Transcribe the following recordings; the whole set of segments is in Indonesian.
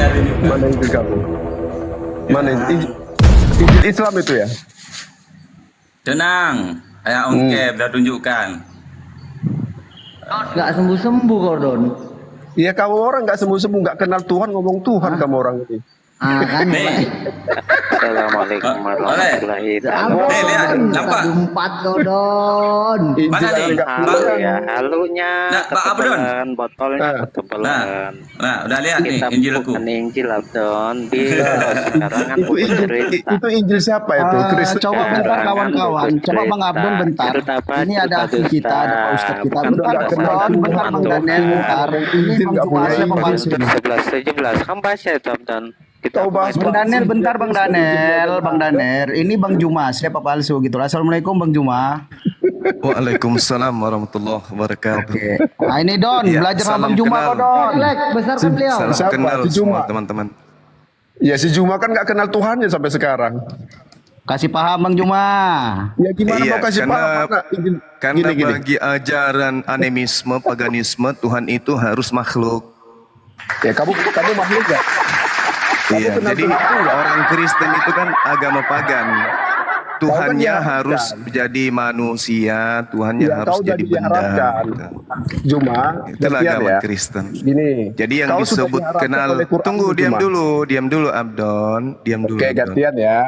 kali juga. Mana Injil kamu? Mana Injil Islam itu ya? Tenang, ayah Om Kev dah tunjukkan. Nggak sembuh-sembuh kau Don. Iya, kamu orang nggak sembuh-sembuh, nggak kenal Tuhan, ngomong Tuhan kamu orang ini. Kan Nih, Assalamualaikum warahmatullahi wabarakatuh. Nih, lihat, nampak? Empat kau Don. Mana nih? Halo ya, halunya Nah, Pak Abdon. ketebelan, botolnya Nah. ketebelan. Nah, udah lihat nih Kita Injilku. bukan Injil Abdon, di sekarang kan Itu Injil, itu Injil siapa itu? Kristen. Coba bentar kawan-kawan. Coba Bang Abdon bentar. Ini ada akhi kita, ada Pak Ustadz kita. Bentar Abdon, bentar Bang Daniel, bentar. Ini Bang Jumas yang pemalsu. 11-17 kan baca itu Abdon. Kita Tahu bahas Bang Daniel, bentar Bang Daniel, Bang Daniel. Ini Bang Jumas, siapa palsu gitu. Assalamualaikum Bang Juma. Waalaikumsalam warahmatullahi wabarakatuh. Oke. Nah ini Don, Ya, belajar sama salam Bang Juma kenal. kok Don. Besarkan beliau. Salam Siapa? kenal Si Juma. semua teman-teman. Ya si Juma kan nggak kenal Tuhannya sampai sekarang. Kasih paham Bang Juma. Ya gimana Iya, mau kasih karena- paham? Mana Injil? Karena Gini. bagi ajaran animisme, paganisme, Tuhan itu harus makhluk. Ya kamu makhluk nggak? Iya, kenal jadi Tuhan enggak? orang Kristen itu kan agama pagan. Tuhannya harus jadi manusia, Tuhannya Ya, harus kau jadi jadi benda. diharapkan. Juma, Itulah gantian agama ya. Kristen. Gini. Jadi yang kau sudah disebut diharapkan kenal, oleh Quran, tunggu, Juma. diam dulu Abdon, diam dulu. Oke, Abdon. gantian ya.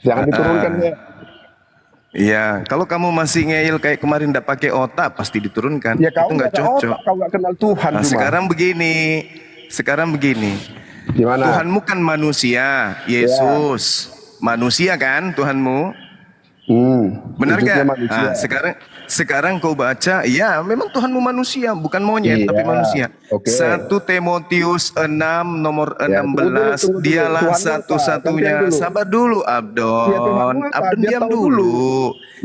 Jangan diturunkan ya. Iya, kalau kamu masih ngeyel kayak kemarin nggak pakai otak, pasti diturunkan. Ya kau Itu nggak nggak ada cocok. otak, kau nggak kenal Tuhan Nah, Juma. sekarang begini. Gimana? Tuhanmu kan manusia, Yesus. Manusia kan Tuhanmu? Benar wujudnya gak? manusia. Nah, sekarang kau baca, ya memang Tuhanmu manusia, bukan monyet Iya, tapi manusia. oke. 1 Timotius 6 nomor Ya, 16, tunggu dulu. dialah Tuhanmu apa? satu-satunya. Gantian dulu. Sabar dulu Abdon. Ya, Tuhanmu apa? Abdon Dia diam tahu dulu.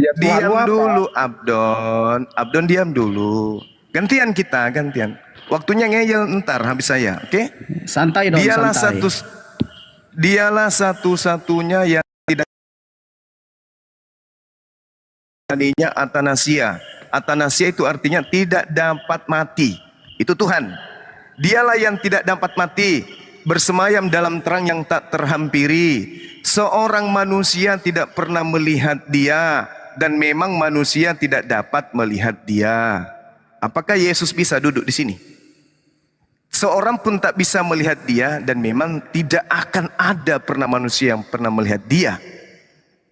Ya, Tuhanmu Diam apa? dulu Abdon. Abdon diam dulu. Gantian kita, gantian. Waktunya ngeyel ntar habis saya, oke? Santai Don, Dialah santai. dialah satu-satunya yang tidak tadinya atanasia. Atanasia itu artinya tidak dapat mati. Itu Tuhan. Dialah yang tidak dapat mati, bersemayam dalam terang yang tak terhampiri. Seorang manusia tidak pernah melihat dia, dan memang manusia tidak dapat melihat dia. Apakah Yesus bisa duduk di sini? Seorang pun tak bisa melihat dia, dan memang tidak akan ada pernah manusia yang pernah melihat dia.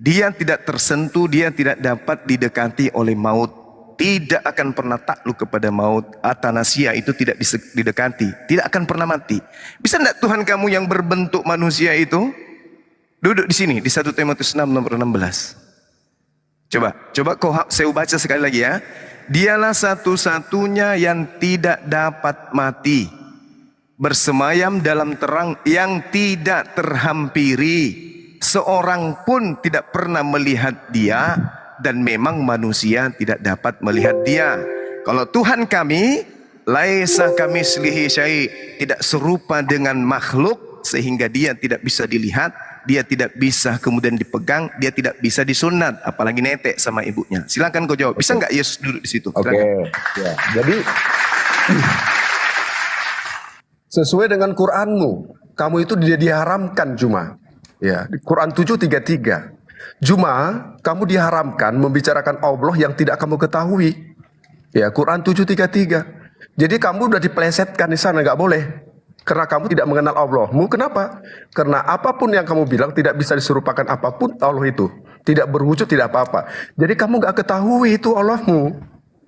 Dia tidak tersentuh, dia tidak dapat didekati oleh maut. Tidak akan pernah takluk kepada maut. Atanasia itu tidak didekati, tidak akan pernah mati. Bisa tidak Tuhan kamu yang berbentuk manusia itu duduk di sini di 1 Timotius 6 nomor 16? Coba saya baca sekali lagi ya. Dialah satu-satunya yang tidak dapat mati, bersemayam dalam terang yang tidak terhampiri. Seorang pun tidak pernah melihat dia, dan memang manusia tidak dapat melihat dia. Kalau Tuhan kami, laisa kamitslihi syai', tidak serupa dengan makhluk sehingga dia tidak bisa dilihat, dia tidak bisa kemudian dipegang, dia tidak bisa disunat, apalagi netek sama ibunya. Silakan kau jawab. Bisa nggak Yesus duduk di situ? Oke. Silakan. Ya. Jadi sesuai dengan Quranmu, kamu itu diharamkan Juma. Ya, di Quran 7:33. Juma, kamu diharamkan membicarakan Allah yang tidak kamu ketahui. Ya, Quran 7:33. Jadi kamu udah dipelesetkan di sana, nggak boleh. Karena kamu tidak mengenal Allahmu. Kenapa? Karena apapun yang kamu bilang tidak bisa diserupakan apapun Allah itu. Tidak berwujud, tidak apa-apa. Jadi kamu nggak ketahui itu Allahmu.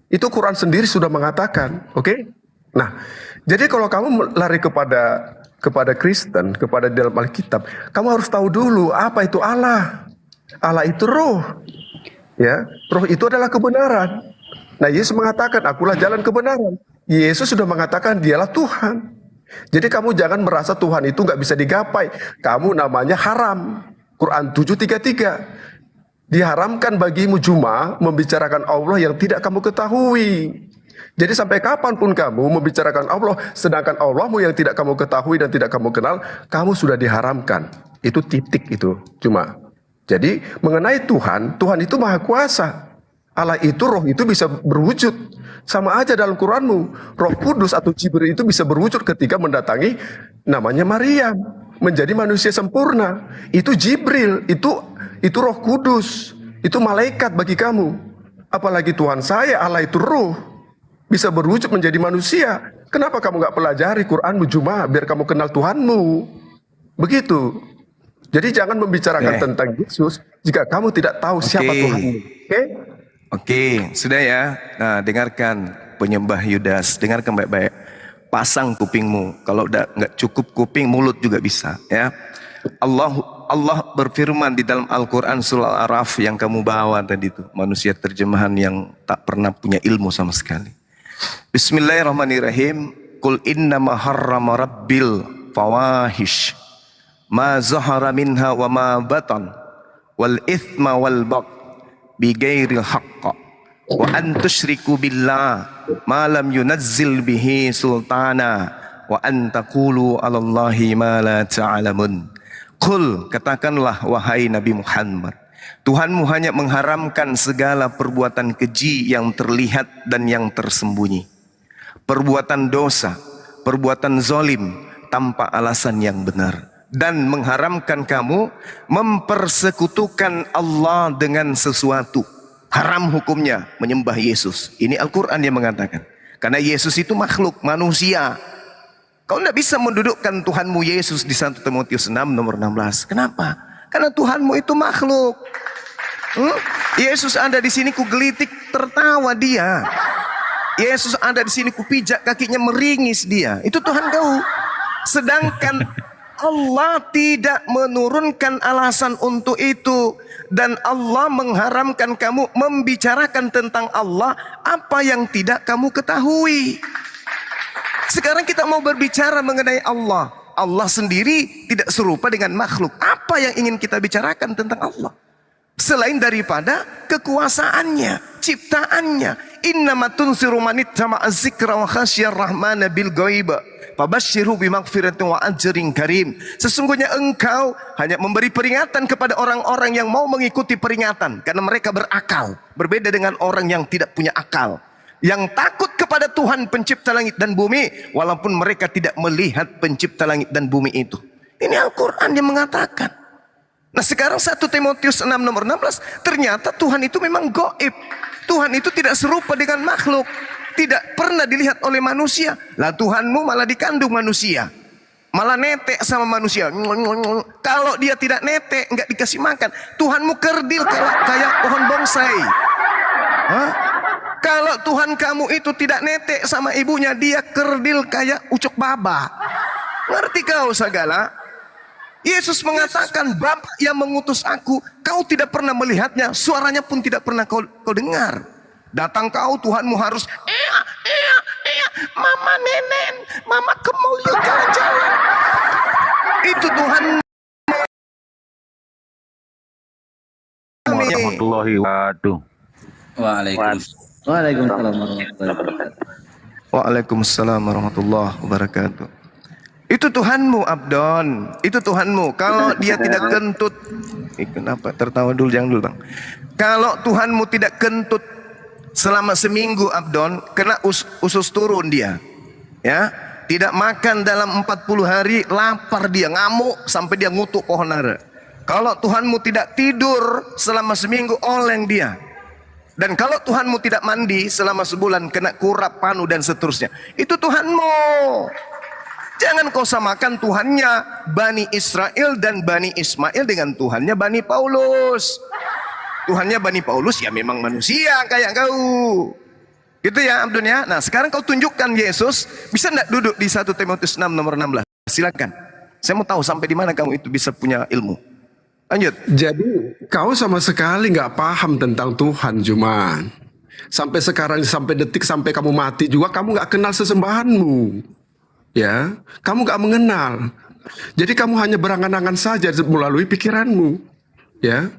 Itu Quran sendiri sudah mengatakan. Oke? Nah, jadi kalau kamu lari kepada Kristen, kepada dalam Alkitab, kamu harus tahu dulu apa itu Allah. Allah itu roh. Ya, roh itu adalah kebenaran. Nah, Yesus mengatakan, akulah jalan kebenaran. Yesus sudah mengatakan dialah Tuhan. Jadi kamu jangan merasa Tuhan itu nggak bisa digapai. Kamu namanya haram. Quran 7:33. Diharamkan bagimu Juma membicarakan Allah yang tidak kamu ketahui. Jadi sampai kapanpun kamu membicarakan Allah, sedangkan Allahmu yang tidak kamu ketahui dan tidak kamu kenal, kamu sudah diharamkan. Itu titik itu Cuma. Jadi mengenai Tuhan, Tuhan itu maha kuasa. Allah itu, roh itu bisa berwujud. Sama aja dalam Quranmu. Roh Kudus atau Jibril itu bisa berwujud ketika mendatangi namanya Maryam, menjadi manusia sempurna. Itu Jibril, itu Roh Kudus, itu malaikat bagi kamu. Apalagi Tuhan saya, Allah itu Ruh, bisa berwujud menjadi manusia. Kenapa kamu nggak pelajari Quranmu Jumat biar kamu kenal Tuhanmu? Begitu. Jadi jangan membicarakan tentang Yesus jika kamu tidak tahu siapa Tuhanmu. Oke, sudah ya. Nah, dengarkan penyembah Yudas, dengarkan baik-baik. Pasang kupingmu. Kalau udah nggak cukup kuping, mulut juga bisa. Ya. Allah berfirman di dalam Al-Quran surah Al-Araf yang kamu bawa tadi itu, manusia terjemahan yang tak pernah punya ilmu sama sekali. Bismillahirrahmanirrahim. Qul innama harrama rabbil fawahish ma zahara minha wa ma batan wal ithma wal bagh bighairil haqq wa an tusyriku billah ma lam yunazzil bihi sultana wa an taqulu 'alallahi ma la ta'lamun. Qul, katakanlah wahai Nabi Muhammad, Tuhanmu hanya mengharamkan segala perbuatan keji yang terlihat dan yang tersembunyi, perbuatan dosa, perbuatan zalim tanpa alasan yang benar, dan mengharamkan kamu mempersekutukan Allah dengan sesuatu. Haram hukumnya menyembah Yesus. Ini Al-Quran yang mengatakan. Karena Yesus itu makhluk, manusia. Kau tidak bisa mendudukkan Tuhanmu Yesus di 1 Timotius 6 nomor 16. Kenapa? Karena Tuhanmu itu makhluk. Yesus ada di sini ku gelitik tertawa dia. Yesus ada di sini ku pijak kakinya meringis dia. Itu Tuhan kau. Sedangkan Allah tidak menurunkan alasan untuk itu. Dan Allah mengharamkan kamu membicarakan tentang Allah apa yang tidak kamu ketahui. Sekarang kita mau berbicara mengenai Allah. Allah sendiri tidak serupa dengan makhluk. Apa yang ingin kita bicarakan tentang Allah? Selain daripada kekuasaannya, ciptaannya. Innama tunziru man ittama'a dzikra wa khasyar rahmana bil ghaiba. Fabashshirhu bimaghfiratin wa ajrin karim. Sesungguhnya engkau hanya memberi peringatan kepada orang-orang yang mau mengikuti peringatan karena mereka berakal. Berbeda dengan orang yang tidak punya akal, yang takut kepada Tuhan pencipta langit dan bumi walaupun mereka tidak melihat pencipta langit dan bumi itu. Ini Al-Quran yang mengatakan. Nah sekarang 1 Timotius 6 nomor 16, ternyata Tuhan itu memang gaib. Tuhan itu tidak serupa dengan makhluk, tidak pernah dilihat oleh manusia. Lah Tuhanmu malah dikandung manusia, malah netek sama manusia. Kalau dia tidak netek, nggak dikasih makan. Tuhanmu kerdil kayak pohon bonsai. Hah? Kalau Tuhan kamu itu tidak netek sama ibunya, dia kerdil kayak ucuk baba. Ngerti kau segala? Yesus mengatakan, Bapa yang mengutus aku, kau tidak pernah melihatnya, suaranya pun tidak pernah kau dengar. Datang kau, Tuhanmu harus, mama nenen, mama ke mall yuk jalan-jalan. Itu Tuhan. Warahmatullahi wabarakatuh. Waalaikumsalam warahmatullahi wabarakatuh. Itu Tuhanmu, Abdon. Itu Tuhanmu. Kalau dia tidak kentut, kenapa tertawa dulu, jangan dulu bang. Kalau Tuhanmu tidak kentut selama seminggu, Abdon, kena usus turun dia. Ya, tidak makan dalam 40 hari, lapar dia, ngamuk sampai dia ngutuk pohon ara. Kalau Tuhanmu tidak tidur selama seminggu, oleng dia. Dan kalau Tuhanmu tidak mandi selama sebulan, kena kurap, panu dan seterusnya. Itu Tuhanmu. Jangan kau samakan Tuhannya Bani Israel dan Bani Ismail dengan Tuhannya Bani Paulus. Tuhannya Bani Paulus ya memang manusia kayak kau. Gitu ya Abdun ya. Nah sekarang kau tunjukkan Yesus. Bisa enggak duduk di 1 Timotius 6 nomor 16? Silakan. Saya mau tahu sampai di mana kamu itu bisa punya ilmu. Lanjut. Jadi kau sama sekali nggak paham tentang Tuhan Juman. Sampai sekarang, sampai detik, sampai kamu mati juga kamu nggak kenal sesembahanmu. Ya, kamu nggak mengenal. Jadi kamu hanya berangan-angan saja melalui pikiranmu. Ya,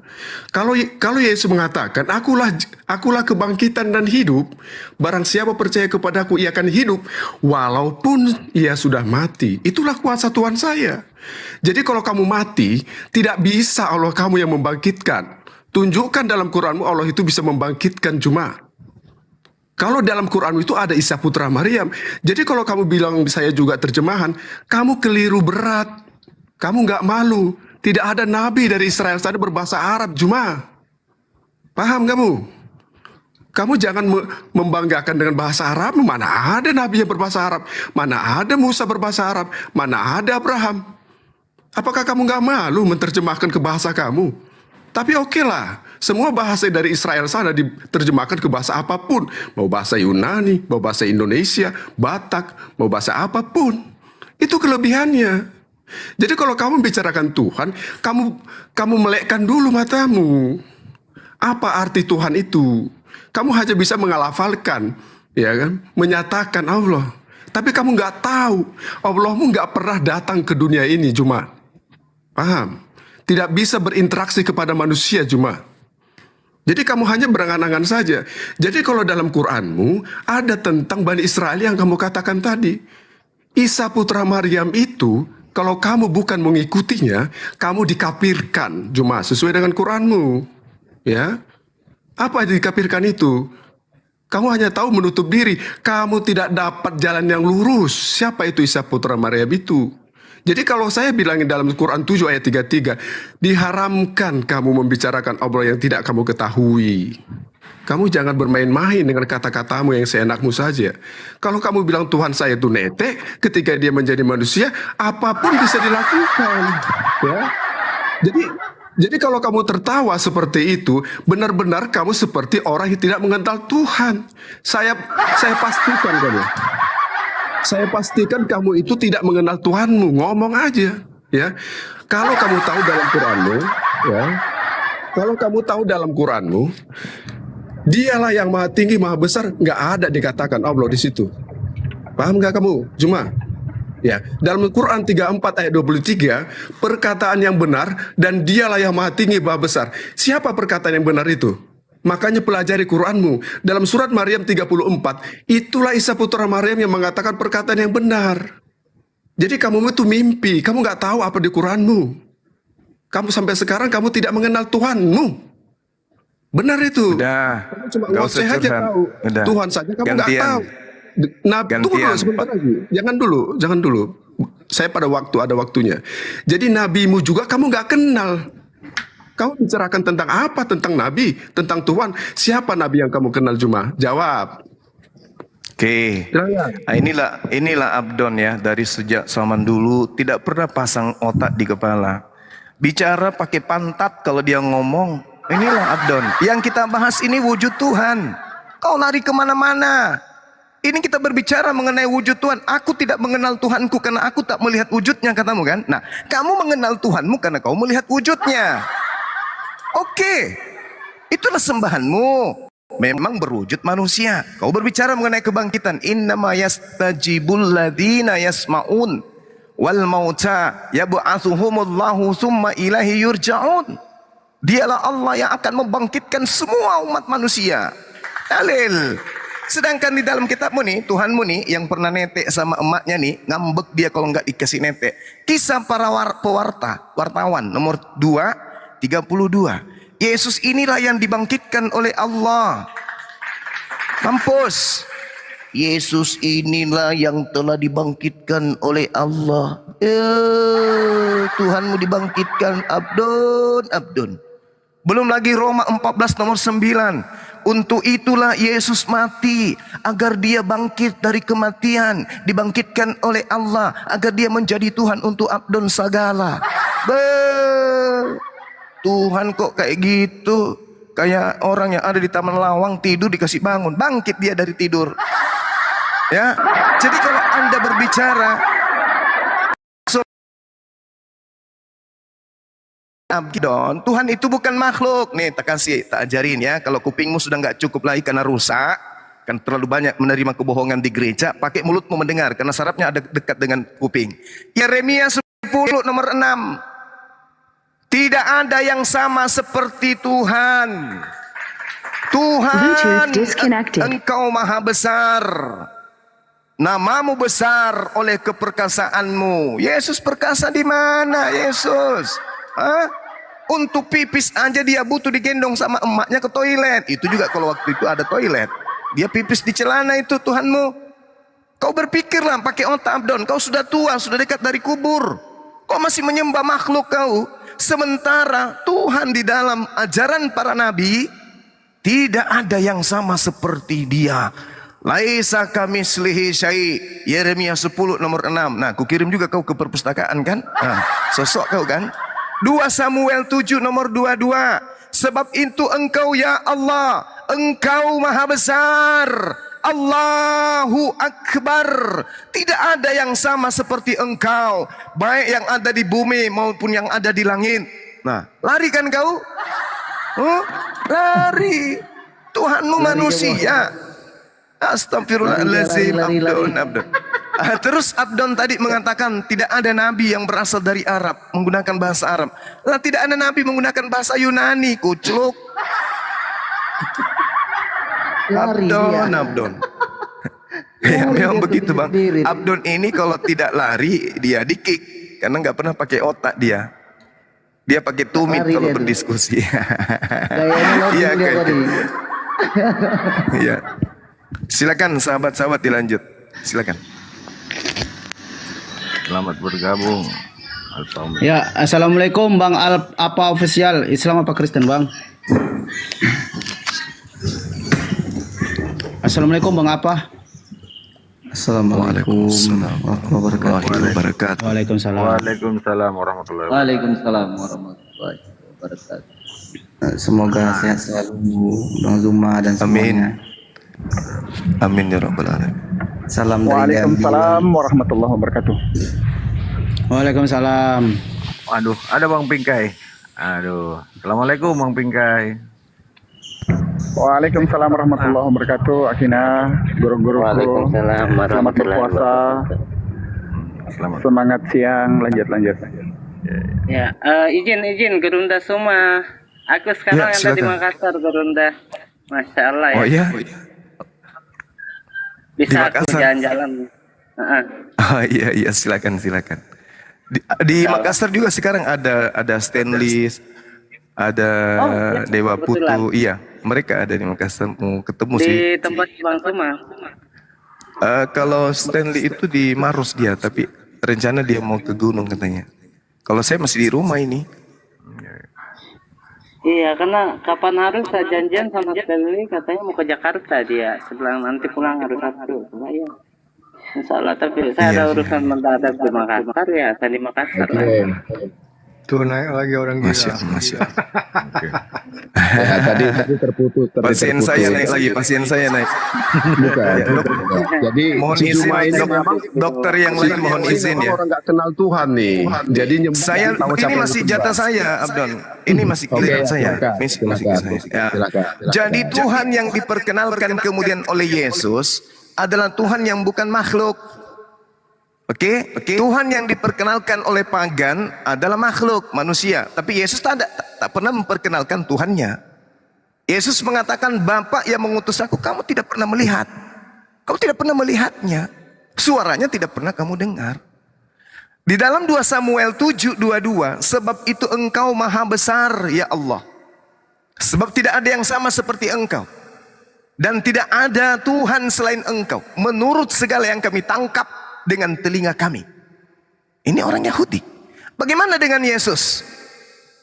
kalau Yesus mengatakan, akulah kebangkitan dan hidup. Barang siapa percaya kepadaku, ia akan hidup walaupun ia sudah mati. Itulah kuasa Tuhan saya. Jadi kalau kamu mati, tidak bisa Allah kamu yang membangkitkan. Tunjukkan dalam Quranmu Allah itu bisa membangkitkan Jumat. Kalau dalam Quran itu ada Isa putra Maryam. Jadi kalau kamu bilang saya juga terjemahan, kamu keliru berat. Kamu nggak malu. Tidak ada nabi dari Israel sana berbahasa Arab, Juma. Paham kamu? Kamu jangan membanggakan dengan bahasa Arab. Mana ada nabi yang berbahasa Arab? Mana ada Musa berbahasa Arab? Mana ada Abraham? Apakah kamu nggak malu menerjemahkan ke bahasa kamu? Tapi oke lah, semua bahasa dari Israel sana diterjemahkan ke bahasa apapun. Mau bahasa Yunani, mau bahasa Indonesia, Batak, mau bahasa apapun. Itu kelebihannya. Jadi kalau kamu bicarakan Tuhan, kamu melekkan dulu matamu. Apa arti Tuhan itu? Kamu hanya bisa mengalafalkan, ya kan? Menyatakan Allah. Tapi kamu nggak tahu, Allahmu nggak pernah datang ke dunia ini, Juma. Paham? Tidak bisa berinteraksi kepada manusia, Juma. Jadi kamu hanya berangan-angan saja. Jadi kalau dalam Quranmu ada tentang Bani Israel yang kamu katakan tadi. Isa putra Maryam itu, kalau kamu bukan mengikutinya, kamu dikafirkan, Juma, sesuai dengan Quranmu. Ya, apa yang dikafirkan itu? Kamu hanya tahu menutup diri. Kamu tidak dapat jalan yang lurus. Siapa itu Isa putra Maryam itu? Jadi kalau saya bilangin dalam Quran 7 ayat 33, diharamkan kamu membicarakan Allah yang tidak kamu ketahui. Kamu jangan bermain-main dengan kata-katamu yang seenakmu saja. Kalau kamu bilang Tuhan saya itu netek, ketika dia menjadi manusia, apapun bisa dilakukan. Ya. Jadi kalau kamu tertawa seperti itu, benar-benar kamu seperti orang yang tidak mengenal Tuhan. Saya pastikan kamu. Saya pastikan kamu itu tidak mengenal Tuhanmu. Ngomong aja, ya. Kalau kamu tahu dalam Quranmu, ya. Kalau kamu tahu dalam Quranmu, Dialah yang maha tinggi, maha besar, nggak ada dikatakan Allah di situ. Paham nggak kamu, Juma? Ya, dalam Quran 34 ayat 23, perkataan yang benar dan Dialah yang maha tinggi, maha besar. Siapa perkataan yang benar itu? Makanya pelajari Quranmu. Dalam surat Maryam 34, itulah Isa putra Maryam yang mengatakan perkataan yang benar. Jadi kamu itu mimpi, kamu nggak tahu apa di Quranmu. Kamu sampai sekarang kamu tidak mengenal Tuhanmu. Benar itu. Udah. Kamu cuma Gak usah ngoceh aja curhat. tahu. Udah. Tuhan saja kamu nggak Gantian. tahu. Nah, tunggu dulu Gantian. sebentar lagi. Jangan dulu. Saya ada waktunya. Jadi nabimu juga kamu nggak kenal. Kamu bicarakan tentang apa? Tentang Nabi, tentang Tuhan. Siapa Nabi yang kamu kenal, Juma? Jawab. Oke. Nah, inilah Abdon ya, dari sejak zaman dulu tidak pernah pasang otak di kepala. Bicara pakai pantat kalau dia ngomong. Inilah Abdon. Yang kita bahas ini wujud Tuhan. Kau lari kemana-mana. Ini kita berbicara mengenai wujud Tuhan. Aku tidak mengenal Tuhanku karena aku tak melihat wujudnya, katamu kan. Nah, kamu mengenal Tuhanmu karena kau melihat wujudnya. Oke, itulah sembahanmu. Memang berwujud manusia. Kau berbicara mengenai kebangkitan. Innama yastajibul ladina yasma'un wal mauta yab'atsuhumullahu summa ilahi yurja'un. Dialah Allah yang akan membangkitkan semua umat manusia. Dalil. Sedangkan di dalam kitabmu nih, Tuhanmu nih yang pernah netek sama emaknya nih, ngambek dia kalau nggak dikasih netek. Kisah para wartawan nomor 2:32. Yesus inilah yang dibangkitkan oleh Allah. Mampus. Yesus inilah yang telah dibangkitkan oleh Allah. Tuhanmu dibangkitkan, Abdon. Belum lagi Roma 14 nomor 9. Untuk itulah Yesus mati, agar dia bangkit dari kematian, dibangkitkan oleh Allah, agar dia menjadi Tuhan untuk Abdon segala. Tuhan kok kayak gitu? Kayak orang yang ada di Taman Lawang tidur dikasih bangun, bangkit dia dari tidur. Ya, jadi kalau Anda berbicara Abdon, Tuhan itu bukan makhluk. Nih, tak ajarin ya. Kalau kupingmu sudah nggak cukup lagi karena rusak, kan terlalu banyak menerima kebohongan di gereja, pakai mulutmu mendengar karena sarafnya ada dekat dengan kuping. Yeremia 10 nomor 6. Tidak ada yang sama seperti Tuhan. Tuhan, Engkau maha besar. Namamu besar oleh keperkasaanmu. Yesus perkasa di mana, Yesus? Hah? Untuk pipis aja dia butuh digendong sama emaknya ke toilet. Itu juga kalau waktu itu ada toilet. Dia pipis di celana itu Tuhanmu. Kau berpikirlah pakai otak Abdon. Kau sudah tua, sudah dekat dari kubur. Kau masih menyembah makhluk kau. Sementara Tuhan di dalam ajaran para nabi tidak ada yang sama seperti dia. Laisa kamislihi syai. Yeremia 10 nomor 6. Nah, aku kirim juga kau ke perpustakaan kan? Nah, sosok kau kan? 2 Samuel 7 nomor 22. Sebab itu engkau ya Allah, engkau maha besar. Allahu Akbar. Tidak ada yang sama seperti engkau, baik yang ada di bumi maupun yang ada di langit. Nah, lari kan kau? Lari. Tuhanmu manusia. Astagfirullahaladzim. Abdon. Terus Abdon tadi mengatakan tidak ada nabi yang berasal dari Arab menggunakan bahasa Arab. Lah tidak ada nabi menggunakan bahasa Yunani, kucluk. Abdon. Ya, memang begitu bang. Abdon ini kalau tidak lari dia di-kick karena nggak pernah pakai otak dia. Dia pakai tumit kalau berdiskusi. Iya kayak gitu. Iya. Silakan sahabat-sahabat dilanjut. Silakan. Selamat bergabung. Ya, assalamualaikum Bang apa official Islam apa Kristen Bang? Assalamualaikum Bang apa? Assalamualaikum warahmatullahi wabarakatuh. Waalaikumsalam. Waalaikumsalam warahmatullahi wabarakatuh. Waalaikumsalam warahmatullahi wabarakatuh. Semoga sehat selalu Bang Zuma dan semuanya. Amin ya rabbal alamin. Salam dari Waalaikumsalam warahmatullahi wabarakatuh. Waalaikumsalam. Aduh, ada Bang Pingkai. Aduh, assalamualaikum Bang Pingkai. Waalaikumsalam warahmatullahi wabarakatuh. Akina, guru-guruku. Waalaikumsalam Selamat warahmatullahi berpuasa. Selamat. Semangat siang. Lanjut. Ya, izin Gerunda semua. Aku sekarang Ya, ada di silakan. Makassar, Gerunda. Masya Allah ya. Oh iya. Bisa di aku Makassar? jalan-jalan. Oh iya silakan. Di Makassar juga sekarang ada Stanley, ada Dewa kebetulan. Putu. Iya, mereka ada di Makassar mau ketemu Di sih. tempat Bang Suma. Kalau Stanley itu di Maros dia, tapi rencana dia mau ke gunung katanya. Kalau saya masih di rumah ini. Iya, karena kapan harus saya janjian sama Stanley katanya mau ke Jakarta dia. Setelah nanti pulang harus Sabtu. Ya. Insya Allah, tapi saya ada urusan mendadak di Makassar ya. Saya di Makassar lah. Tuh naik lagi orang gila. Masya Allah. Tadi terputus. Pasien saya naik lagi, pasien saya naik. Bukan. Jadi Mohon si izin, Juma ini dok- memang dokter yang lain mohon izin ya. Orang nggak kenal Tuhan nih. Jadi Saya ini masih jatah saya, Abdon. Ini masih giliran saya. Masih saya. Ya. Jadi Tuhan yang diperkenalkan kemudian oleh Yesus adalah Tuhan yang bukan makhluk. Oke. Tuhan yang diperkenalkan oleh pagan adalah makhluk, manusia. Tapi Yesus tak pernah memperkenalkan Tuhannya. Yesus mengatakan, Bapa yang mengutus aku, kamu tidak pernah melihat. Kamu tidak pernah melihatnya. Suaranya tidak pernah kamu dengar. Di dalam 2 Samuel 7:22, sebab itu engkau maha besar ya Allah. Sebab tidak ada yang sama seperti engkau. Dan tidak ada Tuhan selain engkau. Menurut segala yang kami tangkap dengan telinga kami. Ini orang Yahudi. Bagaimana dengan Yesus?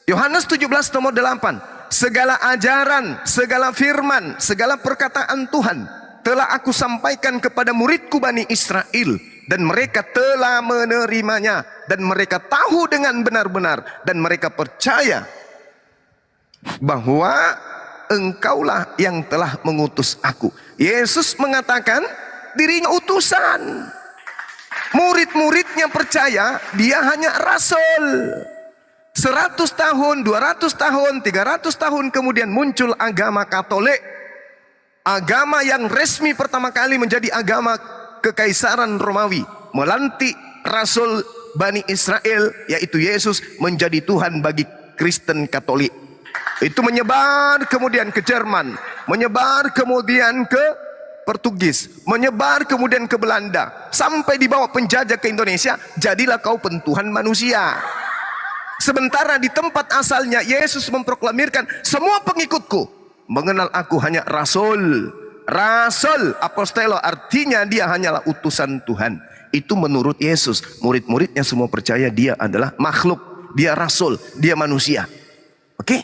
Yohanes 17 nomor 8. Segala ajaran, segala firman, segala perkataan Tuhan telah aku sampaikan kepada muridku Bani Israel. Dan mereka telah menerimanya. Dan mereka tahu dengan benar-benar. Dan mereka percaya bahwa engkaulah yang telah mengutus aku. Yesus mengatakan dirinya utusan. Murid-muridnya percaya dia hanya rasul. 100 tahun, 200 tahun, 300 tahun kemudian muncul agama Katolik. Agama yang resmi pertama kali menjadi agama Kekaisaran Romawi. Melantik Rasul Bani Israel yaitu Yesus menjadi Tuhan bagi Kristen Katolik. Itu menyebar kemudian ke Jerman, menyebar kemudian ke Portugis, menyebar kemudian ke Belanda, sampai dibawa penjajah ke Indonesia. Jadilah kau pentuhan manusia. Sementara di tempat asalnya Yesus memproklamirkan, semua pengikutku mengenal aku hanya rasul, Rasul, apostelo, artinya dia hanyalah utusan Tuhan. Itu menurut Yesus. Murid-muridnya semua percaya dia adalah makhluk, dia rasul, dia manusia. Oke?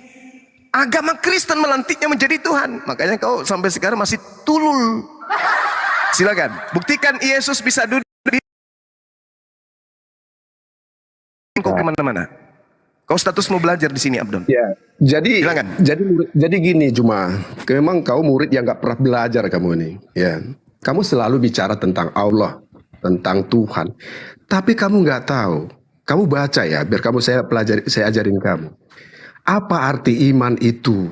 Agama Kristen melantiknya menjadi Tuhan. Makanya kau sampai sekarang masih tulul. Silakan, buktikan Yesus bisa duduk di kau kemana-mana. Kau status mau belajar di sini, Abdon. Ya, jadi Silakan. jadi gini cuma, memang kau murid yang nggak pernah belajar kamu ini, ya. Kamu selalu bicara tentang Allah, tentang Tuhan, tapi kamu nggak tahu. Kamu baca ya, biar kamu saya ajarin kamu. Apa arti iman itu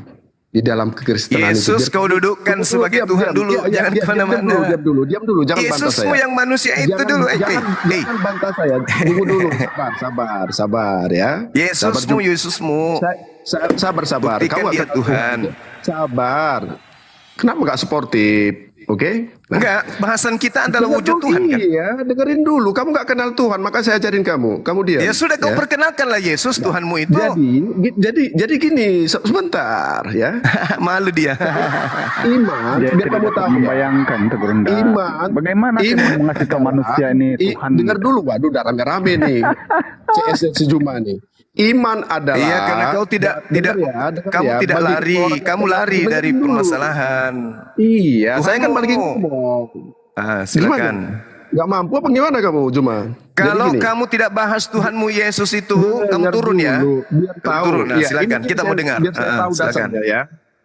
di dalam kekristenan Yesus itu? kau dudukkan sebagai Tuhan dulu, jangan kemana-mana. Diam dulu, jangan bantah Yesusmu saya. yang manusia itu dulu. Jangan bantah saya. Tunggu dulu, sabar ya. Yesusmu. Sabar. Buktikan Kamu dia akan Tuhan. Sabar. Kenapa nggak sportif? Oke? Nah, Enggak, bahasan kita adalah dengar wujud dulu, Tuhan kan. Iya, dengerin dulu. Kamu nggak kenal Tuhan, maka saya ajarin kamu. Kamu diam. Ya sudah, kau ya. perkenalkanlah Yesus Tuhanmu itu. Jadi gini, sebentar ya. Malu dia. Iman, Dia biar kamu tidak tahu ya. membayangkan itu Gurunda. Iman. Bagaimana kita mengasih tahu manusia ini Tuhan? Dengar dulu, waduh, udah rame-rame nih. CS sejumlah nih. Iman adalah. Iya, karena kau tidak dengar tidak bagi lari, orang kamu yang lari dengar dari dulu. permasalahan. Iya, saya kan Tuhanmu. lagi ngomong. Silakan. Gak mampu apa gimana kamu cuma? Kalau kamu tidak bahas Tuhanmu Yesus itu, kamu turun ya. Biar Kamu tahu. turun. Nah, Ya, silakan. ini Kita mau dengar. Biar saya tahu Silakan. dasarnya ya.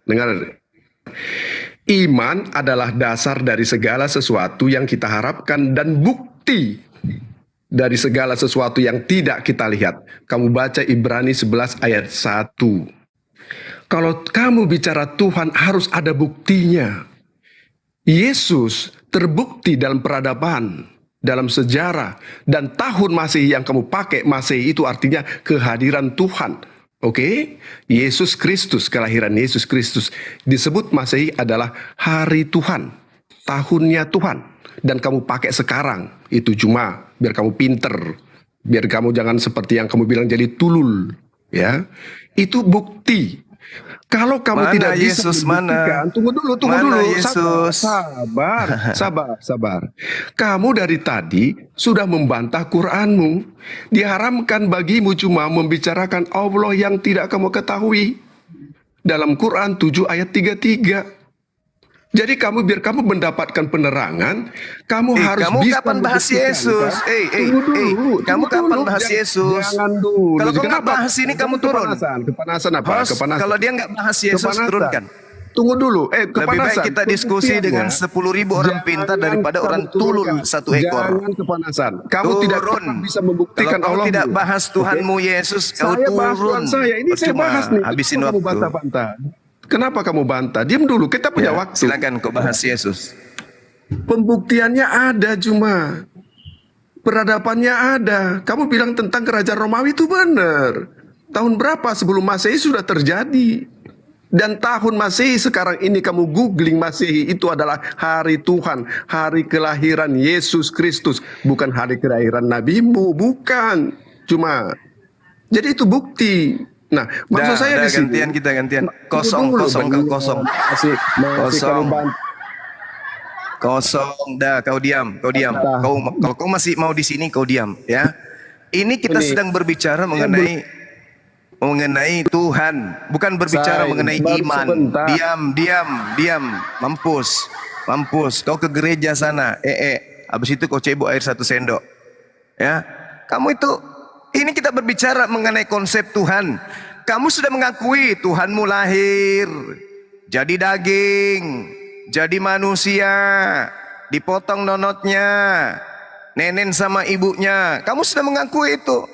Dengar. Iman adalah dasar dari segala sesuatu yang kita harapkan dan bukti dari segala sesuatu yang tidak kita lihat. Kamu baca Ibrani 11 ayat 1. Kalau kamu bicara Tuhan harus ada buktinya. Yesus terbukti dalam peradaban, dalam sejarah, dan tahun Masehi yang kamu pakai, Masehi itu artinya kehadiran Tuhan. Oke? Yesus Kristus, kelahiran Yesus Kristus. Disebut Masehi adalah hari Tuhan, tahunnya Tuhan. Dan kamu pakai sekarang. Itu cuma biar kamu pinter. Biar kamu jangan seperti yang kamu bilang jadi tulul. Ya, itu bukti. Kalau kamu Mana tidak Yesus, bisa membuktikan, tunggu dulu. Yesus? Sabar. Kamu dari tadi sudah membantah Quranmu. Diharamkan bagimu cuma membicarakan Allah yang tidak kamu ketahui. Dalam Quran 7 ayat 33. Jadi biar kamu mendapatkan penerangan, kamu harus kamu bisa kapan bahas membuktikan, Yesus? kan? Tunggu dulu. Kamu kapan bahas Yesus? Jangan dulu. Kalau kau nggak bahas ini, kamu turun. Kepanasan apa? Host, Kepanasan. kalau dia nggak bahas Yesus, Kepanasan. turunkan. Tunggu dulu. Lebih baik Kepanasan. kita diskusi dengan 10.000 orang pintar daripada orang tulul satu ekor. Jangan kepanasan. Kamu Turun. tidak pernah bisa membuktikan Kalau Allah. kau tidak bahas Tuhanmu Yesus, kau Saya bahas turun. Tuhan saya. Ini saya Percuma, bahas nih. habisin Kenapa kamu waktu. bantah-bantah? Kenapa kamu bantah? Diam dulu. Kita punya Ya, waktu. silakan kau bahas Yesus. Pembuktiannya ada cuma. Peradabannya ada. Kamu bilang tentang kerajaan Romawi itu benar. Tahun berapa sebelum Masehi sudah terjadi. Dan tahun Masehi sekarang ini kamu googling Masehi itu adalah hari Tuhan. Hari kelahiran Yesus Kristus. Bukan hari kelahiran nabimu. Bukan. Cuma. Jadi itu bukti. Nah, maksud saya di sini. Gantian. Kosong. Masih Kosong. kamu bantu. Kosong, dah kau diam. Kalau kau masih mau di sini kau diam, ya. Ini kita sedang berbicara mengenai Tuhan, bukan berbicara mengenai baru iman. sebentar. Diam. Mampus. Kau ke gereja sana. Habis itu kau cebok air 1 sendok. Ya. Ini kita berbicara mengenai konsep Tuhan. Kamu sudah mengakui Tuhanmu lahir, jadi daging, jadi manusia, dipotong nonotnya, nenen sama ibunya. Kamu sudah mengakui itu.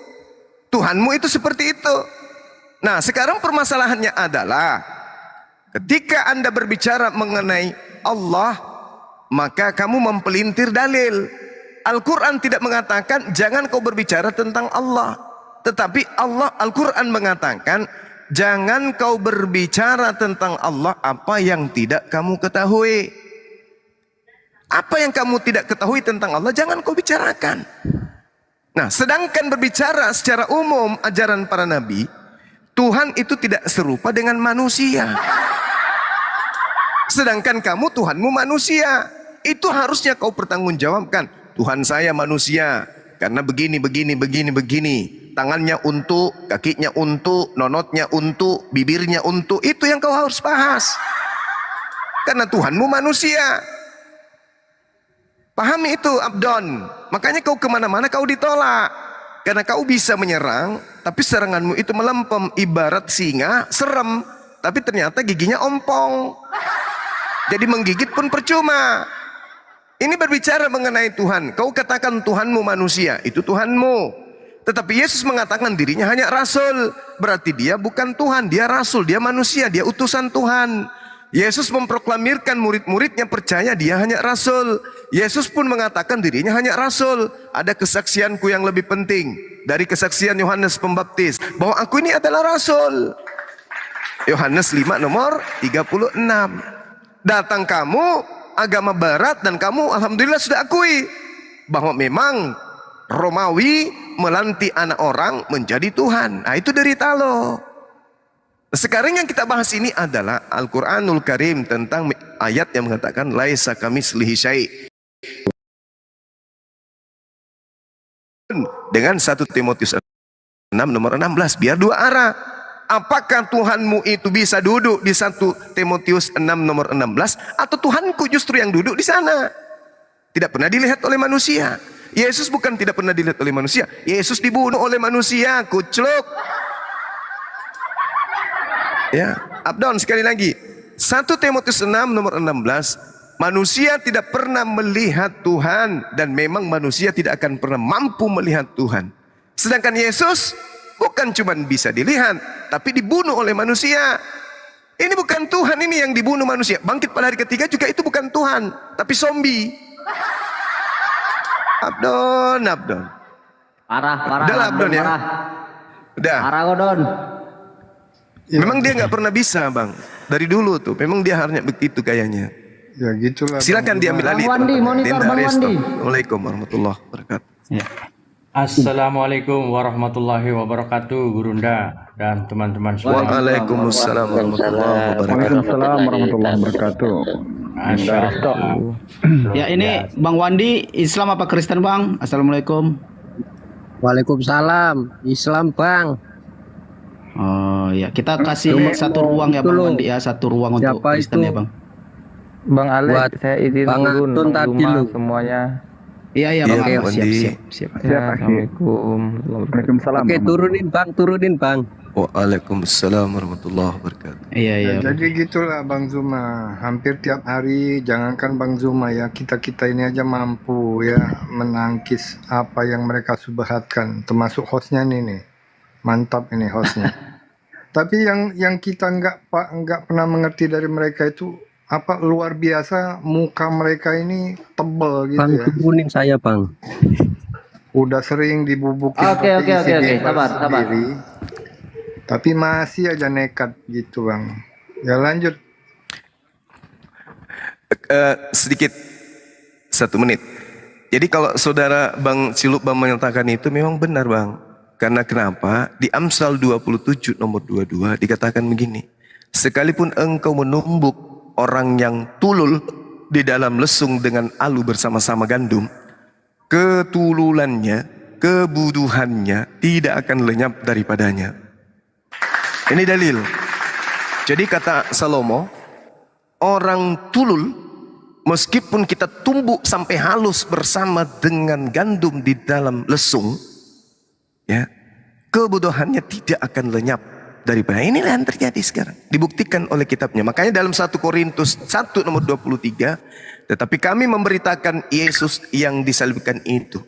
Tuhanmu itu seperti itu. Nah, sekarang permasalahannya adalah ketika Anda berbicara mengenai Allah, maka kamu mempelintir dalil. Al-Quran tidak mengatakan jangan kau berbicara tentang Allah. Tetapi Al-Quran mengatakan jangan kau berbicara tentang Allah apa yang tidak kamu ketahui. Apa yang kamu tidak ketahui tentang Allah jangan kau bicarakan. Nah, sedangkan berbicara secara umum ajaran para nabi, Tuhan itu tidak serupa dengan manusia. Sedangkan kamu Tuhanmu manusia. Itu harusnya kau pertanggungjawabkan. Tuhan saya manusia, karena begini, begini, begini, begini. Tangannya untuk, kakinya untuk, nonotnya untuk, bibirnya untuk. Itu yang kau harus bahas. Karena Tuhanmu manusia. Pahami itu, Abdon. Makanya kau kemana-mana kau ditolak. Karena kau bisa menyerang, tapi seranganmu itu melempem. Ibarat singa, serem. Tapi ternyata giginya ompong. Jadi menggigit pun percuma. Ini berbicara mengenai Tuhan. Kau katakan Tuhanmu manusia, itu Tuhanmu. Tetapi Yesus mengatakan dirinya hanya rasul. Berarti dia bukan Tuhan, dia rasul, dia manusia, dia utusan Tuhan. Yesus memproklamirkan murid-muridnya percaya dia hanya rasul. Yesus pun mengatakan dirinya hanya rasul. Ada kesaksianku yang lebih penting dari kesaksian Yohanes Pembaptis, bahwa aku ini adalah rasul. Yohanes 5 nomor 36. Datang kamu agama barat dan kamu alhamdulillah sudah akui bahwa memang Romawi melantik anak orang menjadi Tuhan. Nah, itu derita lo. Sekarang yang kita bahas ini adalah Al-Quranul Karim tentang ayat yang mengatakan laisa kamitslihi syai'. Dengan 1 Timotius 6 nomor 16, biar dua arah. Apakah Tuhanmu itu bisa duduk di 1 Timotius 6 nomor 16, atau Tuhanku justru yang duduk di sana? Tidak pernah dilihat oleh manusia. Yesus bukan tidak pernah dilihat oleh manusia. Yesus dibunuh oleh manusia, kucluk. Ya, Abdon sekali lagi. 1 Timotius 6 nomor 16, manusia tidak pernah melihat Tuhan dan memang manusia tidak akan pernah mampu melihat Tuhan. Sedangkan Yesus bukan cuma bisa dilihat, tapi dibunuh oleh manusia. Ini bukan Tuhan ini yang dibunuh manusia. Bangkit pada hari ketiga juga itu bukan Tuhan, tapi zombie. Abdon. Parah. Udah lah, Abdon ya. Udah. Parah Godon. Memang dia nggak pernah bisa, Bang. Dari dulu tuh, memang dia harusnya begitu kayaknya. Ya gitulah. Silakan diambil alih. Bang Wandi, monitor Bang Wandi. Assalamualaikum warahmatullahi wabarakatuh. Ya. Assalamualaikum warahmatullahi wabarakatuh, Gurunda dan teman-teman semua. Waalaikumsalam warahmatullahi wabarakatuh. Waalaikumsalam warahmatullahi wabarakatuh. Ya, ini Bang Wandi, Islam apa Kristen, Bang? Assalamualaikum. Waalaikumsalam, Islam, Bang. Oh ya, kita kasih satu ruang ya Bang Wandi ya, satu ruang untuk Siapa Kristen itu? ya Bang. Bang Alex, saya izin Bang dulu Antun tadi lu. semuanya. Iya Bang Alex, siap. Ya, Assalamualaikum. Waalaikumsalam. Oke, turunin Bang. Waalaikumsalam warahmatullahi wabarakatuh. Iya. Jadi gitulah Bang Zuma. Hampir tiap hari, jangankan Bang Zuma ya, kita ini aja mampu ya menangkis apa yang mereka subhatkan, termasuk hostnya nih. Mantap ini hostnya. Tapi yang kita nggak pernah mengerti dari mereka itu apa luar biasa, muka mereka ini tebel gitu Bang, ya. turunin saya Bang. Udah sering dibubukin Oke. Sabar. sendiri, tapi masih aja nekat gitu Bang. Ya lanjut. Sedikit 1 menit. Jadi kalau saudara Bang Ciluk menyatakan itu memang benar Bang. Karena kenapa? Di Amsal 27 nomor 22 dikatakan begini. Sekalipun engkau menumbuk orang yang tulul di dalam lesung dengan alu bersama-sama gandum, ketululannya, kebuduhannya tidak akan lenyap daripadanya. Ini dalil. Jadi kata Salomo, orang tulul meskipun kita tumbuk sampai halus bersama dengan gandum di dalam lesung, ya, kebodohannya tidak akan lenyap daripada. Inilah yang terjadi sekarang, dibuktikan oleh kitabnya. Makanya dalam 1 Korintus 1 nomor 23, tetapi kami memberitakan Yesus yang disalibkan itu.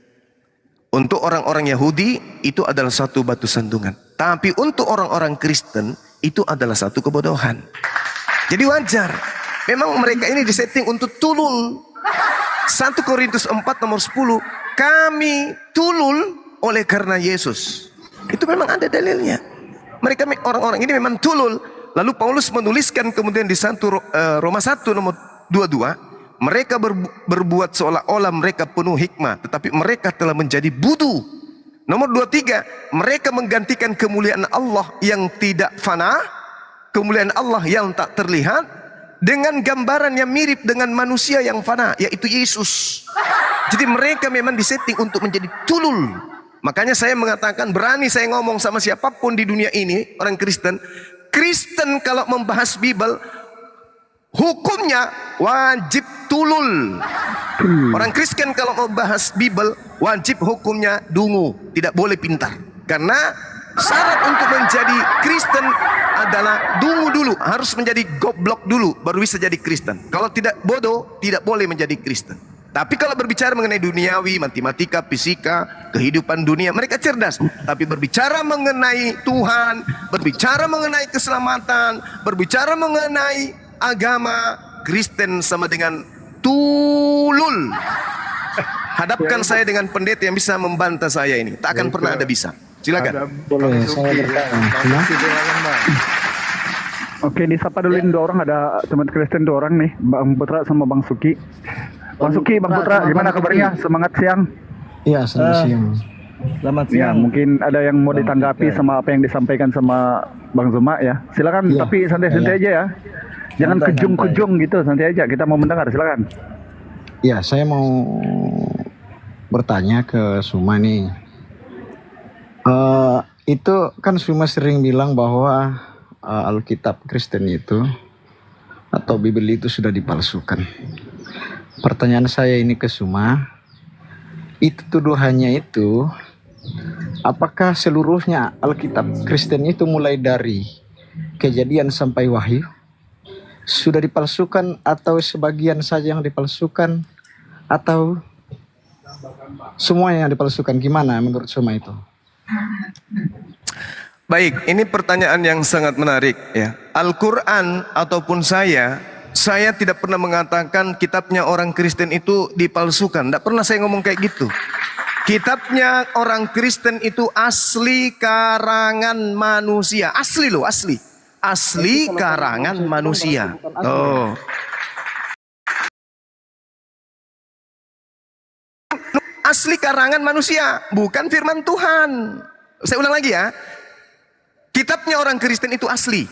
Untuk orang-orang Yahudi itu adalah satu batu sandungan, tapi untuk orang-orang Kristen itu adalah satu kebodohan. Jadi wajar, memang mereka ini disetting untuk tulul. 1 Korintus 4 nomor 10, kami tulul oleh karena Yesus. Itu memang ada dalilnya. Mereka orang-orang ini memang tulul. Lalu Paulus menuliskan kemudian di Roma 1 nomor 22, mereka berbuat seolah-olah mereka penuh hikmah, tetapi mereka telah menjadi budu. Nomor 23, mereka menggantikan kemuliaan Allah yang tidak fana, kemuliaan Allah yang tak terlihat dengan gambaran yang mirip dengan manusia yang fana, yaitu Yesus. Jadi mereka memang disetting untuk menjadi tulul. Makanya saya mengatakan, berani saya ngomong sama siapapun di dunia ini, orang Kristen. Kristen kalau membahas Bible, hukumnya wajib tulul. Orang Kristen kalau membahas Bible, wajib hukumnya dungu, tidak boleh pintar. Karena syarat untuk menjadi Kristen adalah dungu dulu, harus menjadi goblok dulu, baru bisa jadi Kristen. Kalau tidak bodoh, tidak boleh menjadi Kristen. Tapi kalau berbicara mengenai duniawi, matematika, fisika, kehidupan dunia, mereka cerdas. Tapi berbicara mengenai Tuhan, berbicara mengenai keselamatan, berbicara mengenai agama, Kristen sama dengan tulul. Hadapkan saya dengan pendeta yang bisa membantah saya ini. Tak akan pernah ada bisa. Silakan. Boleh saya bertanya? Oke, disapa dulu dua orang, ada teman Kristen dua orang nih, Bang Putra sama Bang Suki. Bang Suki, Bang Putra, gimana kabarnya? Semangat siang. Iya, selamat siang. Selamat siang. Ya, mungkin ada yang mau ditanggapi sama apa yang disampaikan sama Bang Zuma ya. Silakan, tapi santai-santai aja ya. Jangan kejung-kejung gitu, santai aja. Kita mau mendengar, silakan. Ya, saya mau bertanya ke Suma nih. Itu kan Suma sering bilang bahwa Alkitab Kristen itu atau Bible itu sudah dipalsukan. Pertanyaan saya ini ke Suma, itu tuduhannya itu, apakah seluruhnya Alkitab Kristen itu mulai dari Kejadian sampai Wahyu sudah dipalsukan, atau sebagian saja yang dipalsukan, atau semuanya yang dipalsukan? Gimana menurut Suma itu? Baik, ini pertanyaan yang sangat menarik ya. Al-Quran ataupun saya tidak pernah mengatakan kitabnya orang Kristen itu dipalsukan. Tidak pernah saya ngomong kayak gitu. Kitabnya orang Kristen itu asli karangan manusia. Asli loh, asli. Asli karangan manusia. Oh. Asli karangan manusia, bukan firman Tuhan. Saya ulang lagi ya. Kitabnya orang Kristen itu asli.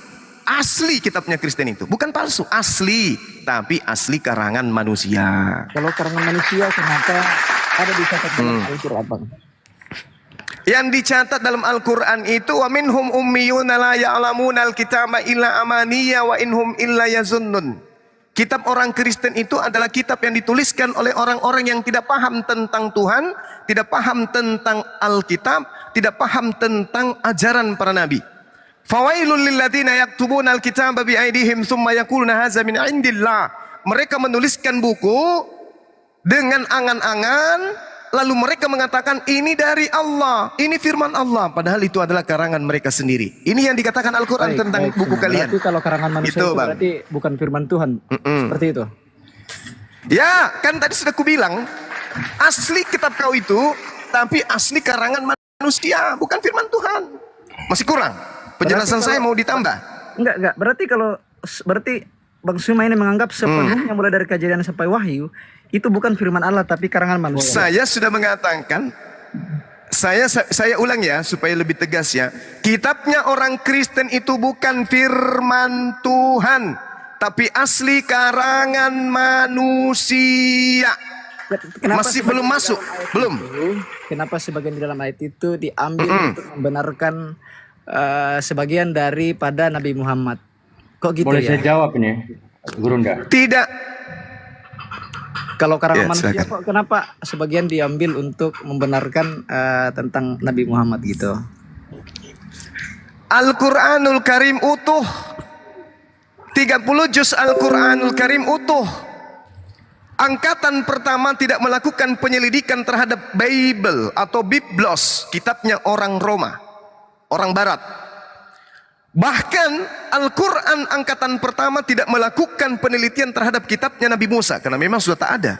Asli kitabnya Kristen itu, bukan palsu, asli, tapi asli karangan manusia. Kalau karangan manusia, kenapa ada dicatat dalam Al-Quran, Bang? Yang dicatat dalam Al-Quran itu, wa minhum ummiyuna la ya'lamuna al-kitaba illa amaniya wa inhum illa yazunnun. Kitab orang Kristen itu adalah kitab yang dituliskan oleh orang-orang yang tidak paham tentang Tuhan, tidak paham tentang Alkitab, tidak paham tentang ajaran para nabi. Fawailul lilladzina yaktubuna alkitaba biaidihim thumma yaquluna hadza min indillah. Mereka menuliskan buku dengan angan-angan, lalu mereka mengatakan ini dari Allah, ini firman Allah, padahal itu adalah karangan mereka sendiri. Ini yang dikatakan Al-Quran tentang buku kalian. Berarti kalau karangan manusia itu berarti bukan firman Tuhan. Seperti itu. Ya, kan tadi sudah kubilang, asli kitab kau itu, tapi asli karangan manusia, bukan firman Tuhan. Masih kurang. Penjelasan saya mau ditambah. Enggak. Berarti Bang Suma ini menganggap sepenuhnya mulai dari Kejadian sampai Wahyu itu bukan firman Allah tapi karangan manusia. Saya sudah mengatakan, saya ulang ya supaya lebih tegas ya. Kitabnya orang Kristen itu bukan firman Tuhan, tapi asli karangan manusia. Masih belum masuk, belum. Kenapa sebagian di dalam ayat itu diambil untuk membenarkan sebagian daripada Nabi Muhammad? Kok gitu? Boleh ya? saya jawab ini, Gurunda? Tidak. Kalau karangan manusia kok kenapa sebagian diambil untuk membenarkan tentang Nabi Muhammad gitu? Al-Quranul Karim utuh, 30 juz Al-Quranul Karim utuh. Angkatan pertama tidak melakukan penyelidikan terhadap Bible atau Biblos, kitabnya orang Roma, orang Barat. Bahkan Al-Quran angkatan pertama tidak melakukan penelitian terhadap kitabnya Nabi Musa, karena memang sudah tak ada.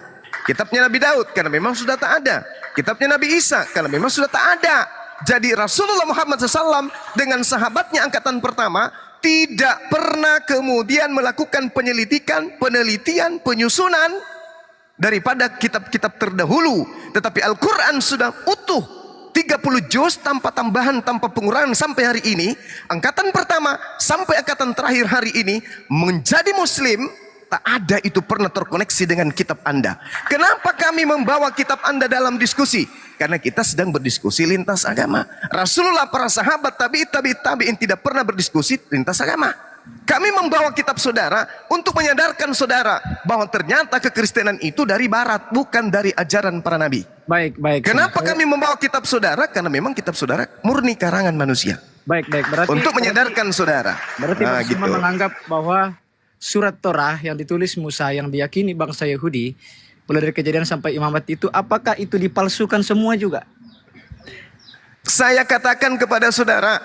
Kitabnya Nabi Daud, karena memang sudah tak ada. Kitabnya Nabi Isa, karena memang sudah tak ada. Jadi Rasulullah Muhammad SAW dengan sahabatnya angkatan pertama tidak pernah kemudian melakukan penyelidikan, penelitian, penyusunan daripada kitab-kitab terdahulu. Tetapi Al-Quran sudah utuh, 30 juz tanpa tambahan, tanpa pengurangan sampai hari ini. Angkatan pertama sampai angkatan terakhir hari ini menjadi muslim, tak ada itu pernah terkoneksi dengan kitab Anda. Kenapa kami membawa kitab Anda dalam diskusi? Karena kita sedang berdiskusi lintas agama. Rasulullah, para sahabat, tabi'in tidak pernah berdiskusi lintas agama. Kami membawa kitab saudara untuk menyadarkan saudara bahwa ternyata kekristenan itu dari barat, bukan dari ajaran para nabi. Baik, baik. Kenapa kami membawa kitab saudara? Karena memang kitab saudara murni karangan manusia. Baik, baik. Berarti Untuk menyadarkan saudara. Berarti Nah, Bang gitu. Suma menganggap bahwa surat Torah yang ditulis Musa yang diyakini bangsa Yahudi mulai dari Kejadian sampai Imamat itu, apakah itu dipalsukan semua juga? Saya katakan kepada saudara,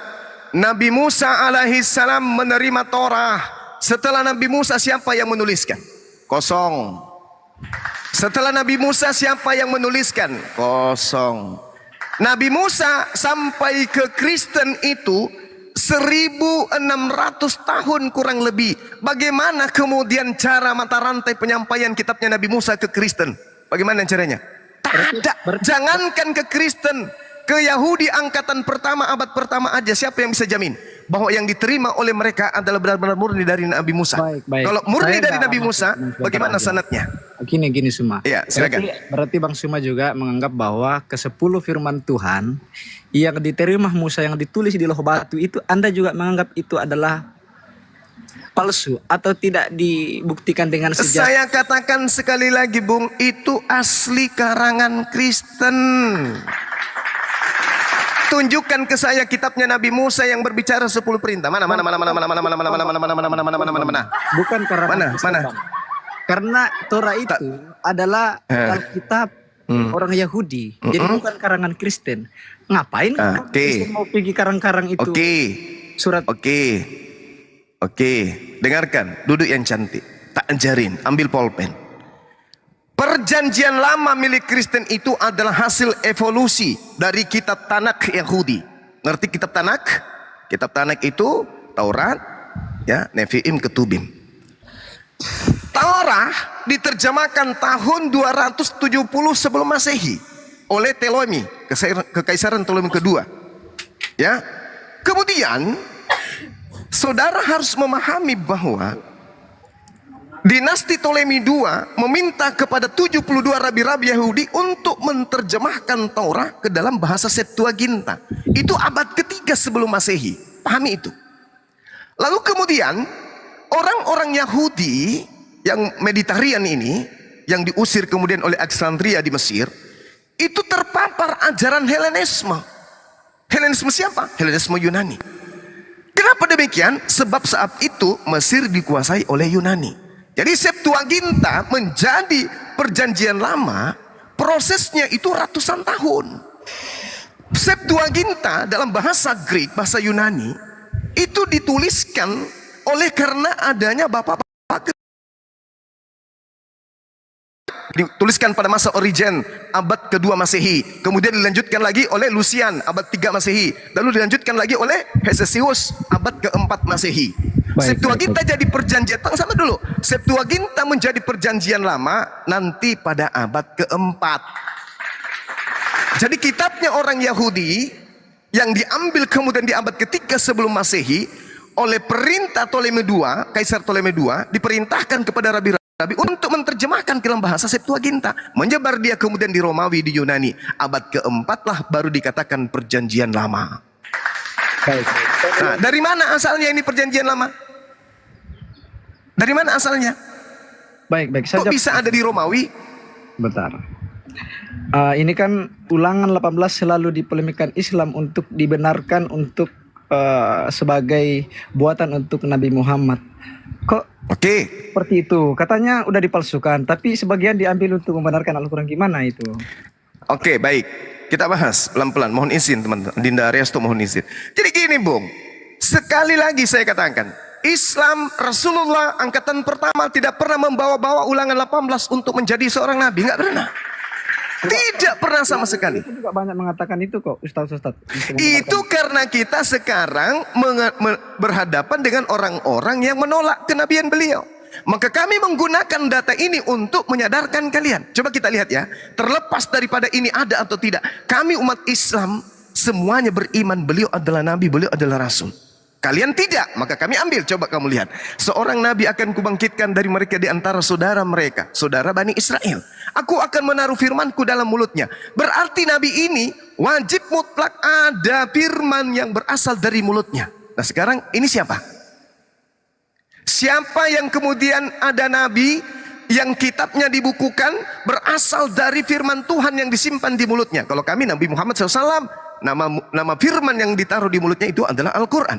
Nabi Musa alaihissalam menerima Torah. Setelah Nabi Musa siapa yang menuliskan? Kosong. Setelah Nabi Musa siapa yang menuliskan? Kosong. Nabi Musa sampai ke Kristen itu 1600 tahun kurang lebih. Bagaimana kemudian cara mata rantai penyampaian kitabnya Nabi Musa ke Kristen? Bagaimana caranya? Tak ada. Jangankan ke Kristen, ke Yahudi angkatan pertama, abad pertama aja, siapa yang bisa jamin bahwa yang diterima oleh mereka adalah benar-benar murni dari Nabi Musa? Baik, baik. Kalau murni Saya dari nggak Nabi Musa, masuk bagaimana aja. sanadnya? Gini Suma. Iya, silakan. Berarti Bang Suma juga menganggap bahwa ke-10 firman Tuhan yang diterima Musa yang ditulis di loh batu itu, Anda juga menganggap itu adalah palsu atau tidak dibuktikan dengan sejarah? Saya katakan sekali lagi, Bung, itu asli karangan Kristen. Tunjukkan ke saya kitabnya Nabi Musa yang berbicara 10 perintah. Mana? Bukan karangan Mana? Kristen, Mana? Bang. Karena Torah itu adalah Alkitab orang Yahudi. Jadi bukan karangan Kristen. Ngapain Kristen mau pergi karang-karang itu? Surat. Oke, dengarkan, duduk yang cantik, tak ajarin, ambil pulpen. Perjanjian lama milik Kristen itu adalah hasil evolusi dari kitab Tanakh Yahudi. Ngerti kitab Tanakh? Kitab Tanakh itu Taurat, ya, Nevi'im, Ketubim. Taurat diterjemahkan tahun 270 sebelum Masehi oleh Ptolemy, kekaisaran Ptolemy kedua. Ya. Kemudian saudara harus memahami bahwa dinasti Ptolemy II meminta kepada 72 rabi-rabi Yahudi untuk menerjemahkan Taurat ke dalam bahasa Septuaginta. Itu abad ketiga sebelum Masehi. Pahami itu. Lalu kemudian orang-orang Yahudi yang Mediterranean ini, yang diusir kemudian oleh Alexandria di Mesir, itu terpapar ajaran Helenisme. Helenisme siapa? Helenisme Yunani. Kenapa demikian? Sebab saat itu Mesir dikuasai oleh Yunani. Jadi Septuaginta menjadi perjanjian lama, prosesnya itu ratusan tahun. Septuaginta dalam bahasa Greek, bahasa Yunani, itu dituliskan oleh karena adanya bapak-bapak, dituliskan pada masa Origen abad kedua Masehi, kemudian dilanjutkan lagi oleh Lucian abad 3 Masehi, lalu dilanjutkan lagi oleh Hesekius abad keempat Masehi. Septuaginta jadi perjanjian, sama dulu. Septuaginta menjadi perjanjian lama nanti pada abad keempat. Jadi kitabnya orang Yahudi yang diambil kemudian di abad ketiga sebelum Masehi oleh perintah Ptolemy II, Kaisar Ptolemy II, diperintahkan kepada rabi-rabi untuk menerjemahkan ke dalam bahasa Septuaginta. Menyebar dia kemudian di Romawi, di Yunani. Abad keempat lah baru dikatakan perjanjian lama. Nah, dari mana asalnya ini perjanjian lama? Dari mana asalnya? Baik, Kok bisa ada di Romawi? Bentar. Ini kan Ulangan 18 selalu dipolemikan Islam untuk dibenarkan untuk sebagai buatan untuk Nabi Muhammad. Kok seperti itu? Katanya udah dipalsukan, tapi sebagian diambil untuk membenarkan Al-Quran. Gimana itu? Oke, baik. Kita bahas pelan-pelan. Mohon izin teman-teman. Dinda Resto mohon izin. Jadi gini, Bung. Sekali lagi saya katakan, Islam, Rasulullah angkatan pertama tidak pernah membawa-bawa Ulangan 18 untuk menjadi seorang nabi. Nggak pernah. Tidak pernah sama sekali. Itu juga banyak mengatakan itu kok, Ustaz-Ustaz. Itu karena kita sekarang berhadapan dengan orang-orang yang menolak kenabian beliau. Maka kami menggunakan data ini untuk menyadarkan kalian. Coba kita lihat ya, terlepas daripada ini ada atau tidak, kami umat Islam semuanya beriman beliau adalah nabi, beliau adalah rasul. Kalian tidak, maka kami ambil. Coba kamu lihat, seorang nabi akan kubangkitkan dari mereka di antara saudara mereka, saudara Bani Israel. Aku akan menaruh firmanku dalam mulutnya. Berarti nabi ini wajib mutlak ada firman yang berasal dari mulutnya. Nah sekarang ini siapa? Siapa yang kemudian ada nabi yang kitabnya dibukukan berasal dari firman Tuhan yang disimpan di mulutnya? Kalau kami Nabi Muhammad SAW, nama firman yang ditaruh di mulutnya itu adalah Al-Quran.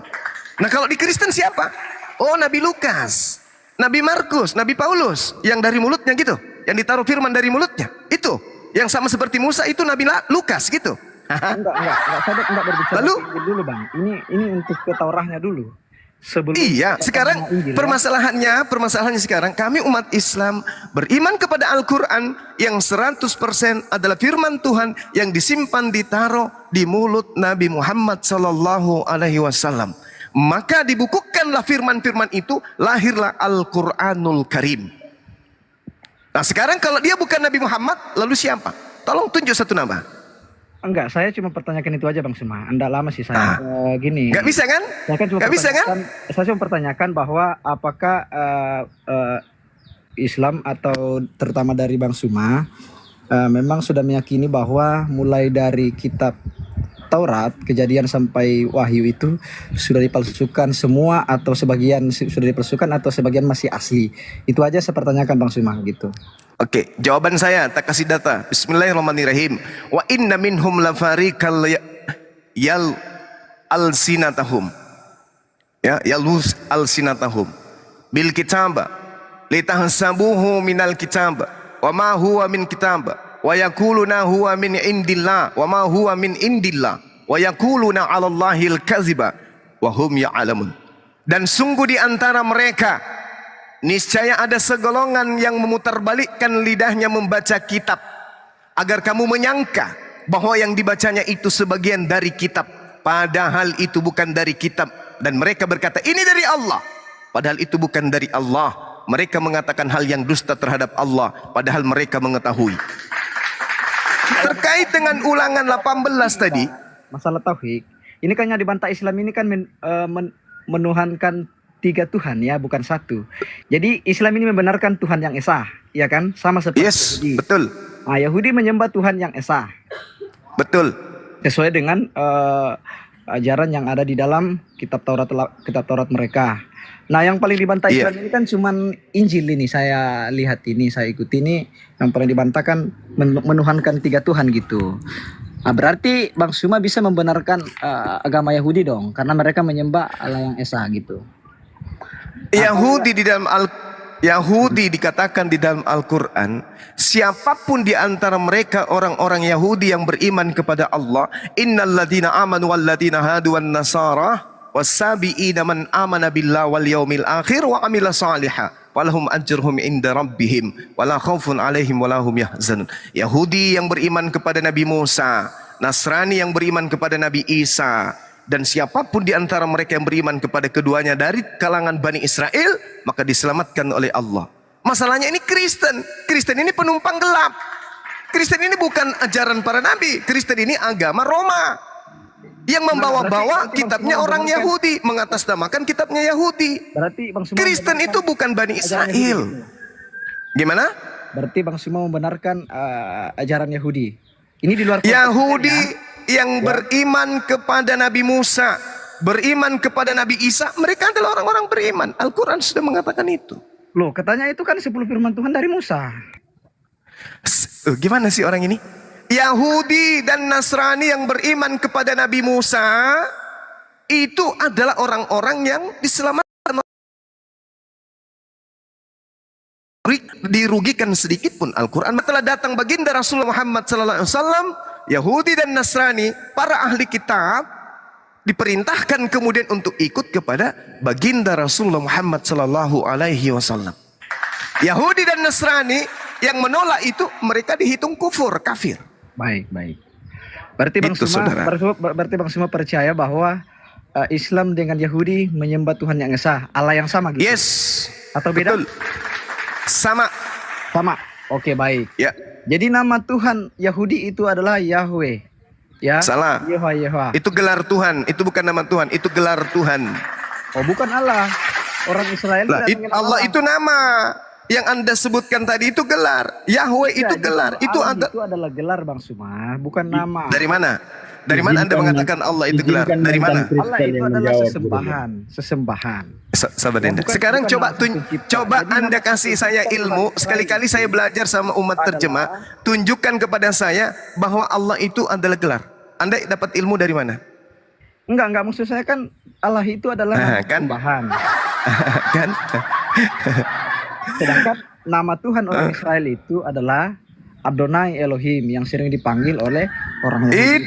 Nah kalau di Kristen siapa? Oh Nabi Lukas, Nabi Markus, Nabi Paulus, yang dari mulutnya gitu, yang ditaruh firman dari mulutnya. Itu yang sama seperti Musa itu Nabi Lukas gitu. Enggak, saya enggak berbicara Lalu dulu bang. Ini untuk ke Taurahnya dulu. Sebelum iya, sekarang permasalahannya sekarang kami umat Islam beriman kepada Al-Quran yang 100% adalah firman Tuhan yang disimpan ditaruh di mulut Nabi Muhammad sallallahu alaihi wasallam. Maka dibukukanlah firman-firman itu, lahirlah Al-Quranul Karim. Nah sekarang kalau dia bukan Nabi Muhammad, lalu siapa? Tolong tunjuk satu nama. Enggak, saya cuma pertanyakan itu aja Bang Suma. Anda lama sih saya. Gini. Nggak bisa kan? Saya cuma pertanyakan bahwa apakah Islam atau terutama dari Bang Suma memang sudah meyakini bahwa mulai dari kitab Taurat, Kejadian sampai Wahyu itu sudah dipalsukan semua atau sebagian sudah dipalsukan atau sebagian masih asli. Itu aja saya pertanyakan Bang Suma gitu. Oke, jawaban saya tak kasih data. Bismillahirrahmanirrahim. Wa inna minhum lafariqal yal alsinatahum. Ya, yalus alsinatahum bil kitaba litahsabuhu minal kitaba wa ma huwa min kitaba wa yaquluna huwa min indillah wa ma huwa min indillah wa yaquluna 'alallahil kadziba wa hum ya'lamun. Dan sungguh di antara mereka niscaya ada segolongan yang memutarbalikkan lidahnya membaca kitab agar kamu menyangka bahwa yang dibacanya itu sebagian dari kitab, padahal itu bukan dari kitab. Dan mereka berkata ini dari Allah, padahal itu bukan dari Allah. Mereka mengatakan hal yang dusta terhadap Allah, padahal mereka mengetahui. Terkait dengan ulangan 18 tadi, masalah tauhid, ini kan yang dibantah Islam ini kan menuhankan 3 Tuhan ya, bukan 1. Jadi Islam ini membenarkan Tuhan yang esa, ya kan? Sama seperti Yahudi. Betul. Nah, Yahudi menyembah Tuhan yang esa. Betul. Sesuai dengan ajaran yang ada di dalam kitab Taurat mereka. Nah, yang paling dibantah Islam ini kan cuman Injil ini, saya lihat ini, saya ikuti ini, yang paling dibantah kan menuhankan 3 Tuhan gitu. Nah, berarti Bang Suma bisa membenarkan agama Yahudi dong, karena mereka menyembah Allah yang esa gitu. Yahudi dikatakan di dalam Al-Quran, siapapun di antara mereka orang-orang Yahudi yang beriman kepada Allah, innal ladina amanu wal ladina hadu wan nasara wasabiina man amana billah wal yaumil akhir wa amila salihah walahum ajruhum inda rabbihim wala khaufun alaihim walahum yahzanun. Yahudi yang beriman kepada Nabi Musa, Nasrani yang beriman kepada Nabi Isa, dan siapapun di antara mereka yang beriman kepada keduanya dari kalangan Bani Israel, maka diselamatkan oleh Allah. Masalahnya ini Kristen. Kristen ini penumpang gelap. Kristen ini bukan ajaran para nabi. Kristen ini agama Roma yang membawa-bawa kitabnya orang Yahudi, mengatasnamakan kitabnya Yahudi. Berarti Bang Suma Kristen itu bukan Bani Israel. Gimana? Berarti Bang Suma membenarkan ajaran Yahudi. Ini di luar Yahudi yang beriman kepada Nabi Musa, beriman kepada Nabi Isa, mereka adalah orang-orang beriman. Al-Quran sudah mengatakan itu. Loh, katanya itu kan 10 firman Tuhan dari Musa. Gimana sih orang ini? Yahudi dan Nasrani yang beriman kepada Nabi Musa itu adalah orang-orang yang diselamatkan, dirugikan sedikit pun. Al-Quran telah datang baginda Rasulullah Muhammad SAW. Yahudi dan Nasrani, para ahli kitab, diperintahkan kemudian untuk ikut kepada baginda Rasulullah Muhammad SAW. Yahudi dan Nasrani yang menolak itu, mereka dihitung kufur, kafir. Baik. Berarti Bang Suma percaya bahwa Islam dengan Yahudi menyembah Tuhan yang esa, Allah yang sama gitu? Yes. Atau beda? Betul. Sama. Sama. Oke, baik. Ya. Jadi nama Tuhan Yahudi itu adalah Yahweh. Ya. Salah. Yehova. Itu gelar Tuhan, itu bukan nama Tuhan, itu gelar Tuhan. Oh, bukan Allah. Orang Israel Lah, tidak manggil Allah itu nama. Yang Anda sebutkan tadi itu gelar. Yahweh itu gelar. Itu itu adalah gelar, Bang Sumar, bukan nama. Dari mana? Dari mana Anda mengatakan Allah itu gelar? Dari mana? Allah itu adalah sesembahan. Sahabat Anda. Sekarang coba Anda kasih saya ilmu. Sekali-kali saya belajar sama umat terjemah. Tunjukkan kepada saya bahwa Allah itu adalah gelar. Anda dapat ilmu dari mana? Enggak, maksud saya kan Allah itu adalah sesembahan. Kan? Sedangkan nama Tuhan orang Israel itu adalah Adonai Elohim yang sering dipanggil oleh orang Yahudi.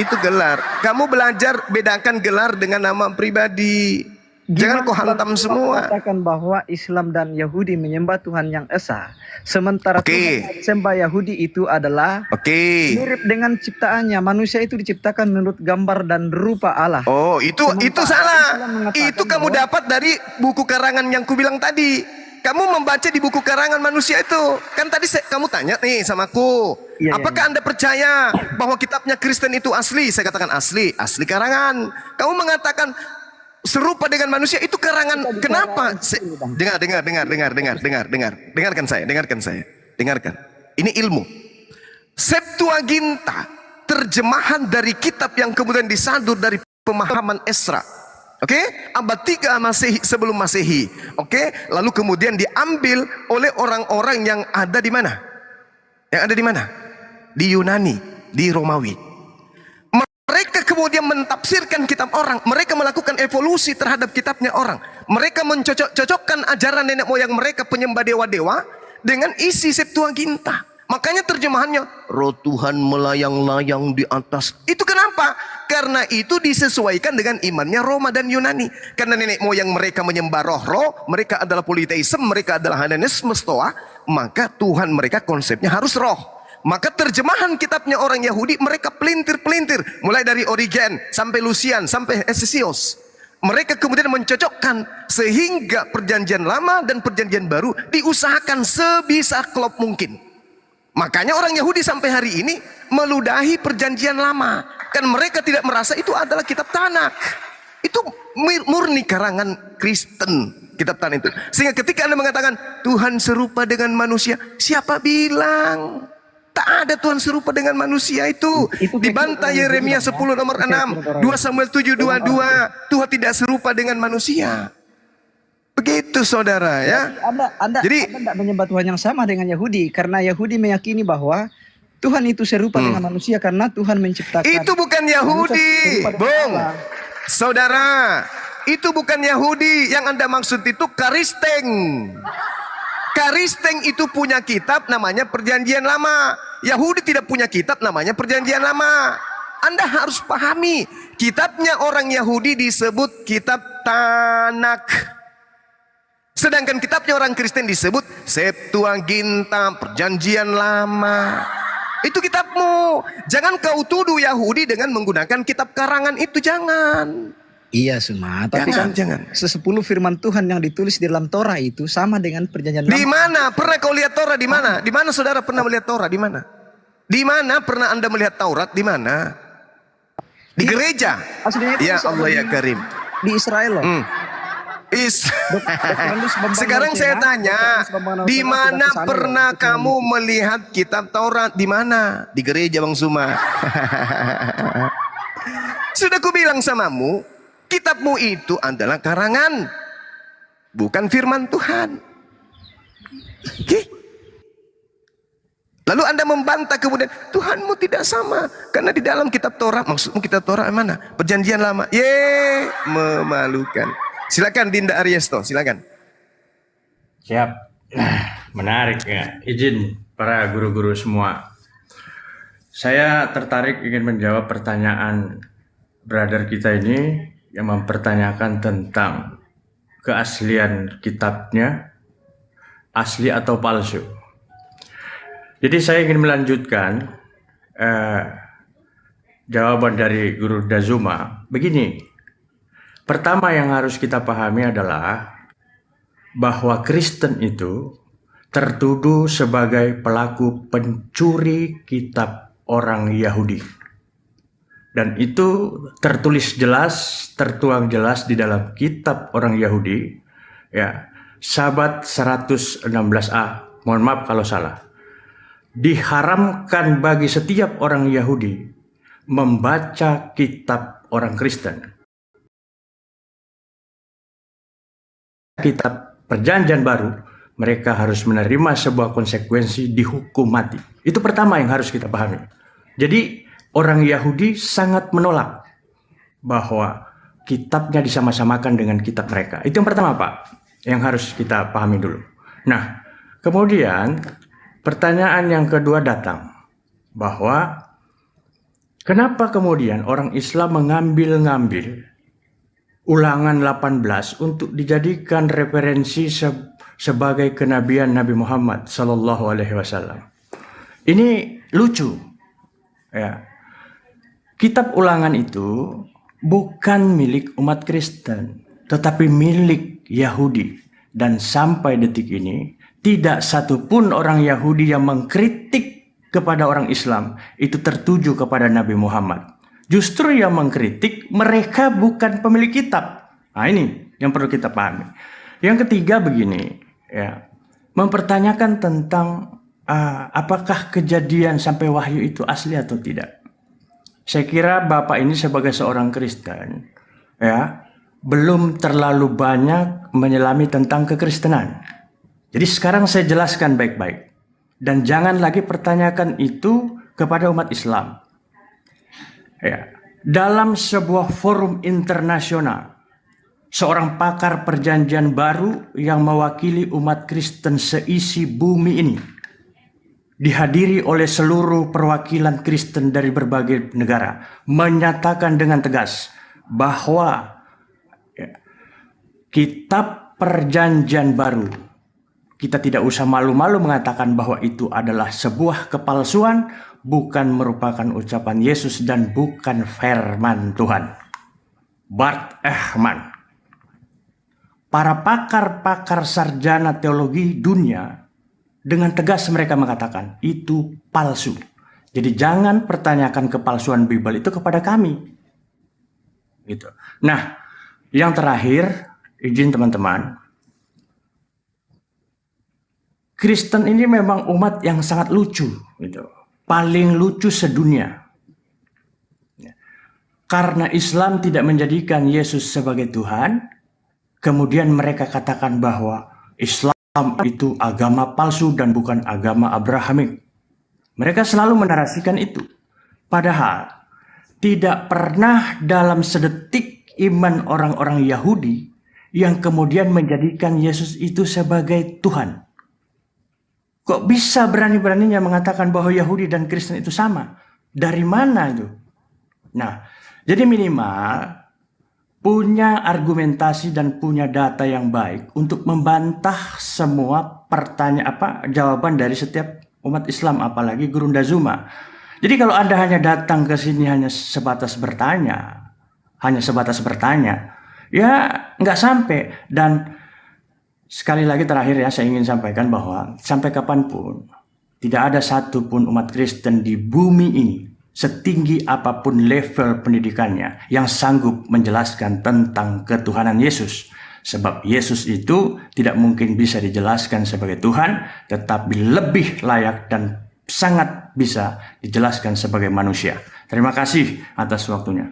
Itu gelar. Kamu belajar bedakan gelar dengan nama pribadi. Jangan kau hantam semua. Katakan bahwa Islam dan Yahudi menyembah Tuhan yang esa, sementara Tuhan yang disembah Yahudi itu adalah mirip dengan ciptaannya. Manusia itu diciptakan menurut gambar dan rupa Allah. Oh, itu salah. Itu kamu dapat dari buku karangan yang kubilang tadi. Kamu membaca di buku karangan manusia itu. Kan tadi kamu tanya nih sama aku. Apakah Anda percaya bahwa kitabnya Kristen itu asli? Saya katakan asli karangan. Kamu mengatakan serupa dengan manusia itu karangan. Kenapa? Dengarkan saya. Dengarkan. Ini ilmu. Septuaginta, terjemahan dari kitab yang kemudian disadur dari pemahaman Esra. Abad 3 Masehi, sebelum Masehi. Lalu kemudian diambil oleh orang-orang yang ada di mana? Yang ada di mana? Di Yunani, di Romawi. Mereka kemudian mentafsirkan kitab orang. Mereka melakukan evolusi terhadap kitabnya orang. Mereka mencocok-cocokkan ajaran nenek moyang mereka penyembah dewa-dewa dengan isi Septuaginta. Makanya terjemahannya roh Tuhan melayang-layang di atas. Itu kenapa? Karena itu disesuaikan dengan imannya Roma dan Yunani. Karena nenek moyang mereka menyembah roh-roh, mereka adalah politeisme, mereka adalah Hellenisme Stoa, maka Tuhan mereka konsepnya harus roh. Maka terjemahan kitabnya orang Yahudi mereka pelintir-pelintir, mulai dari Origen sampai Lucian sampai Hesesios. Mereka kemudian mencocokkan sehingga perjanjian lama dan perjanjian baru diusahakan sebisa klop mungkin. Makanya orang Yahudi sampai hari ini meludahi perjanjian lama. Kan mereka tidak merasa itu adalah kitab Tanakh. Itu murni karangan Kristen, kitab Tanakh itu. Sehingga ketika Anda mengatakan Tuhan serupa dengan manusia, siapa bilang? Tak ada Tuhan serupa dengan manusia itu. Dibantah Yeremia 10 nomor 6, 2 Samuel 7:22, Tuhan tidak serupa dengan manusia. Begitu saudara ya. Anda tidak menyembah Tuhan yang sama dengan Yahudi, karena Yahudi meyakini bahwa Tuhan itu serupa dengan manusia karena Tuhan menciptakan. Itu bukan Yahudi, Bung. Saudara, itu bukan Yahudi. Yang Anda maksud itu Karisteng. Karisteng itu punya kitab namanya Perjanjian Lama. Yahudi tidak punya kitab namanya Perjanjian Lama. Anda harus pahami, kitabnya orang Yahudi disebut kitab Tanakh. Sedangkan kitabnya orang Kristen disebut Septuaginta, Perjanjian Lama. Itu kitabmu. Jangan kau tuduh Yahudi dengan menggunakan kitab karangan itu, jangan. Iya Suma, tapi jangan. 10 firman Tuhan yang ditulis di dalam Torah itu sama dengan Perjanjian Lama. Di mana? Pernah kau lihat Torah di mana? Di mana saudara pernah melihat Torah? Di mana? Di mana pernah Anda melihat Taurat? Di mana? Di gereja. Ya Allah ya Karim. Di Israel loh. Sekarang saya tanya, di mana pernah kamu melihat kitab Taurat? Di mana? Di gereja Bang Suma. Sudah kubilang samamu, kitabmu itu adalah karangan, bukan firman Tuhan. Lalu Anda membantah kemudian, Tuhanmu tidak sama. Karena di dalam kitab Torah, maksudmu kitab Torah mana? Perjanjian Lama. Memalukan. Silakan Dinda Ariesto, silakan. Siap. Menarik ya. Izin para guru-guru semua. Saya tertarik ingin menjawab pertanyaan brother kita ini yang mempertanyakan tentang keaslian kitabnya, asli atau palsu. Jadi saya ingin melanjutkan jawaban dari Guru Dazuma, begini. Pertama yang harus kita pahami adalah bahwa Kristen itu tertuduh sebagai pelaku pencuri kitab orang Yahudi. Dan itu tertulis jelas, tertuang jelas di dalam kitab orang Yahudi, ya, Sabat 116a. Mohon maaf kalau salah. Diharamkan bagi setiap orang Yahudi membaca kitab orang Kristen. Kitab Perjanjian Baru, mereka harus menerima sebuah konsekuensi, dihukum mati. Itu pertama yang harus kita pahami. Jadi orang Yahudi sangat menolak bahwa kitabnya disama-samakan dengan kitab mereka. Itu yang pertama, Pak, yang harus kita pahami dulu. Nah, kemudian pertanyaan yang kedua datang, bahwa kenapa kemudian orang Islam mengambil Ulangan 18 untuk dijadikan referensi sebagai kenabian Nabi Muhammad Sallallahu Alaihi Wasallam. Ini lucu, ya. Kitab Ulangan itu bukan milik umat Kristen, tetapi milik Yahudi. Dan sampai detik ini tidak satupun orang Yahudi yang mengkritik kepada orang Islam itu tertuju kepada Nabi Muhammad. Justru yang mengkritik mereka bukan pemilik kitab. Nah, ini yang perlu kita pahami. Yang ketiga begini, ya, mempertanyakan tentang apakah kejadian sampai wahyu itu asli atau tidak. Saya kira Bapak ini sebagai seorang Kristen, ya, belum terlalu banyak menyelami tentang kekristenan. Jadi sekarang saya jelaskan baik-baik. Dan jangan lagi pertanyakan itu kepada umat Islam. Ya, dalam sebuah forum internasional, seorang pakar perjanjian baru yang mewakili umat Kristen seisi bumi ini dihadiri oleh seluruh perwakilan Kristen dari berbagai negara, menyatakan dengan tegas bahwa kitab perjanjian baru, kita tidak usah malu-malu mengatakan bahwa itu adalah sebuah kepalsuan, bukan merupakan ucapan Yesus dan bukan firman Tuhan. Bart Ehrman, para pakar-pakar sarjana teologi dunia, dengan tegas mereka mengatakan itu palsu. Jadi jangan pertanyakan kepalsuan Bible itu kepada kami. Gitu. Nah, yang terakhir, izin teman-teman, Kristen ini memang umat yang sangat lucu, gitu. Paling lucu sedunia. Karena Islam tidak menjadikan Yesus sebagai Tuhan, kemudian mereka katakan bahwa Islam itu agama palsu dan bukan agama Abrahamik. Mereka selalu menarasikan itu. Padahal tidak pernah dalam sedetik iman orang-orang Yahudi yang kemudian menjadikan Yesus itu sebagai Tuhan. Kok bisa berani-beraninya mengatakan bahwa Yahudi dan Kristen itu sama? Dari mana itu? Nah, jadi minimal punya argumentasi dan punya data yang baik untuk membantah semua jawaban dari setiap umat Islam, apalagi Guru Dazuma. Jadi kalau Anda hanya datang ke sini hanya sebatas bertanya, ya nggak sampai. Dan sekali lagi terakhir ya, saya ingin sampaikan bahwa sampai kapanpun tidak ada satupun umat Kristen di bumi ini, setinggi apapun level pendidikannya, yang sanggup menjelaskan tentang ketuhanan Yesus. Sebab Yesus itu tidak mungkin bisa dijelaskan sebagai Tuhan, tetapi lebih layak dan sangat bisa dijelaskan sebagai manusia. Terima kasih atas waktunya.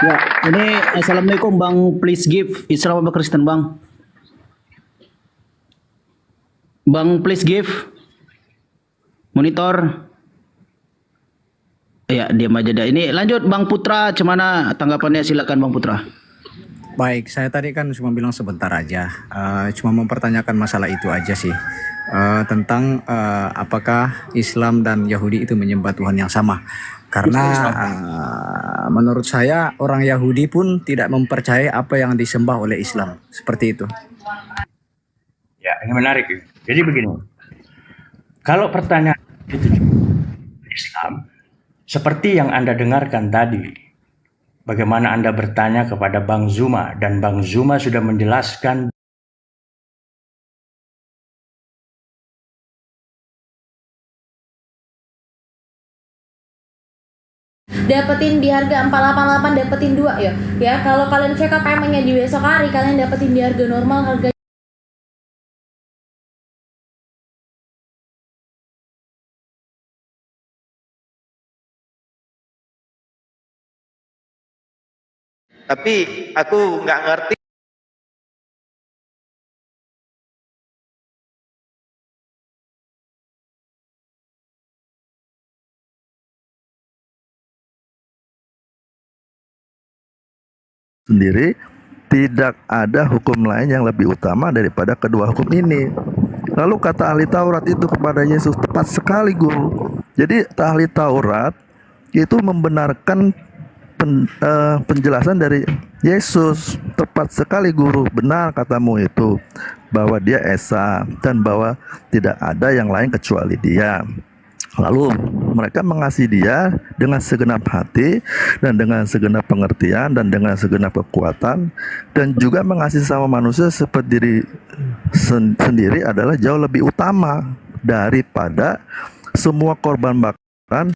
Ya, ini assalamualaikum Bang, please give Islam apa Kristen Bang? Bang, please give monitor. Ya, diam aja dah. Ini lanjut Bang Putra, gimana tanggapannya? Silakan Bang Putra. Baik, saya tadi kan cuma bilang sebentar aja, cuma mempertanyakan masalah itu aja sih, tentang apakah Islam dan Yahudi itu menyembah Tuhan yang sama. Karena menurut saya orang Yahudi pun tidak mempercayai apa yang disembah oleh Islam, seperti itu. Ya, ini menarik. Jadi begini, kalau pertanyaan itu Islam, seperti yang Anda dengarkan tadi, bagaimana Anda bertanya kepada Bang Zuma, dan Bang Zuma sudah menjelaskan dapetin di harga 488, dapetin 2 ya. Ya, kalau kalian check up paymentnya di besok hari, kalian dapetin di harga normal, harga Tapi aku nggak ngerti. Sendiri tidak ada hukum lain yang lebih utama daripada kedua hukum ini. Lalu kata ahli Taurat itu kepada Yesus, tepat sekali guru. Jadi ahli Taurat itu membenarkan penjelasan dari Yesus. Tepat sekali guru, benar katamu itu, bahwa dia Esa dan bahwa tidak ada yang lain kecuali dia. Lalu mereka mengasihi dia dengan segenap hati dan dengan segenap pengertian dan dengan segenap kekuatan, dan juga mengasihi sama manusia seperti diri sendiri adalah jauh lebih utama daripada semua korban bakaran.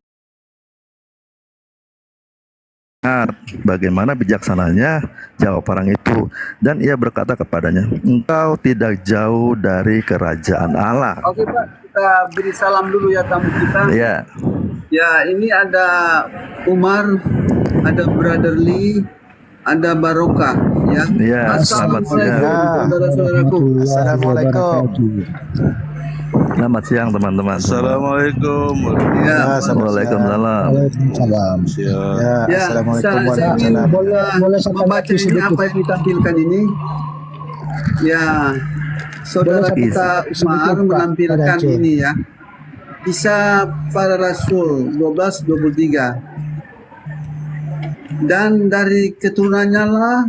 Bagaimana bijaksananya jawab orang itu, dan ia berkata kepadanya, engkau tidak jauh dari kerajaan Allah. Oke Pak, kita beri salam dulu ya tamu kita. Ya. Ya, ini ada Umar, ada Brother Lee, ada Barokah ya. Ya, selamat siang. Saudara-saudaraku. Assalamualaikum. Selamat siang teman-teman. Assalamualaikum. Ya, Waalaikumsalam. Salam. Ya, saya ingin membaca ini apa yang ditampilkan ini. Ya, saudara kita Umar menampilkan ini ya. Kisah para Rasul 12:23. Dan dari keturunannya lah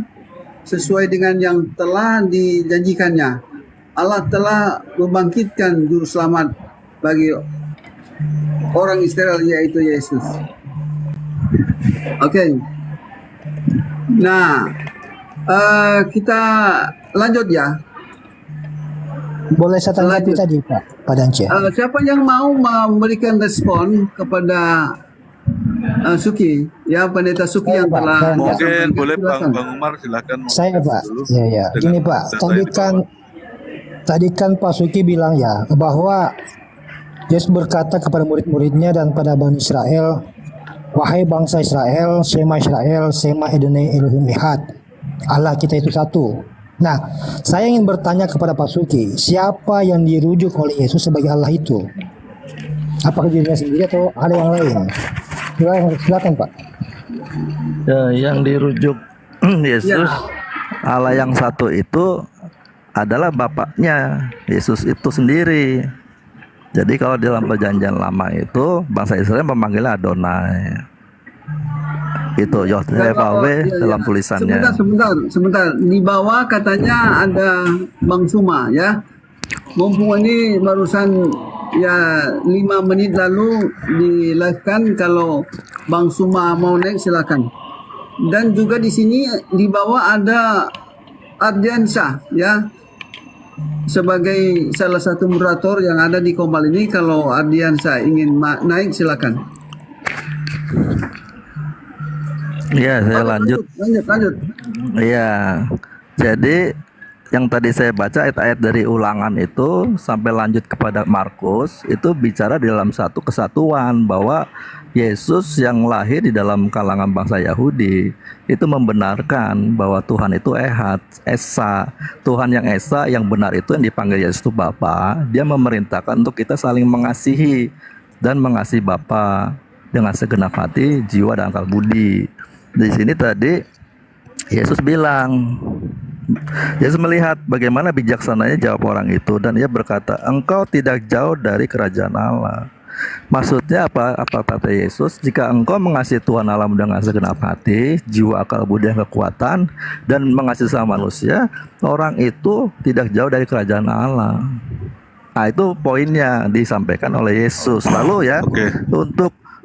sesuai dengan yang telah dijanjikannya, Allah telah membangkitkan juru selamat bagi orang Israel, yaitu Yesus. Oke. Nah, kita lanjut ya. Boleh saya tanggapi tadi Pak Dance? Siapa yang mau memberikan respon kepada Suki, ya Pendeta Suki yang telah mungkin boleh Bang Umar silakan. Saya Pak, ya. Gini Pak, tadi kan Pak Suki bilang ya bahwa Yesus berkata kepada murid-muridnya dan pada Bani Israel, wahai bangsa Israel, Sema Edene Elohim Ehad, Allah kita itu satu. Nah, saya ingin bertanya kepada Pak Suki, siapa yang dirujuk oleh Yesus sebagai Allah itu? Apakah dirinya sendiri atau ada yang lain? Silakan Pak. Ya, yang dirujuk Yesus, Allah yang satu itu adalah Bapaknya Yesus itu sendiri. Jadi kalau dalam perjanjian lama itu bangsa Israel memanggilnya Adonai. Itu Yahweh dalam tulisannya. Sebentar. Di bawah katanya ada Bang Suma ya. Mumpung ini barusan ya 5 menit lalu di live kan, kalau Bang Suma mau naik silakan. Dan juga di sini di bawah ada Ardiansyah ya, sebagai salah satu moderator yang ada di Komal ini. Kalau Ardiansyah ingin naik silakan. Iya, saya lanjut. Iya. Jadi yang tadi saya baca ayat-ayat dari Ulangan itu sampai lanjut kepada Markus itu bicara di dalam satu kesatuan, bahwa Yesus yang lahir di dalam kalangan bangsa Yahudi itu membenarkan bahwa Tuhan itu Ehad, Esa. Tuhan yang Esa yang benar itu yang dipanggil Yesus itu Bapa. Dia memerintahkan untuk kita saling mengasihi dan mengasihi Bapa dengan segenap hati, jiwa, dan akal budi. Di sini tadi Yesus bilang, Yesus melihat bagaimana bijaksananya jawab orang itu, dan ia berkata, engkau tidak jauh dari kerajaan Allah. Maksudnya apa? Apa kata Yesus? Jika engkau mengasihi Tuhan Allah dengan segenap hati, jiwa, akal budi, dan kekuatan, dan mengasihi sama manusia, orang itu tidak jauh dari kerajaan Allah. Nah, itu poinnya disampaikan oleh Yesus. Lalu ya,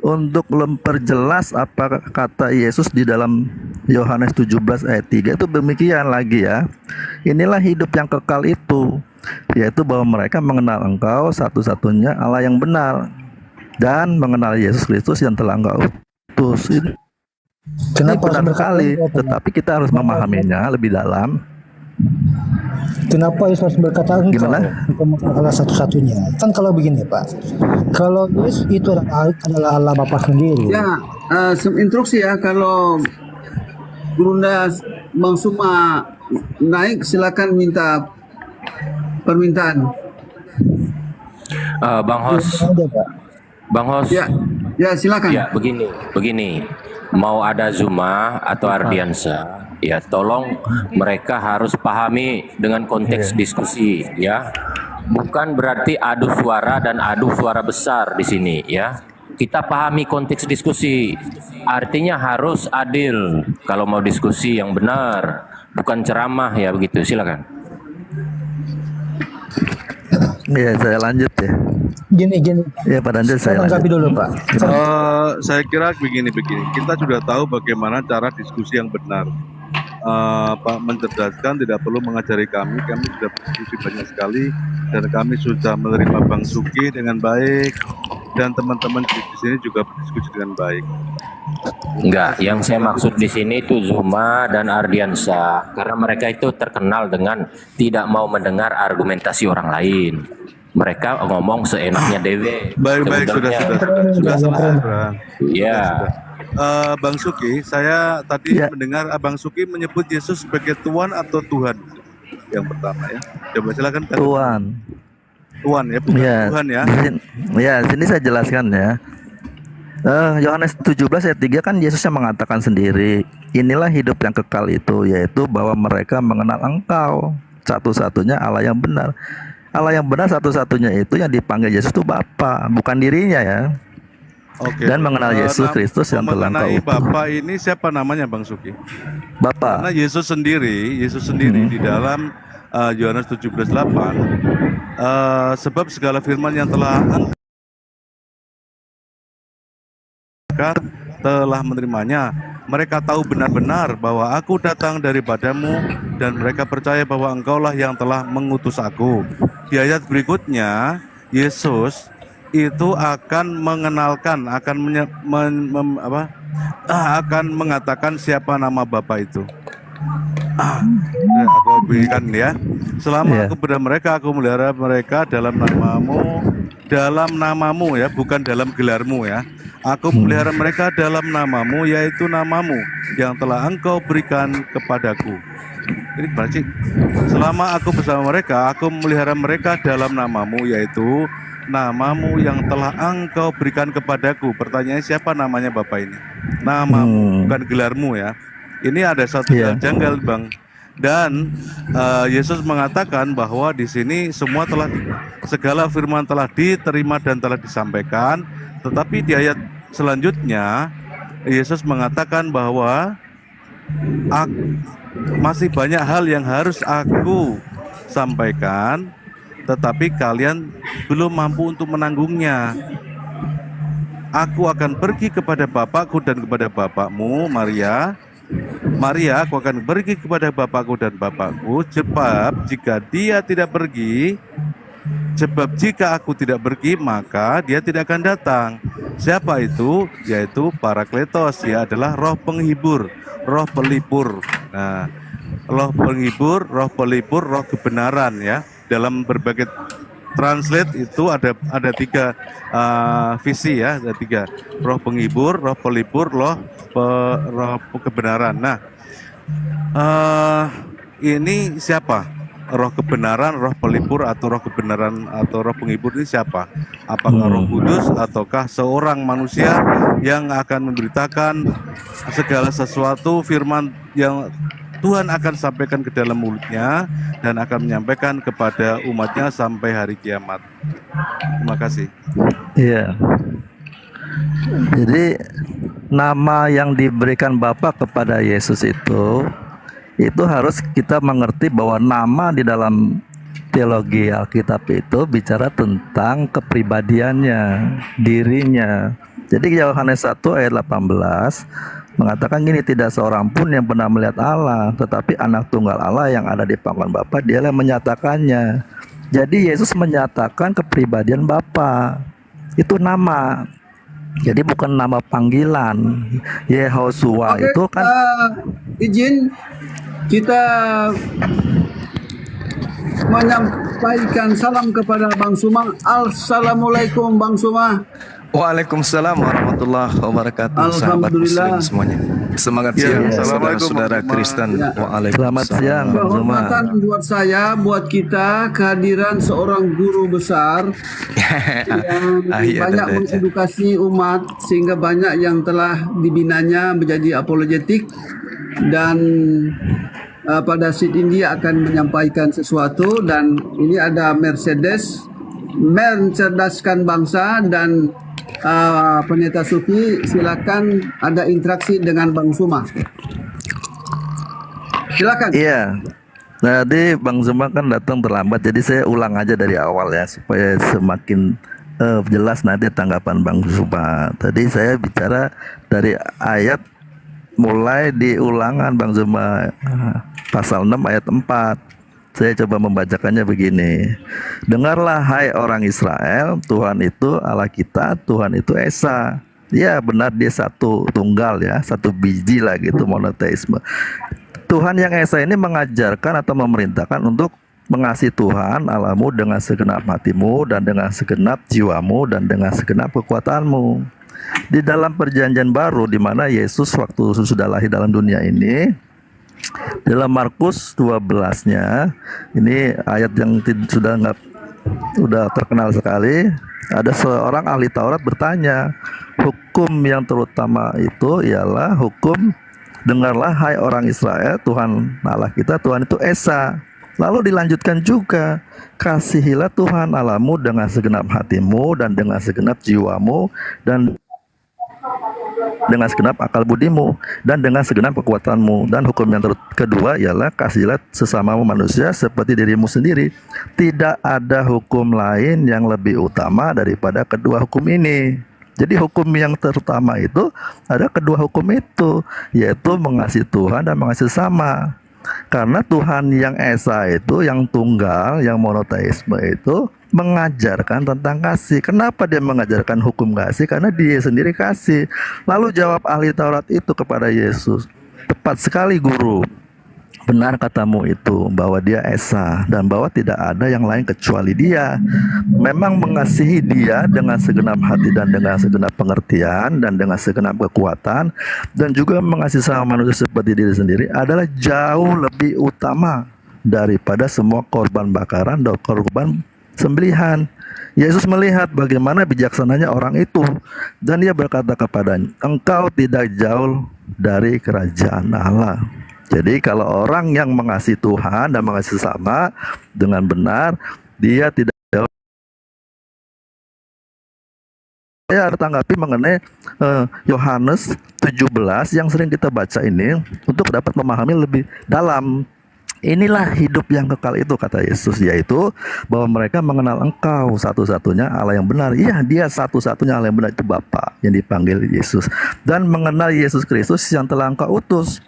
untuk memperjelas apa kata Yesus di dalam Yohanes 17 ayat 3 itu demikian lagi ya. Inilah hidup yang kekal itu, yaitu bahwa mereka mengenal Engkau satu-satunya Allah yang benar dan mengenal Yesus Kristus yang telah Engkau utus. Ini benar sekali, tetapi kita harus memahaminya lebih dalam. Kenapa Yesus berkata engkau Allah satu-satunya? Kan kalau begini Pak, kalau Yesus itu adalah Allah Bapa sendiri. Ya, instruksi ya, kalau Gurunda Bang Suma naik silakan minta permintaan. Bang Hos, Bang Hos. Ya silakan. Ya begini, mau ada Zuma atau Ardiansa, ya tolong mereka harus pahami dengan konteks diskusi, ya. Bukan berarti adu suara dan adu suara besar di sini, ya. Kita pahami konteks diskusi. Artinya harus adil kalau mau diskusi yang benar, bukan ceramah ya begitu. Silakan. Ya, saya lanjut ya. Gini. Ya, Pak Danjel saya lanjut. dulu Pak. Saya kira begini. Kita sudah tahu bagaimana cara diskusi yang benar. Pak mencerdaskan, tidak perlu mengajari kami sudah berdiskusi banyak sekali dan kami sudah menerima Bang Suki dengan baik dan teman-teman di sini juga berdiskusi dengan baik. Enggak, yang saya maksud di sini itu Zuma dan Ardiansa, karena mereka itu terkenal dengan tidak mau mendengar argumentasi orang lain. Mereka ngomong seenaknya dewe. Baik, sudah. Ya. Bang Suki, saya tadi mendengar Abang Suki menyebut Yesus sebagai Tuhan atau Tuhan. Yang pertama ya. Coba silakan. Tuhan ya, bukan Tuhan ya. Ya, sini saya jelaskan ya. Yohanes 17 ayat 3 kan Yesus yang mengatakan sendiri, inilah hidup yang kekal itu, yaitu bahwa mereka mengenal Engkau satu-satunya Allah yang benar. Allah yang benar satu-satunya itu yang dipanggil Yesus itu Bapa, bukan dirinya ya. Oke. Dan mengenal Yesus Kristus yang telah Engkau utus. Bapa ini siapa namanya Bang Suki? Bapa. Karena Yesus sendiri di dalam Yohanes 17:8 sebab segala firman yang telah telah menerimanya, mereka tahu benar-benar bahwa aku datang daripadamu dan mereka percaya bahwa engkaulah yang telah mengutus aku. Di ayat berikutnya Yesus itu akan mengenalkan, akan mengatakan siapa nama Bapa itu. Aku berikan ya. Selama aku pada mereka, aku melihara mereka dalam namamu ya, bukan dalam gelarmu ya. Aku melihara mereka dalam namamu, yaitu namamu yang telah engkau berikan kepadaku. Ini berarti selama aku bersama mereka, aku memelihara mereka dalam namamu, yaitu namamu yang telah engkau berikan kepadaku. Pertanyaannya siapa namanya Bapak ini? Namamu, bukan gelarmu ya. Ini ada satu hal janggal Bang. Dan Yesus mengatakan bahwa di sini segala firman telah diterima dan telah disampaikan. Tetapi di ayat selanjutnya Yesus mengatakan bahwa masih banyak hal yang harus aku sampaikan, tetapi kalian belum mampu untuk menanggungnya. Aku akan pergi kepada Bapakku dan kepada Bapakmu, Maria, aku akan pergi kepada Bapakku dan Bapakku, sebab jika aku tidak pergi, maka dia tidak akan datang. Siapa itu? Yaitu Parakletos, ya adalah roh penghibur, roh pelipur. Nah, roh penghibur, roh pelipur, roh kebenaran ya. Dalam berbagai translate itu ada tiga visi ya, ada tiga. Roh penghibur, roh pelipur, roh kebenaran. Nah, ini siapa? Roh kebenaran, roh pelipur atau roh kebenaran atau roh penghibur ini siapa? Apakah Roh Kudus ataukah seorang manusia yang akan memberitakan segala sesuatu firman yang Tuhan akan sampaikan ke dalam mulutnya dan akan menyampaikan kepada umatnya sampai hari kiamat. Terima kasih. Iya. Jadi nama yang diberikan Bapa kepada Yesus itu harus kita mengerti bahwa nama di dalam teologi Alkitab itu bicara tentang kepribadiannya, dirinya. Jadi Yohanes 1 ayat 18 mengatakan gini, tidak seorang pun yang pernah melihat Allah, tetapi anak tunggal Allah yang ada di pangkuan Bapa, dialah yang menyatakannya. Jadi Yesus menyatakan kepribadian Bapa. Itu nama. Jadi bukan nama panggilan. Yehosua itu kan izin kita menyampaikan salam kepada Bang Suma. Assalamualaikum Bang Suma. Waalaikumsalam warahmatullahi wabarakatuh. Sahabat muslim semuanya. Semangat siang saudara-saudara Kristen. Waalaikumsalam. Selamat siang Bang Zuma. Kehormatan buat saya, buat kita kehadiran seorang guru besar yang banyak mengedukasi umat sehingga banyak yang telah dibinanya menjadi apologetik, dan pada sit ini dia akan menyampaikan sesuatu, dan ini ada Mercedes mencerdaskan bangsa, dan Pendeta Sufi, silakan ada interaksi dengan Bang Zuma. Silakan. Iya. Tadi Bang Zuma kan datang terlambat, jadi saya ulang aja dari awal ya supaya semakin jelas nanti tanggapan Bang Zuma. Tadi saya bicara dari ayat mulai di Ulangan Bang Zuma pasal 6 ayat 4. Saya coba membacakannya begini. Dengarlah hai orang Israel, Tuhan itu Allah kita, Tuhan itu Esa. Ya benar, dia satu tunggal ya, satu biji lah gitu, monoteisme. Tuhan yang Esa ini mengajarkan atau memerintahkan untuk mengasihi Tuhan Allahmu dengan segenap hatimu dan dengan segenap jiwamu dan dengan segenap kekuatanmu. Di dalam perjanjian baru di mana Yesus waktu sudah lahir dalam dunia ini, dalam Markus 12-nya, ini ayat yang sudah terkenal sekali. Ada seorang ahli Taurat bertanya, hukum yang terutama itu ialah hukum, dengarlah hai orang Israel, Tuhan Allah kita, Tuhan itu Esa. Lalu dilanjutkan juga, kasihilah Tuhan Allahmu dengan segenap hatimu dan dengan segenap jiwamu dan dengan segenap akal budimu dan dengan segenap kekuatanmu. Dan hukum yang kedua ialah kasihilah sesamamu manusia seperti dirimu sendiri. Tidak ada hukum lain yang lebih utama daripada kedua hukum ini. Jadi hukum yang terutama itu ada kedua hukum itu, yaitu mengasihi Tuhan dan mengasihi sesama. Karena Tuhan yang Esa itu, yang tunggal, yang monoteisme itu mengajarkan tentang kasih. Kenapa dia mengajarkan hukum kasih? Karena dia sendiri kasih. Lalu jawab ahli Taurat itu kepada Yesus, tepat sekali guru, benar katamu itu, bahwa dia Esa dan bahwa tidak ada yang lain kecuali dia. Memang mengasihi dia dengan segenap hati dan dengan segenap pengertian dan dengan segenap kekuatan, dan juga mengasihi sama manusia seperti diri sendiri adalah jauh lebih utama daripada semua korban bakaran dan korban sembelihan. Yesus melihat bagaimana bijaksananya orang itu, dan dia berkata kepadanya, engkau tidak jauh dari kerajaan Allah. Jadi kalau orang yang mengasihi Tuhan dan mengasihi sesama dengan benar, dia tidak jauh. Saya ada tanggapi mengenai Yohanes 17 yang sering kita baca ini untuk dapat memahami lebih dalam. Inilah hidup yang kekal itu, kata Yesus, yaitu bahwa mereka mengenal engkau satu-satunya Allah yang benar. Iya, dia satu-satunya Allah yang benar, itu Bapa yang dipanggil Yesus. Dan mengenal Yesus Kristus yang telah engkau utus.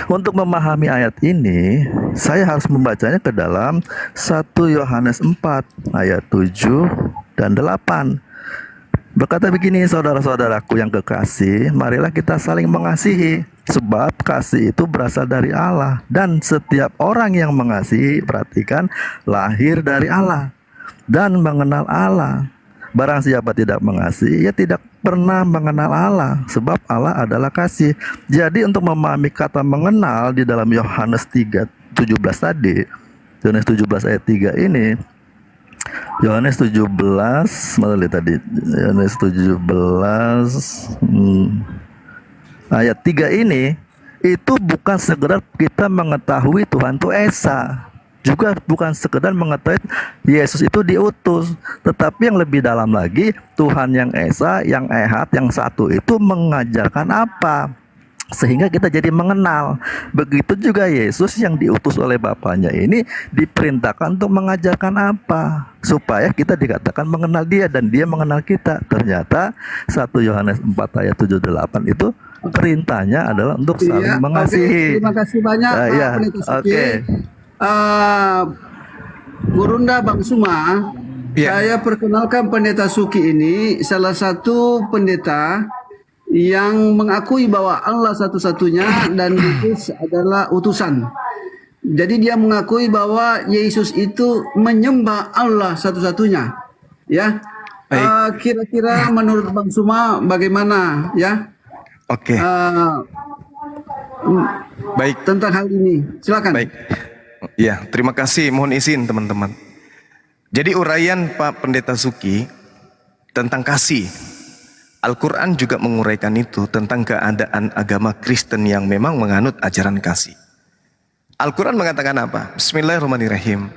Untuk memahami ayat ini, saya harus membacanya ke dalam 1 Yohanes 4 ayat 7 dan 8. Berkata begini, saudara-saudaraku yang kekasih, marilah kita saling mengasihi, sebab kasih itu berasal dari Allah, dan setiap orang yang mengasihi, perhatikan, lahir dari Allah dan mengenal Allah. Barang siapa tidak mengasihi, ia tidak pernah mengenal Allah, sebab Allah adalah kasih. Jadi untuk memahami kata mengenal di dalam Yohanes 3:17 tadi, Yohanes 17 ayat 3 ini, Yohanes 17 mana lihat tadi, Yohanes 17 ayat 3 ini, itu bukan sekedar kita mengetahui Tuhan itu Esa, juga bukan sekedar mengetahui Yesus itu diutus, tetapi yang lebih dalam lagi, Tuhan yang Esa, yang Ehad, yang satu itu mengajarkan apa? Sehingga kita jadi mengenal. Begitu juga Yesus yang diutus oleh Bapaknya ini diperintahkan untuk mengajarkan apa? Supaya kita dikatakan mengenal dia dan dia mengenal kita. Ternyata 1 Yohanes 4 ayat 7-8 itu perintahnya adalah untuk saling mengasihi. Terima kasih banyak Pak Pendeta Suki. Gurunda Bang Suma, saya perkenalkan Pendeta Suki ini salah satu pendeta yang mengakui bahwa Allah satu-satunya dan Yesus adalah utusan. Jadi dia mengakui bahwa Yesus itu menyembah Allah satu-satunya. Ya. Kira-kira menurut Bang Suma bagaimana ya? Oke. Baik. Tentang hal ini. Silakan. Baik. Ya, terima kasih. Mohon izin teman-teman. Jadi uraian Pak Pendeta Suki tentang kasih. Al-Quran juga menguraikan itu tentang keadaan agama Kristen yang memang menganut ajaran kasih. Al-Quran mengatakan apa? Bismillahirrahmanirrahim.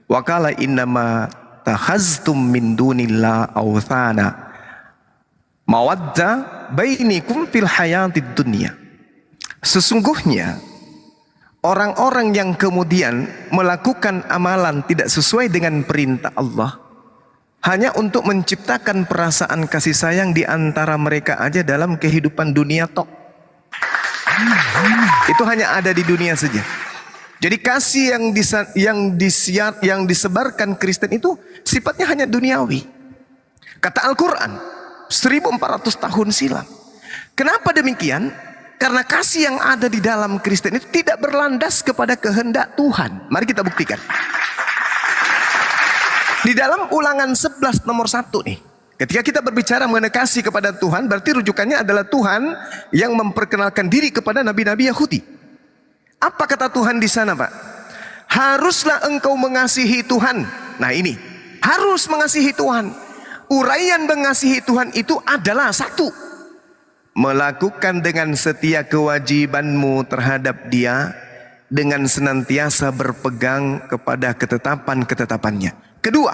Wa qala innama takhaztum min dunillah awthana mawadda bainikum fil hayatid dunya. Sesungguhnya orang-orang yang kemudian melakukan amalan tidak sesuai dengan perintah Allah hanya untuk menciptakan perasaan kasih sayang di antara mereka aja dalam kehidupan dunia tok. Itu hanya ada di dunia saja. Jadi kasih yang disebarkan Kristen itu sifatnya hanya duniawi. Kata Al-Quran 1400 tahun silam. Kenapa demikian? Karena kasih yang ada di dalam Kristen itu tidak berlandas kepada kehendak Tuhan. Mari kita buktikan. Di dalam Ulangan 11 nomor 1 nih. Ketika kita berbicara mengenai kasih kepada Tuhan, berarti rujukannya adalah Tuhan yang memperkenalkan diri kepada nabi-nabi Yahudi. Apa kata Tuhan di sana, Pak? Haruslah engkau mengasihi Tuhan. Nah ini, harus mengasihi Tuhan. Uraian mengasihi Tuhan itu adalah satu, melakukan dengan setia kewajibanmu terhadap Dia dengan senantiasa berpegang kepada ketetapan-ketetapannya. Kedua,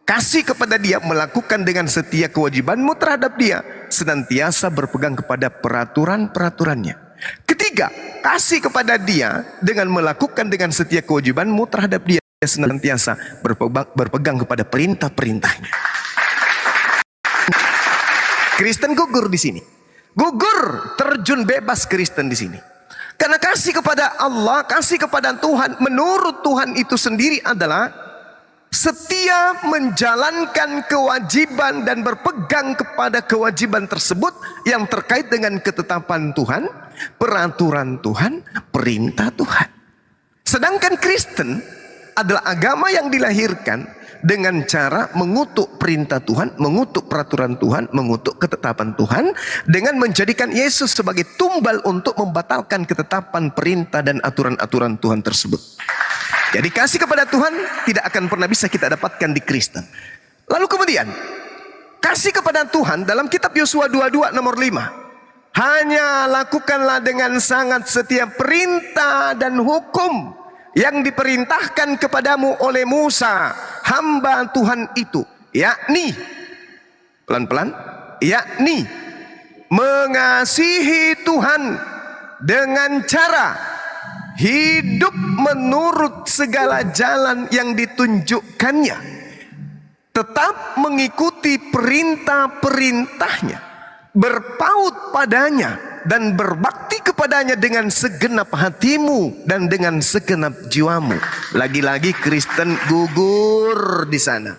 kasih kepada Dia melakukan dengan setia kewajibanmu terhadap Dia senantiasa berpegang kepada peraturan-peraturannya. Ketiga, kasih kepada Dia dengan melakukan dengan setia kewajibanmu terhadap Dia senantiasa berpegang kepada perintah-perintahnya. Kristen gugur di sini. Gugur, terjun bebas Kristen di sini. Karena kasih kepada Allah, kasih kepada Tuhan, menurut Tuhan itu sendiri adalah setia menjalankan kewajiban dan berpegang kepada kewajiban tersebut yang terkait dengan ketetapan Tuhan, peraturan Tuhan, perintah Tuhan. Sedangkan Kristen adalah agama yang dilahirkan dengan cara mengutuk perintah Tuhan, mengutuk peraturan Tuhan, mengutuk ketetapan Tuhan, dengan menjadikan Yesus sebagai tumbal untuk membatalkan ketetapan, perintah, dan aturan-aturan Tuhan tersebut. Jadi kasih kepada Tuhan tidak akan pernah bisa kita dapatkan di Kristen. Lalu kemudian, kasih kepada Tuhan dalam kitab Yosua 22 nomor 5. Hanya lakukanlah dengan sangat setia perintah dan hukum yang diperintahkan kepadamu oleh Musa, hamba Tuhan itu, yakni pelan-pelan, yakni mengasihi Tuhan dengan cara hidup menurut segala jalan yang ditunjukkannya, tetap mengikuti perintah-perintahnya, berpaut padanya dan berbakti kepadanya dengan segenap hatimu dan dengan segenap jiwamu. Lagi-lagi Kristen gugur di sana.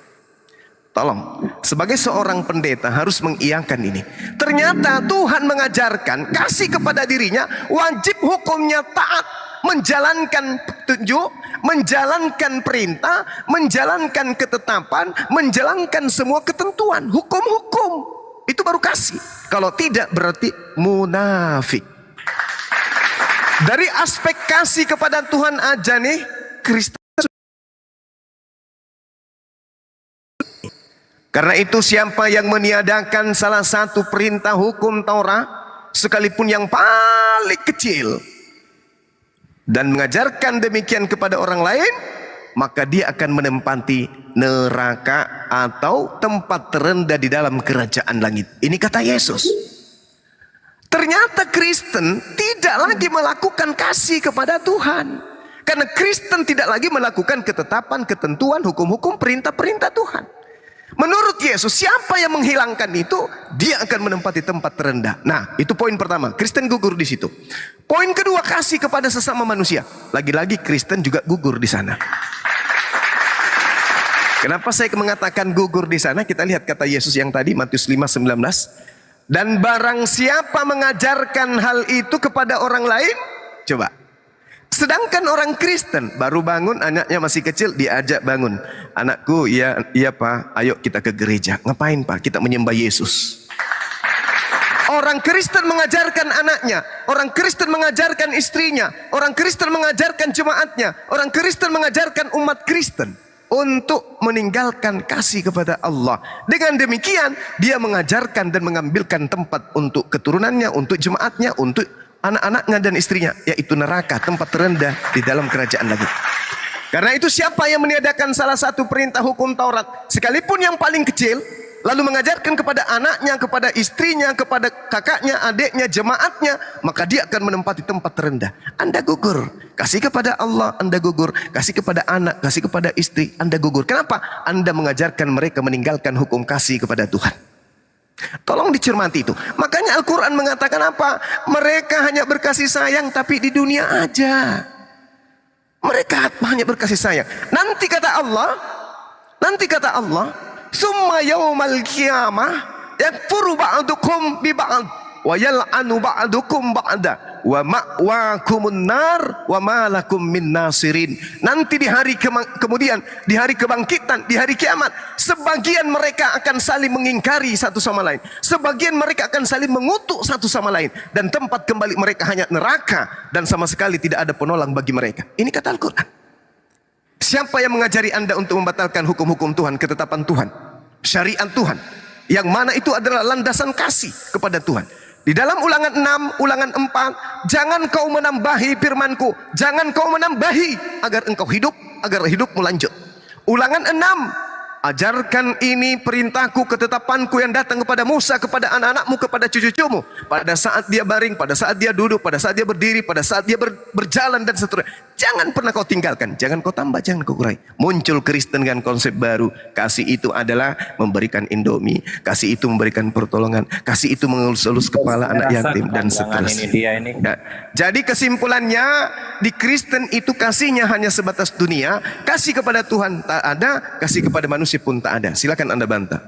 Tolong, sebagai seorang pendeta harus mengiyakan ini. Ternyata Tuhan mengajarkan kasih kepada dirinya, wajib hukumnya taat, menjalankan petunjuk, menjalankan perintah, menjalankan ketetapan, menjalankan semua ketentuan, hukum-hukum. Itu baru kasih. Kalau tidak berarti munafik. Dari aspek kasih kepada Tuhan aja nih, Kristen. Karena itu siapa yang meniadakan salah satu perintah hukum Taurat, sekalipun yang paling kecil, dan mengajarkan demikian kepada orang lain, maka dia akan menempati neraka atau tempat terendah di dalam kerajaan langit. Ini kata Yesus. Ternyata Kristen tidak lagi melakukan kasih kepada Tuhan. Karena Kristen tidak lagi melakukan ketetapan, ketentuan, hukum-hukum, perintah-perintah Tuhan. Menurut Yesus, siapa yang menghilangkan itu, dia akan menempati tempat terendah. Nah, itu poin pertama. Kristen gugur di situ. Poin kedua, kasih kepada sesama manusia. Lagi-lagi Kristen juga gugur di sana. Kenapa saya mengatakan gugur di sana? Kita lihat kata Yesus yang tadi, Matius 5:19. Dan barang siapa mengajarkan hal itu kepada orang lain, coba. Sedangkan orang Kristen baru bangun, anaknya masih kecil, diajak bangun. Anakku, iya Pak, ayo kita ke gereja. Ngapain Pak? Kita menyembah Yesus. Orang Kristen mengajarkan anaknya, orang Kristen mengajarkan istrinya, orang Kristen mengajarkan jemaatnya, orang Kristen mengajarkan umat Kristen untuk meninggalkan kasih kepada Allah. Dengan demikian, dia mengajarkan dan mengambilkan tempat untuk keturunannya, untuk jemaatnya, untuk anak-anaknya dan istrinya, yaitu neraka, tempat terendah di dalam kerajaan langit. Karena itu siapa yang meniadakan salah satu perintah hukum Taurat, sekalipun yang paling kecil, lalu mengajarkan kepada anaknya, kepada istrinya, kepada kakaknya, adiknya, jemaatnya, maka dia akan menempati tempat terendah. Anda gugur. Kasih kepada Allah, Anda gugur. Kasih kepada anak, kasih kepada istri, Anda gugur. Kenapa? Anda mengajarkan mereka meninggalkan hukum kasih kepada Tuhan. Tolong dicermati itu. Makanya Al-Quran mengatakan apa? Mereka hanya berkasih sayang tapi di dunia aja. Mereka hanya berkasih sayang. Nanti kata Allah, summa yaumal qiyamah yakfuru ba'dukum bi ba'd wa yal'anu ba'dukum ba'da wa ma'wakumun nar wa ma lakum min nasirin. Nanti di hari kemudian, di hari kebangkitan, di hari kiamat, sebagian mereka akan saling mengingkari satu sama lain, sebagian mereka akan saling mengutuk satu sama lain, dan tempat kembali mereka hanya neraka, dan sama sekali tidak ada penolong bagi mereka. Ini kata Al-Quran. Siapa yang mengajari Anda untuk membatalkan hukum-hukum Tuhan, ketetapan Tuhan, syariat Tuhan, yang mana itu adalah landasan kasih kepada Tuhan? Di dalam Ulangan 6, Ulangan 4, jangan kau menambahi firmanku, jangan kau menambahi agar engkau hidup, agar hidupmu lanjut. Ulangan 6, ajarkan ini perintahku, ketetapanku yang datang kepada Musa, kepada anak-anakmu, kepada cucu-cucumu, pada saat dia baring, pada saat dia duduk, pada saat dia berdiri, pada saat dia berjalan dan seterusnya. Jangan pernah kau tinggalkan, jangan kau tambah, jangan kau kurangi. Muncul Kristen dengan konsep baru. Kasih itu adalah memberikan Indomie, kasih itu memberikan pertolongan, kasih itu mengelus-elus kepala anak yatim dan seterusnya. Nah, jadi kesimpulannya, di Kristen itu kasihnya hanya sebatas dunia, kasih kepada Tuhan tak ada, kasih kepada manusia pun tak ada. Silakan Anda bantah.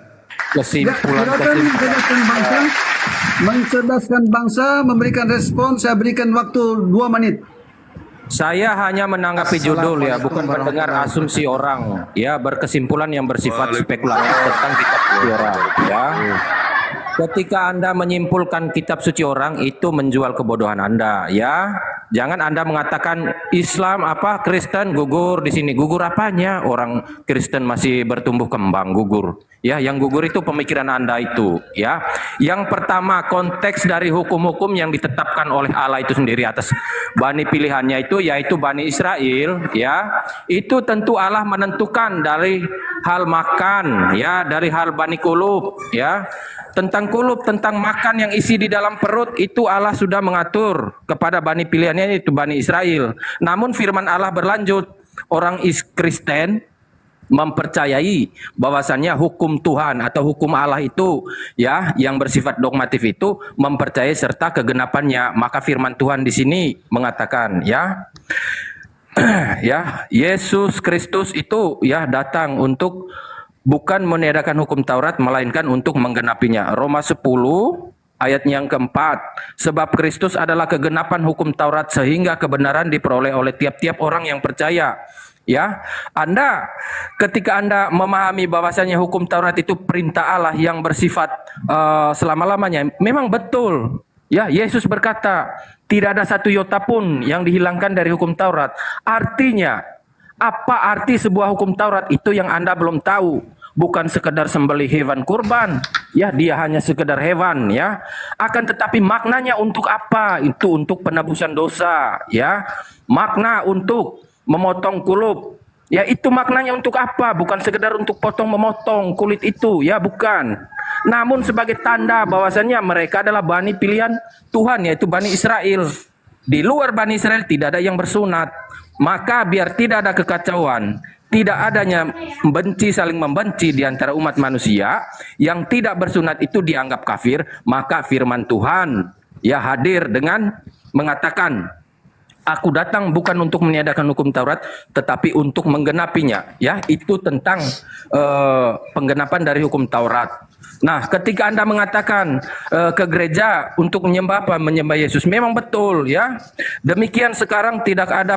Mencerdaskan bangsa, memberikan respon. Saya berikan waktu 2 menit. Saya hanya menanggapi judul ya, bukan mendengar asumsi orang ya, berkesimpulan yang bersifat spekulatif tentang kitab suci orang ya. Ketika Anda menyimpulkan kitab suci orang, itu menjual kebodohan Anda ya. Jangan Anda mengatakan Islam apa Kristen gugur di sini. Gugur apanya? Orang Kristen masih bertumbuh kembang, gugur. Ya, yang gugur itu pemikiran Anda itu, ya. Yang pertama, konteks dari hukum-hukum yang ditetapkan oleh Allah itu sendiri atas bani pilihannya itu, yaitu Bani Israel, ya. Itu tentu Allah menentukan dari hal makan, ya, dari hal bani kulub, ya. Tentang kulub, tentang makan yang isi di dalam perut, itu Allah sudah mengatur kepada bani pilihannya, yaitu Bani Israel. Namun firman Allah berlanjut, orang Kristen mempercayai bahwasannya hukum Tuhan atau hukum Allah itu ya yang bersifat dogmatif itu mempercayai serta kegenapannya. Maka firman Tuhan di sini mengatakan ya ya Yesus Kristus itu ya datang untuk bukan meniadakan hukum Taurat melainkan untuk menggenapinya. Roma 10 ayat yang keempat, sebab Kristus adalah kegenapan hukum Taurat sehingga kebenaran diperoleh oleh tiap-tiap orang yang percaya. Ya, Anda ketika Anda memahami bahwasanya hukum Taurat itu perintah Allah yang bersifat selama-lamanya, memang betul. Ya, Yesus berkata, tidak ada satu iota pun yang dihilangkan dari hukum Taurat. Artinya, apa arti sebuah hukum Taurat itu yang Anda belum tahu? Bukan sekedar sembelih hewan kurban, ya dia hanya sekedar hewan, ya. Akan tetapi maknanya untuk apa? Itu untuk penebusan dosa, ya. Makna untuk memotong kulub, Ya itu maknanya untuk apa? Bukan sekedar untuk potong-memotong kulit itu, ya bukan. Namun sebagai tanda bahwasannya mereka adalah bani pilihan Tuhan, yaitu Bani Israel. Di luar Bani Israel tidak ada yang bersunat. Maka biar tidak ada kekacauan, tidak adanya saling membenci di antara umat manusia, yang tidak bersunat itu dianggap kafir, maka firman Tuhan ya hadir dengan mengatakan, aku datang bukan untuk meniadakan hukum Taurat, tetapi untuk menggenapinya. Ya, itu tentang penggenapan dari hukum Taurat. Nah, ketika Anda mengatakan ke gereja untuk menyembah apa? Menyembah Yesus, memang betul ya. Demikian sekarang tidak ada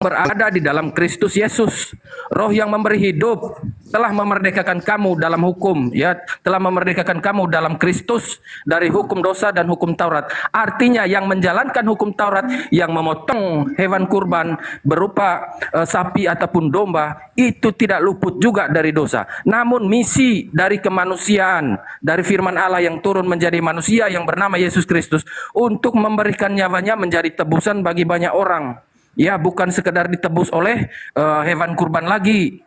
berada di dalam Kristus Yesus. Roh yang memberi hidup telah memerdekakan kamu dalam hukum, ya, telah memerdekakan kamu dalam Kristus dari hukum dosa dan hukum Taurat. Artinya yang menjalankan hukum Taurat, yang memotong hewan kurban berupa sapi ataupun domba, itu tidak luput juga dari dosa. Namun misi dari kemanusiaan, dari firman Allah yang turun menjadi manusia yang bernama Yesus Kristus untuk memberikan nyawanya menjadi tebusan bagi banyak orang. Ya, bukan sekedar ditebus oleh hewan kurban lagi.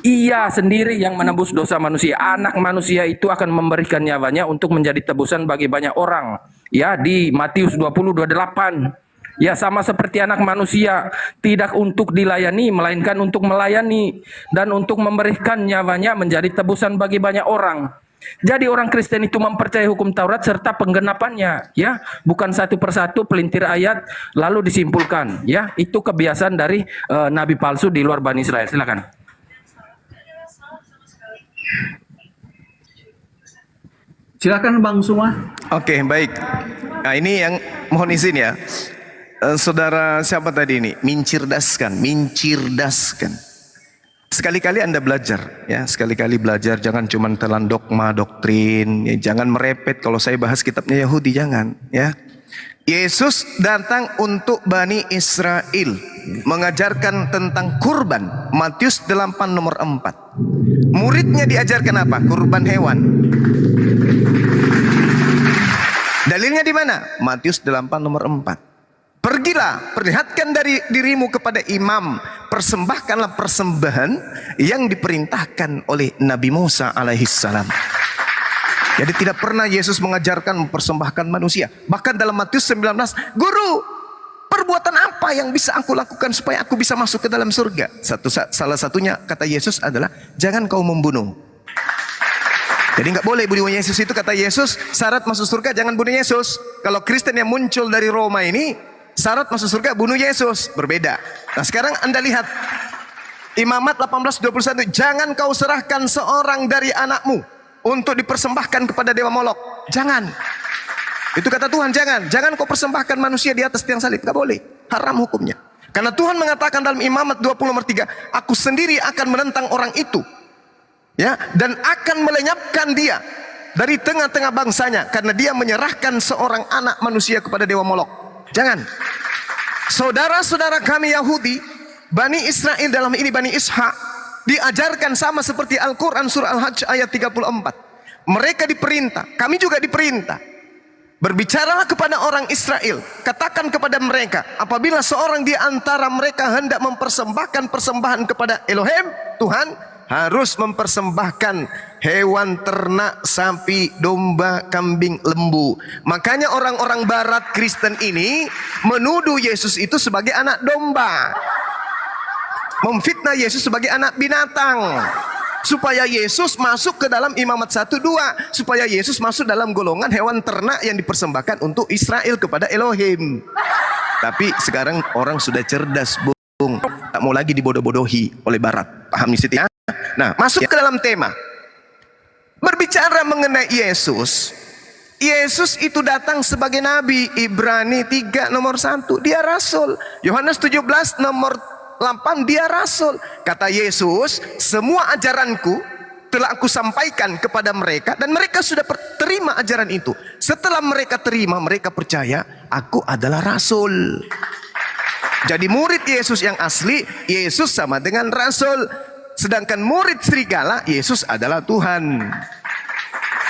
Ia sendiri yang menebus dosa manusia. Anak manusia itu akan memberikan nyawanya untuk menjadi tebusan bagi banyak orang. Ya, di Matius 20:28. Ya, sama seperti anak manusia, tidak untuk dilayani, melainkan untuk melayani dan untuk memberikan nyawanya menjadi tebusan bagi banyak orang. Jadi orang Kristen itu mempercayai hukum Taurat serta penggenapannya, ya, bukan satu persatu pelintir ayat lalu disimpulkan, ya. Itu kebiasaan dari nabi palsu di luar Bani Israel. Silakan. Silakan Bang Suma. Oke, baik. Nah, ini yang mohon izin ya. Saudara siapa tadi ini? Mincirdaskan. Sekali-kali Anda belajar, ya, sekali-kali belajar, jangan cuma telan dogma, doktrin, ya, jangan merepet. Kalau saya bahas kitabnya Yahudi, jangan, ya. Yesus datang untuk Bani Israel, mengajarkan tentang kurban. Matius 8 nomor 4. Muridnya diajarkan apa? Kurban hewan. Dalilnya di mana? Matius 8 nomor 4. Pergilah, perlihatkan dari dirimu kepada imam, persembahkanlah persembahan yang diperintahkan oleh Nabi Musa alaihissalam. Jadi tidak pernah Yesus mengajarkan mempersembahkan manusia. Bahkan dalam Matius 19, Guru, perbuatan apa yang bisa aku lakukan supaya aku bisa masuk ke dalam surga? Salah satunya kata Yesus adalah, jangan kau membunuh. Jadi nggak boleh bunuh Yesus itu, kata Yesus, syarat masuk surga jangan bunuh Yesus. Kalau Kristen yang muncul dari Roma ini, syarat masuk surga bunuh Yesus, berbeda. Nah, sekarang Anda lihat Imamat 18:21, jangan kau serahkan seorang dari anakmu untuk dipersembahkan kepada dewa Molok. Jangan. Itu kata Tuhan, jangan kau persembahkan manusia di atas tiang salib, nggak boleh, haram hukumnya. Karena Tuhan mengatakan dalam Imamat 20:3, aku sendiri akan menentang orang itu, ya, dan akan melenyapkan dia dari tengah-tengah bangsanya karena dia menyerahkan seorang anak manusia kepada dewa Molok. Jangan. Saudara-saudara kami Yahudi, Bani Israel dalam ini Bani Ishak, diajarkan sama seperti Al-Quran surah Al-Hajj ayat 34. Mereka diperintah, kami juga diperintah. Berbicaralah kepada orang Israel, katakan kepada mereka, apabila seorang di antara mereka hendak mempersembahkan persembahan kepada Elohim, Tuhan, harus mempersembahkan hewan ternak, sapi, domba, kambing, lembu. Makanya orang-orang barat Kristen ini menuduh Yesus itu sebagai anak domba, memfitnah Yesus sebagai anak binatang, supaya Yesus masuk ke dalam Imamat 1-2, supaya Yesus masuk dalam golongan hewan ternak yang dipersembahkan untuk Israel kepada Elohim. Tapi sekarang orang sudah cerdas, Bung, tak mau lagi dibodoh-bodohi oleh barat. Paham di situ ya? Nah, masuk ke dalam tema. Berbicara mengenai Yesus, Yesus itu datang sebagai nabi. Ibrani 3 nomor 1, dia rasul. Yohanes 17 nomor 8, dia rasul. Kata Yesus, semua ajaranku telah aku sampaikan kepada mereka dan mereka sudah terima ajaran itu. Setelah mereka terima, mereka percaya aku adalah rasul. Jadi murid Yesus yang asli, Yesus sama dengan rasul. Sedangkan murid serigala, Yesus adalah Tuhan.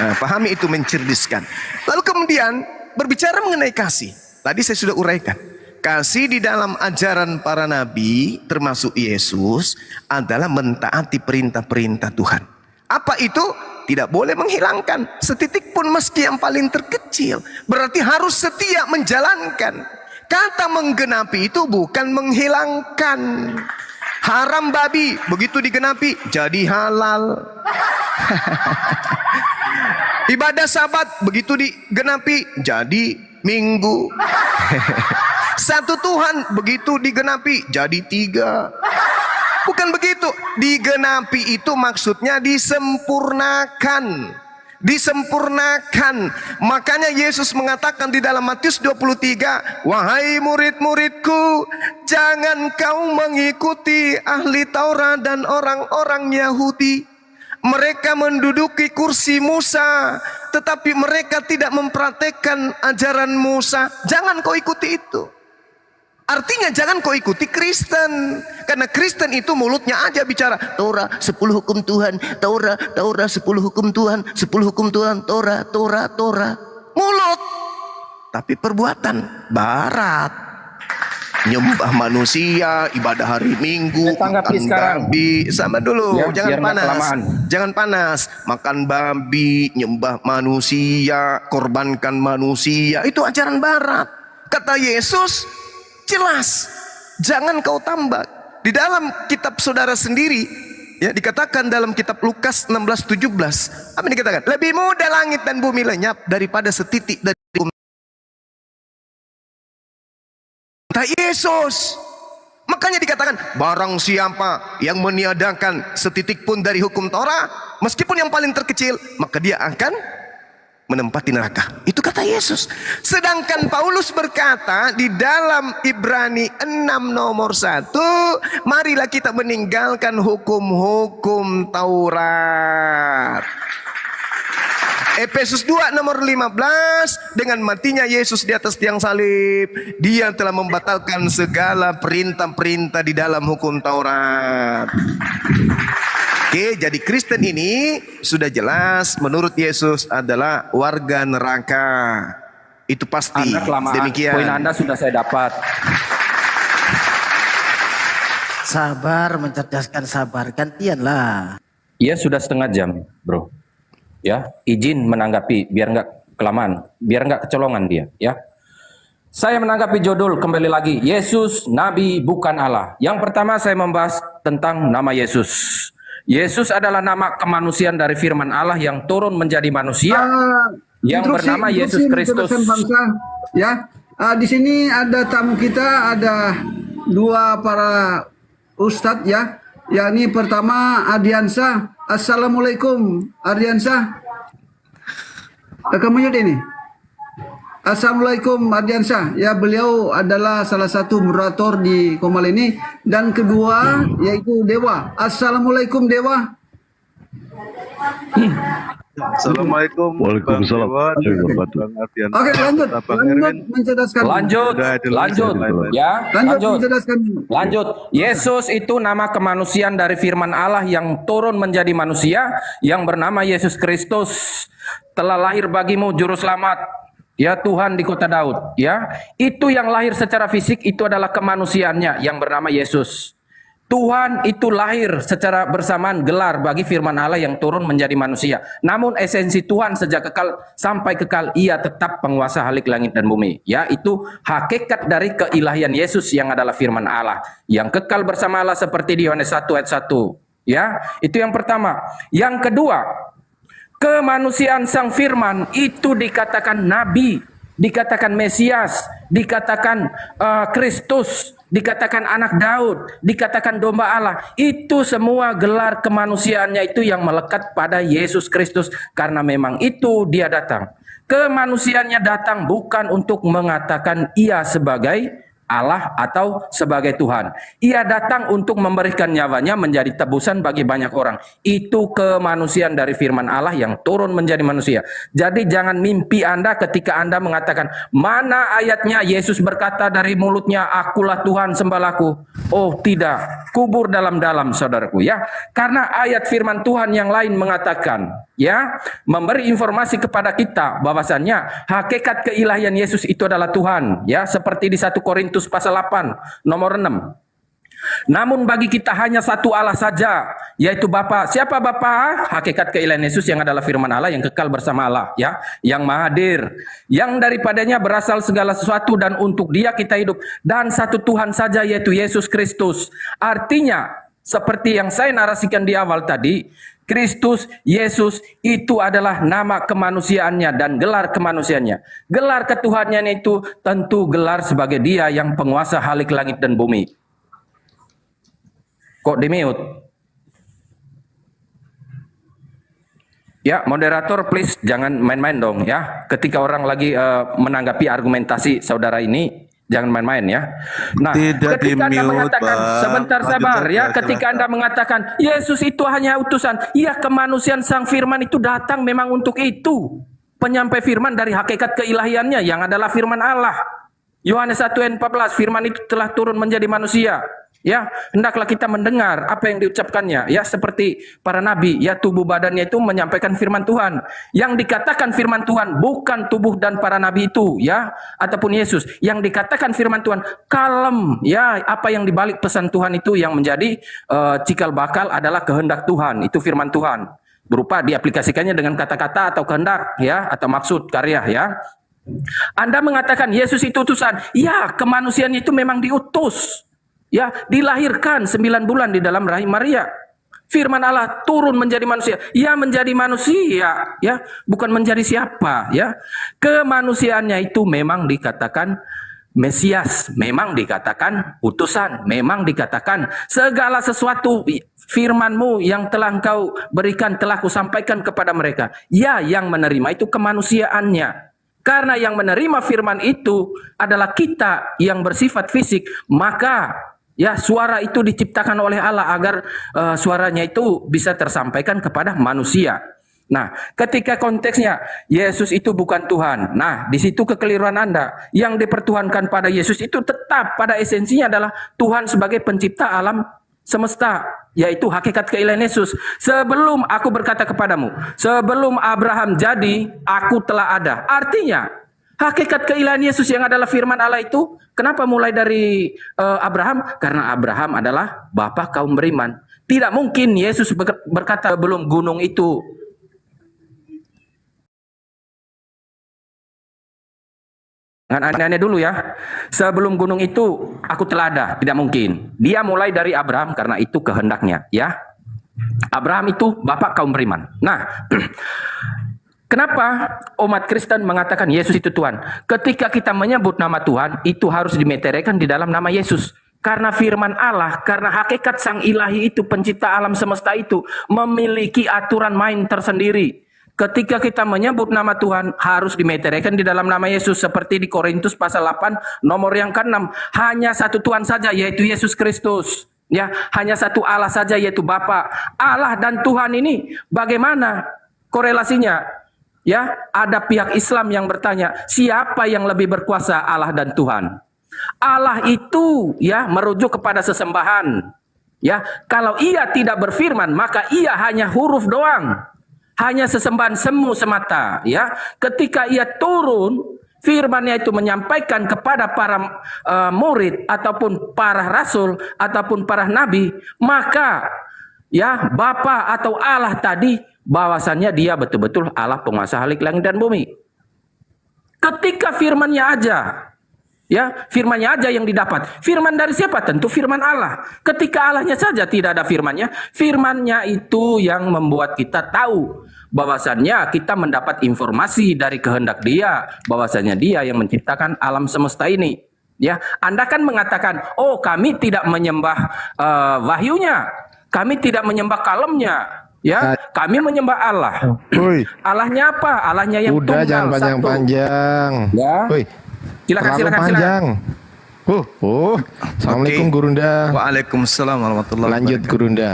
Nah, pahami itu, mencerdiskan. Lalu kemudian berbicara mengenai kasih. Tadi saya sudah uraikan. Kasih di dalam ajaran para nabi, termasuk Yesus, adalah mentaati perintah-perintah Tuhan. Apa itu? Tidak boleh menghilangkan setitik pun meski yang paling terkecil. Berarti harus setia menjalankan. Kata menggenapi itu bukan menghilangkan. Haram babi, begitu digenapi jadi halal. Ibadah sabat, begitu digenapi jadi minggu. Satu Tuhan, begitu digenapi jadi 3. Bukan begitu. Digenapi itu maksudnya disempurnakan. Disempurnakan. Makanya Yesus mengatakan di dalam Matius 23, wahai murid-muridku, jangan kau mengikuti ahli Taurat dan orang-orang Yahudi. Mereka menduduki kursi Musa, tetapi mereka tidak mempraktekkan ajaran Musa. Jangan kau ikuti itu. Artinya jangan kau ikuti Kristen. Karena Kristen itu mulutnya aja bicara Torah 10 hukum Tuhan, Torah 10 hukum Tuhan, 10 hukum Tuhan, Torah. Mulut. Tapi perbuatan barat. Nyembah manusia, ibadah hari Minggu, makan babi. Sama dulu, ya, jangan panas. Jangan panas. Makan babi, nyembah manusia, korbankan manusia. Itu ajaran barat. Kata Yesus, jelas, jangan kau tambah. Di dalam kitab saudara sendiri, ya, dikatakan dalam kitab Lukas 16:17, apa yang dikatakan? Lebih mudah langit dan bumi lenyap daripada setitik dari hukum Yesus. Makanya dikatakan, barang siapa yang meniadakan setitik pun dari hukum Torah, meskipun yang paling terkecil, maka dia akan menempati neraka. Itu kata Yesus. Sedangkan Paulus berkata di dalam Ibrani 6 nomor 1, marilah kita meninggalkan hukum-hukum Taurat. Efesus 2 nomor 15, dengan matinya Yesus di atas tiang salib, dia telah membatalkan segala perintah-perintah di dalam hukum Taurat. Oke, jadi Kristen ini sudah jelas menurut Yesus adalah warga neraka. Itu pasti. Anda kelamaan. Demikian. Poin Anda sudah saya dapat. Sabar, mencerdaskan sabar. Gantianlah. Iya, sudah setengah jam, bro. Ya, izin menanggapi biar nggak kelamaan, biar nggak kecolongan dia. Ya, saya menanggapi judul kembali lagi. Yesus Nabi bukan Allah. Yang pertama saya membahas tentang nama Yesus. Yesus adalah nama kemanusiaan dari firman Allah yang turun menjadi manusia, yang bernama Yesus Kristus. Ya, di sini ada tamu kita, ada 2 para ustadz ya. Yakni pertama Ardiansyah. Assalamualaikum Ardiansyah. Kamu ini. Assalamualaikum Ardiansyah. Ya, beliau adalah salah satu moderator di Komal ini. Dan kedua yaitu Dewa. Assalamualaikum Dewa. Assalamualaikum. Waalaikumsalam. Oke, lanjut mencerdaskan. Lanjut. Yesus itu nama kemanusiaan dari firman Allah yang turun menjadi manusia, yang bernama Yesus Kristus. Telah lahir bagimu juru selamat, ya Tuhan di kota Daud. Ya, itu yang lahir secara fisik itu adalah kemanusiaannya yang bernama Yesus. Tuhan itu lahir secara bersamaan gelar bagi firman Allah yang turun menjadi manusia. Namun esensi Tuhan sejak kekal sampai kekal, ia tetap penguasa halik langit dan bumi. Ya, itu hakikat dari keilahian Yesus yang adalah firman Allah yang kekal bersama Allah seperti di Yohanes 1 ayat 1. Ya, itu yang pertama. Yang kedua, kemanusiaan sang firman itu dikatakan nabi, dikatakan Mesias, dikatakan Kristus, dikatakan anak Daud, dikatakan domba Allah. Itu semua gelar kemanusiaannya itu yang melekat pada Yesus Kristus, karena memang itu dia datang. Kemanusiaannya datang bukan untuk mengatakan ia sebagai Allah atau sebagai Tuhan. Ia datang untuk memberikan nyawanya menjadi tebusan bagi banyak orang. Itu kemanusiaan dari firman Allah yang turun menjadi manusia. Jadi jangan mimpi Anda ketika Anda mengatakan, mana ayatnya Yesus berkata dari mulutnya, akulah Tuhan sembahku. Oh tidak, kubur dalam-dalam saudaraku ya. Karena ayat firman Tuhan yang lain mengatakan, ya, memberi informasi kepada kita bahwasannya hakikat keilahian Yesus itu adalah Tuhan, ya, seperti di 1 Korintus pasal 8 nomor 6. Namun bagi kita hanya satu Allah saja, yaitu Bapa. Siapa Bapa? Hakikat keilahian Yesus yang adalah firman Allah yang kekal bersama Allah, ya, yang maha hadir, yang daripadanya berasal segala sesuatu dan untuk Dia kita hidup, dan satu Tuhan saja yaitu Yesus Kristus. Artinya seperti yang saya narasikan di awal tadi, Kristus Yesus itu adalah nama kemanusiaannya dan gelar kemanusiaannya. Gelar ketuhanannya itu tentu gelar sebagai Dia yang penguasa halik langit dan bumi. Kok di-mute? Ya, moderator please jangan main-main dong ya. Ketika orang lagi menanggapi argumentasi saudara ini, jangan main-main ya. Nah, ketika Anda mengatakan, sebentar sabar ya, ketika Anda mengatakan Yesus itu hanya utusan, ya, kemanusiaan Sang Firman itu datang memang untuk itu. Penyampai firman dari hakikat keilahiannya yang adalah firman Allah. Yohanes 1:14, firman itu telah turun menjadi manusia. Ya, hendaklah kita mendengar apa yang diucapkannya, ya, seperti para nabi, ya, tubuh badannya itu menyampaikan firman Tuhan. Yang dikatakan firman Tuhan bukan tubuh dan para nabi itu, ya, ataupun Yesus. Yang dikatakan firman Tuhan kalem, ya, apa yang dibalik pesan Tuhan itu yang menjadi cikal bakal adalah kehendak Tuhan, itu firman Tuhan. Berupa diaplikasikannya dengan kata-kata atau kehendak, ya, atau maksud karya, ya. Anda mengatakan Yesus itu utusan, ya, kemanusiaan itu memang diutus. Ya, dilahirkan 9 bulan di dalam rahim Maria. Firman Allah turun menjadi manusia. Ya, menjadi manusia, ya, bukan menjadi siapa, ya. Kemanusiaannya itu memang dikatakan Mesias, memang dikatakan utusan, memang dikatakan segala sesuatu firman-Mu yang telah Engkau berikan telah Kusampaikan kepada mereka. Ya, yang menerima itu kemanusiaannya. Karena yang menerima firman itu adalah kita yang bersifat fisik, maka ya, suara itu diciptakan oleh Allah agar suaranya itu bisa tersampaikan kepada manusia. Nah, ketika konteksnya Yesus itu bukan Tuhan. Nah, di situ kekeliruan Anda. Yang dipertuhankan pada Yesus itu tetap pada esensinya adalah Tuhan sebagai pencipta alam semesta, yaitu hakikat keilahian Yesus. Sebelum aku berkata kepadamu, sebelum Abraham jadi, aku telah ada. Artinya, hakikat keilahian Yesus yang adalah firman Allah itu, kenapa mulai dari Abraham? Karena Abraham adalah bapa kaum beriman. Tidak mungkin Yesus berkata belum gunung itu. Aneh-aneh dulu ya. Sebelum gunung itu aku telah ada. Tidak mungkin. Dia mulai dari Abraham karena itu kehendaknya, ya. Abraham itu bapa kaum beriman. Nah, kenapa umat Kristen mengatakan Yesus itu Tuhan? Ketika kita menyebut nama Tuhan, itu harus dimeteraikan di dalam nama Yesus. Karena firman Allah, karena hakikat Sang Ilahi itu, pencipta alam semesta itu, memiliki aturan main tersendiri. Ketika kita menyebut nama Tuhan, harus dimeteraikan di dalam nama Yesus. Seperti di Korintus pasal 8, nomor yang ke-6. Hanya satu Tuhan saja, yaitu Yesus Kristus. Ya, hanya satu Allah saja, yaitu Bapa. Allah dan Tuhan ini bagaimana korelasinya? Ya, ada pihak Islam yang bertanya, siapa yang lebih berkuasa, Allah dan Tuhan? Allah itu, ya, merujuk kepada sesembahan. Ya, kalau Ia tidak berfirman, maka Ia hanya huruf doang. Hanya sesembahan semu semata, ya. Ketika Ia turun, firman-Nya itu menyampaikan kepada para murid ataupun para rasul ataupun para nabi, maka ya, Bapa atau Allah tadi bahwasannya Dia betul-betul Allah penguasa halik langit dan bumi. Ketika firman-Nya aja, ya, firman-Nya aja yang didapat. Firman dari siapa? Tentu firman Allah. Ketika Allahnya saja tidak ada firman-Nya, firman-Nya itu yang membuat kita tahu bahwasannya kita mendapat informasi dari kehendak Dia, bahwasannya Dia yang menciptakan alam semesta ini. Ya, Anda kan mengatakan, oh, kami tidak menyembah wahyunya, kami tidak menyembah kalemnya, ya, kami menyembah Allah. Allahnya apa? Allahnya yang udah, tunggal, jangan panjang-panjang. Ya. Silakan. Assalamualaikum Gurunda. Waalaikumsalam warahmatullahi wabarakatuh. Lanjut Gurunda.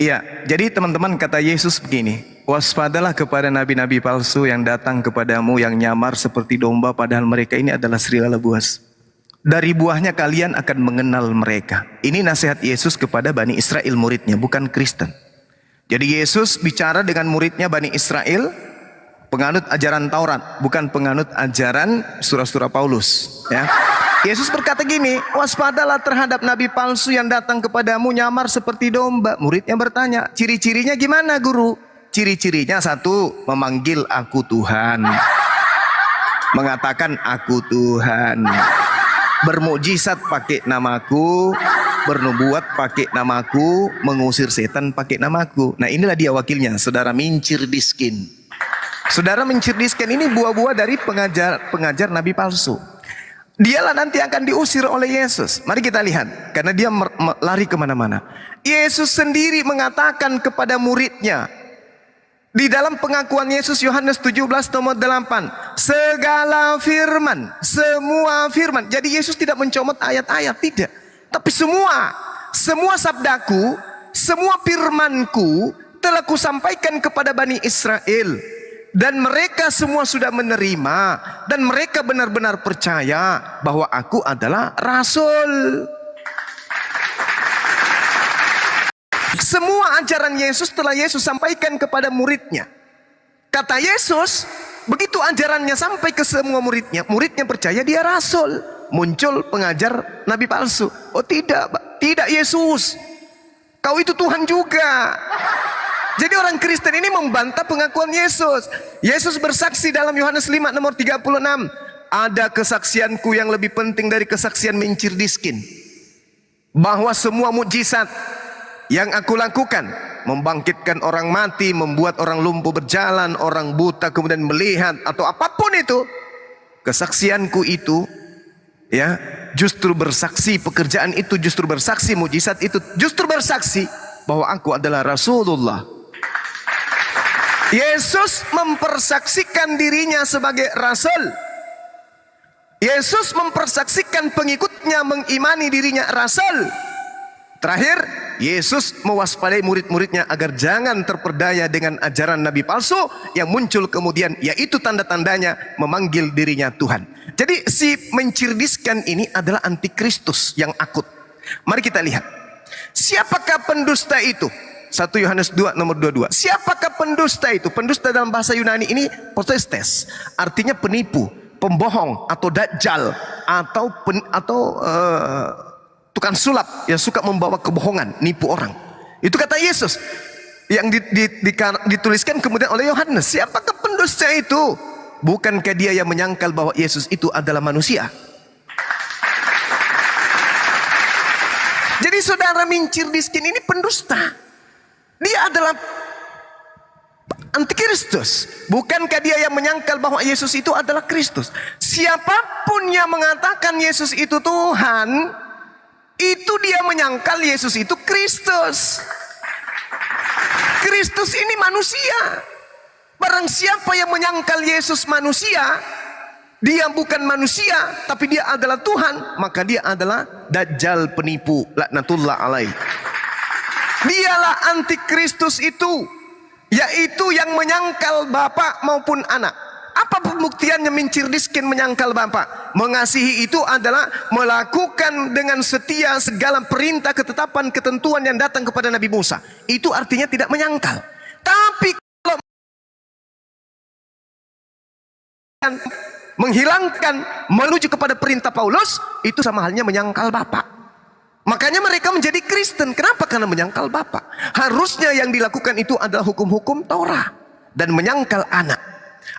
Iya, jadi teman-teman, kata Yesus begini, waspadalah kepada nabi-nabi palsu yang datang kepadamu yang nyamar seperti domba padahal mereka ini adalah serigala buas. Dari buahnya kalian akan mengenal mereka. Ini nasihat Yesus kepada Bani Israel muridnya, bukan Kristen. Jadi Yesus bicara dengan muridnya Bani Israel, penganut ajaran Taurat, bukan penganut ajaran surah-surah Paulus. Ya. Yesus berkata gini, waspadalah terhadap nabi palsu yang datang kepadamu nyamar seperti domba. Muridnya bertanya, ciri-cirinya gimana guru? Ciri-cirinya satu, memanggil aku Tuhan, mengatakan aku Tuhan, bermukjizat pakai namaku, bernubuat pakai namaku, mengusir setan pakai namaku. Nah inilah dia wakilnya, saudara Mincirdiskin. Saudara Mincirdiskin ini buah-buah dari pengajar nabi palsu. Dialah nanti akan diusir oleh Yesus. Mari kita lihat, karena dia lari kemana-mana. Yesus sendiri mengatakan kepada muridnya, di dalam pengakuan Yesus Yohanes 17 nomor 8, segala firman, semua firman. Jadi Yesus tidak mencomot ayat-ayat, tidak. Tapi semua sabdaku, semua firmanku telah kusampaikan kepada Bani Israel. Dan mereka semua sudah menerima. Dan mereka benar-benar percaya bahwa aku adalah Rasul. Semua ajaran Yesus telah Yesus sampaikan kepada muridnya. Kata Yesus, begitu ajarannya sampai ke semua muridnya, muridnya percaya dia Rasul. Muncul pengajar nabi palsu. Oh tidak, tidak Yesus, kau itu Tuhan juga. Jadi orang Kristen ini membantah pengakuan Yesus. Yesus bersaksi dalam Yohanes 5 nomor 36, ada kesaksianku yang lebih penting dari kesaksian Mincirdiskin, bahwa semua mukjizat yang aku lakukan, membangkitkan orang mati, membuat orang lumpuh berjalan, orang buta kemudian melihat, atau apapun itu, kesaksianku itu, ya, justru bersaksi, pekerjaan itu justru bersaksi, mukjizat itu justru bersaksi bahwa aku adalah Rasulullah. Yesus mempersaksikan dirinya sebagai Rasul. Yesus mempersaksikan pengikutnya mengimani dirinya Rasul. Terakhir, Yesus mewaspadai murid-muridnya agar jangan terperdaya dengan ajaran nabi palsu yang muncul kemudian, yaitu tanda-tandanya memanggil dirinya Tuhan. Jadi si Mincirdiskin ini adalah antikristus yang akut. Mari kita lihat, siapakah pendusta itu? 1 Yohanes 2 nomor 22. Siapakah pendusta itu? Pendusta dalam bahasa Yunani ini potestes, artinya penipu, pembohong atau dajjal atau tukang sulap yang suka membawa kebohongan, nipu orang. Itu kata Yesus yang dituliskan kemudian oleh Yohanes. Siapakah pendusta itu? Bukankah dia yang menyangkal bahwa Yesus itu adalah manusia? Jadi saudara Mincirdiskin ini pendusta. Dia adalah antikristus. Bukankah dia yang menyangkal bahwa Yesus itu adalah Kristus? Siapapun yang mengatakan Yesus itu Tuhan, itu dia menyangkal Yesus itu Kristus. Kristus ini manusia. Barang siapa yang menyangkal Yesus manusia, dia bukan manusia, tapi dia adalah Tuhan, maka dia adalah dajjal, penipu, laknatullah alaih. Dialah antikristus itu, yaitu yang menyangkal bapak maupun anak. Apa pembuktiannya Mincirdiskin menyangkal bapak? Mengasihi itu adalah melakukan dengan setia segala perintah, ketetapan, ketentuan yang datang kepada Nabi Musa. Itu artinya tidak menyangkal. Tapi kalau menghilangkan, menuju kepada perintah Paulus, itu sama halnya menyangkal bapak. Makanya mereka menjadi Kristen. Kenapa? Karena menyangkal bapak. Harusnya yang dilakukan itu adalah hukum-hukum Taurat dan menyangkal anak.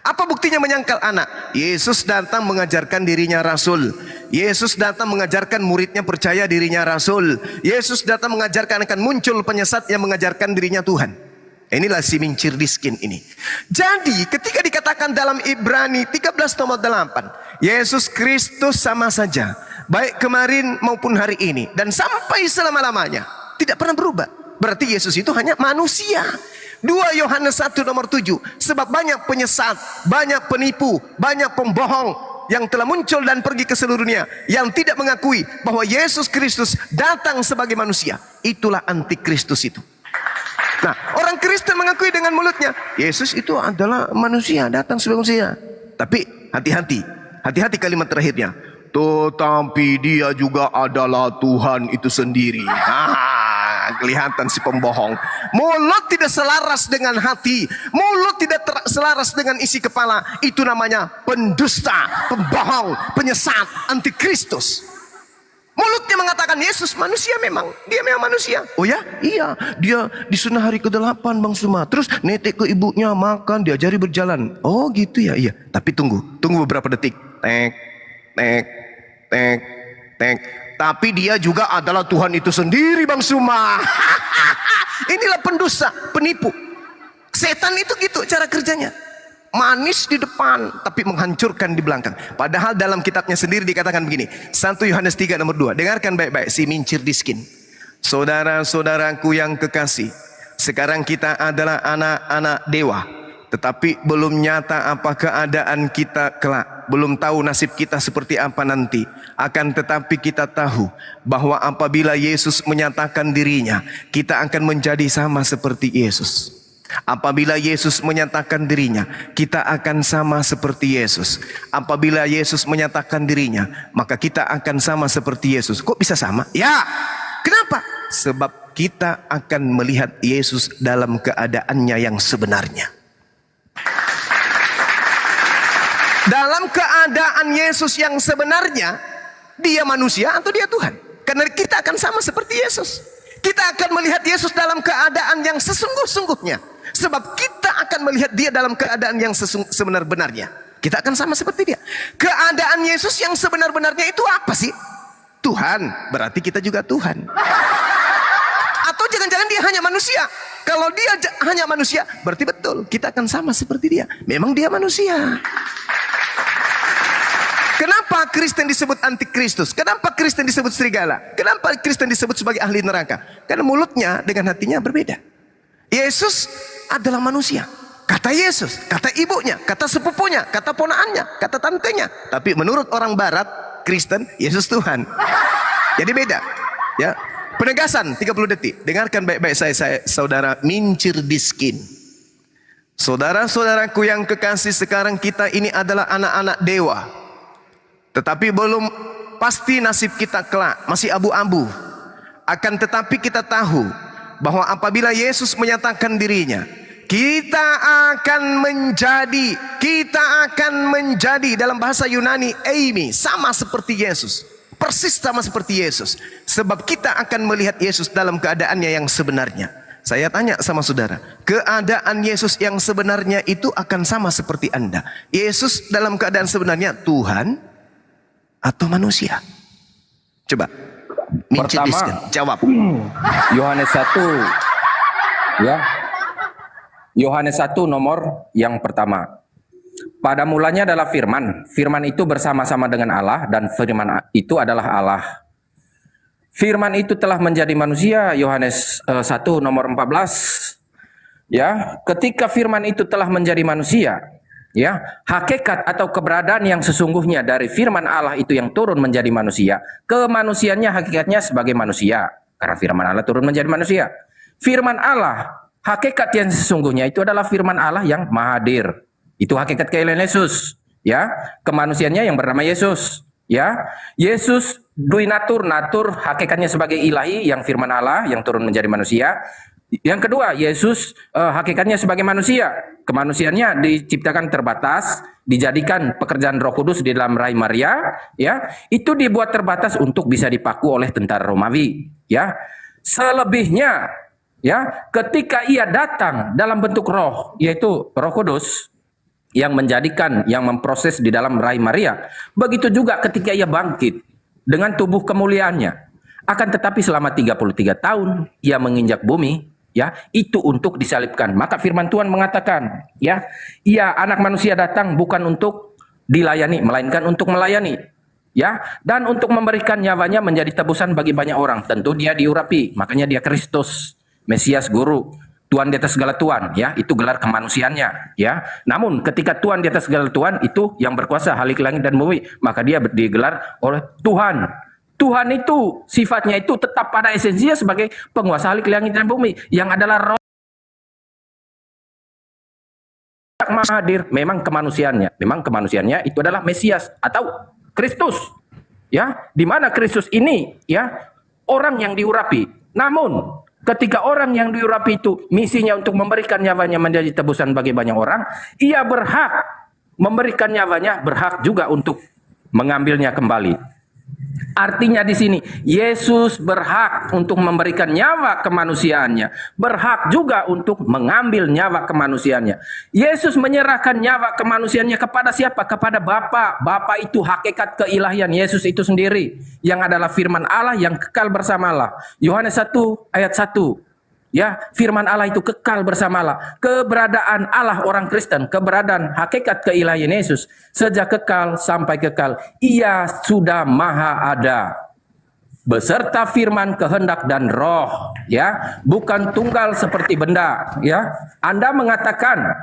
Apa buktinya menyangkal anak? Yesus datang mengajarkan dirinya Rasul. Yesus datang mengajarkan muridnya percaya dirinya Rasul. Yesus datang mengajarkan akan muncul penyesat yang mengajarkan dirinya Tuhan. Inilah si Mincirdiskin ini. Jadi ketika dikatakan dalam Ibrani 13 nomor 8, Yesus Kristus sama saja, baik kemarin maupun hari ini dan sampai selama-lamanya, tidak pernah berubah. Berarti Yesus itu hanya manusia. 2 Yohanes 1 nomor 7, sebab banyak penyesat, banyak penipu, banyak pembohong yang telah muncul dan pergi ke seluruh dunia, yang tidak mengakui bahwa Yesus Kristus datang sebagai manusia. Itulah antikristus itu. Nah, orang Kristen mengakui dengan mulutnya Yesus itu adalah manusia, datang sebagai manusia. Tapi hati-hati kalimat terakhirnya, tetapi dia juga adalah Tuhan itu sendiri. Kelihatan si pembohong. Mulut tidak selaras dengan hati, mulut tidak selaras dengan isi kepala. Itu namanya pendusta, pembohong, penyesat, antikristus. Mulutnya mengatakan Yesus manusia, memang dia memang manusia. Oh ya, iya, dia disunah hari ke-8 Bang Suma. Terus netek ke ibunya makan, diajari berjalan. Oh gitu ya, iya. Tapi tunggu beberapa detik. Tek, tek, tek, tek. Tapi dia juga adalah Tuhan itu sendiri Bang Suma. Inilah pendusta, penipu. Setan itu gitu cara kerjanya. Manis di depan tapi menghancurkan di belakang. Padahal dalam kitabnya sendiri dikatakan begini, 1 Yohanes 3 nomor 2. Dengarkan baik-baik si mincir diskin. Saudara-saudaraku yang kekasih, sekarang kita adalah anak-anak dewa, tetapi belum nyata apa keadaan kita kelak. Belum tahu nasib kita seperti apa nanti. Akan tetapi kita tahu bahwa apabila Yesus menyatakan dirinya, kita akan menjadi sama seperti Yesus. Apabila Yesus menyatakan dirinya, kita akan sama seperti Yesus. Apabila Yesus menyatakan dirinya, maka kita akan sama seperti Yesus. Kok bisa sama? Ya, kenapa? Sebab kita akan melihat Yesus dalam keadaannya yang sebenarnya. Dalam keadaan Yesus yang sebenarnya, dia manusia atau dia Tuhan? Karena kita akan sama seperti Yesus. Kita akan melihat Yesus dalam keadaan yang sesungguh-sungguhnya. Sebab kita akan melihat dia dalam keadaan yang sebenar-benarnya. Kita akan sama seperti dia. Keadaan Yesus yang sebenar-benarnya itu apa sih? Tuhan. Berarti kita juga Tuhan. Atau jangan-jangan dia hanya manusia. Kalau dia hanya manusia, berarti betul kita akan sama seperti dia. Memang dia manusia. Kenapa Kristen disebut antikristus? Kenapa Kristen disebut serigala? Kenapa Kristen disebut sebagai ahli neraka? Karena mulutnya dengan hatinya berbeda. Yesus adalah manusia. Kata Yesus, kata ibunya, kata sepupunya, kata ponaannya, kata tantenya. Tapi menurut orang barat, Kristen, Yesus Tuhan. Jadi beda. Ya. Penegasan 30 detik. Dengarkan baik-baik saya saudara mincir diskin. Saudara-saudaraku yang kekasih, sekarang kita ini adalah anak-anak dewa. Tetapi belum pasti nasib kita kelak, masih abu-abu. Akan tetapi kita tahu bahwa apabila Yesus menyatakan dirinya, kita akan menjadi dalam bahasa Yunani eimi, sama seperti Yesus, persis sama seperti Yesus. Sebab kita akan melihat Yesus dalam keadaannya yang sebenarnya. Saya tanya sama saudara, keadaan Yesus yang sebenarnya itu akan sama seperti Anda. Yesus dalam keadaan sebenarnya Tuhan atau manusia? Coba Pertama, jawab. Yohanes 1 ya. Yohanes 1 nomor yang pertama. Pada mulanya adalah firman. Firman itu bersama-sama dengan Allah dan firman itu adalah Allah. Firman itu telah menjadi manusia, Yohanes 1 nomor 14. Ya, ketika firman itu telah menjadi manusia, ya, hakikat atau keberadaan yang sesungguhnya dari firman Allah itu yang turun menjadi manusia, kemanusiaannya hakikatnya sebagai manusia karena firman Allah turun menjadi manusia. Firman Allah, hakikat yang sesungguhnya itu adalah firman Allah yang maha hadir. Itu hakikat keilahian Yesus, ya. Kemanusiaannya yang bernama Yesus, ya. Yesus dui natur hakikatnya sebagai ilahi yang firman Allah yang turun menjadi manusia. Yang kedua, Yesus hakikatnya sebagai manusia. Kemanusiaannya diciptakan terbatas, dijadikan pekerjaan Roh Kudus di dalam rahim Maria, ya. Itu dibuat terbatas untuk bisa dipaku oleh tentara Romawi, ya. Selebihnya, ya, ketika ia datang dalam bentuk roh, yaitu Roh Kudus yang menjadikan, yang memproses di dalam rahim Maria. Begitu juga ketika ia bangkit dengan tubuh kemuliaannya. Akan tetapi selama 33 tahun ia menginjak bumi, ya, itu untuk disalibkan. Maka firman Tuhan mengatakan, ya, ia anak manusia datang bukan untuk dilayani, melainkan untuk melayani, ya, dan untuk memberikan nyawanya menjadi tebusan bagi banyak orang. Tentu dia diurapi, makanya dia Kristus, Mesias, Guru, Tuhan di atas segala Tuhan, ya, itu gelar kemanusiaannya, ya. Namun ketika Tuhan di atas segala Tuhan itu yang berkuasa halik langit dan bumi, maka dia digelar oleh Tuhan. Tuhan itu sifatnya itu tetap pada esensinya sebagai penguasa halik langit dan bumi yang adalah roh maha hadir. Memang kemanusiaannya itu adalah Mesias atau Kristus, ya, di mana Kristus ini, ya, orang yang diurapi. Namun Ketika orang yang diurapi itu misinya untuk memberikan nyawanya menjadi tebusan bagi banyak orang, ia berhak memberikan nyawanya, berhak juga untuk mengambilnya kembali. Artinya di sini Yesus berhak untuk memberikan nyawa kemanusiaannya, berhak juga untuk mengambil nyawa kemanusiaannya. Yesus menyerahkan nyawa kemanusiaannya kepada siapa? Kepada Bapa. Bapa itu hakikat keilahian. Yesus itu sendiri yang adalah firman Allah yang kekal bersama Allah. Yohanes 1 ayat 1. Ya, firman Allah itu kekal bersama Allah. Keberadaan Allah orang Kristen, keberadaan hakikat keilahian Yesus sejak kekal sampai kekal. Ia sudah maha ada. Beserta firman, kehendak dan roh, ya, bukan tunggal seperti benda, ya. Anda mengatakan,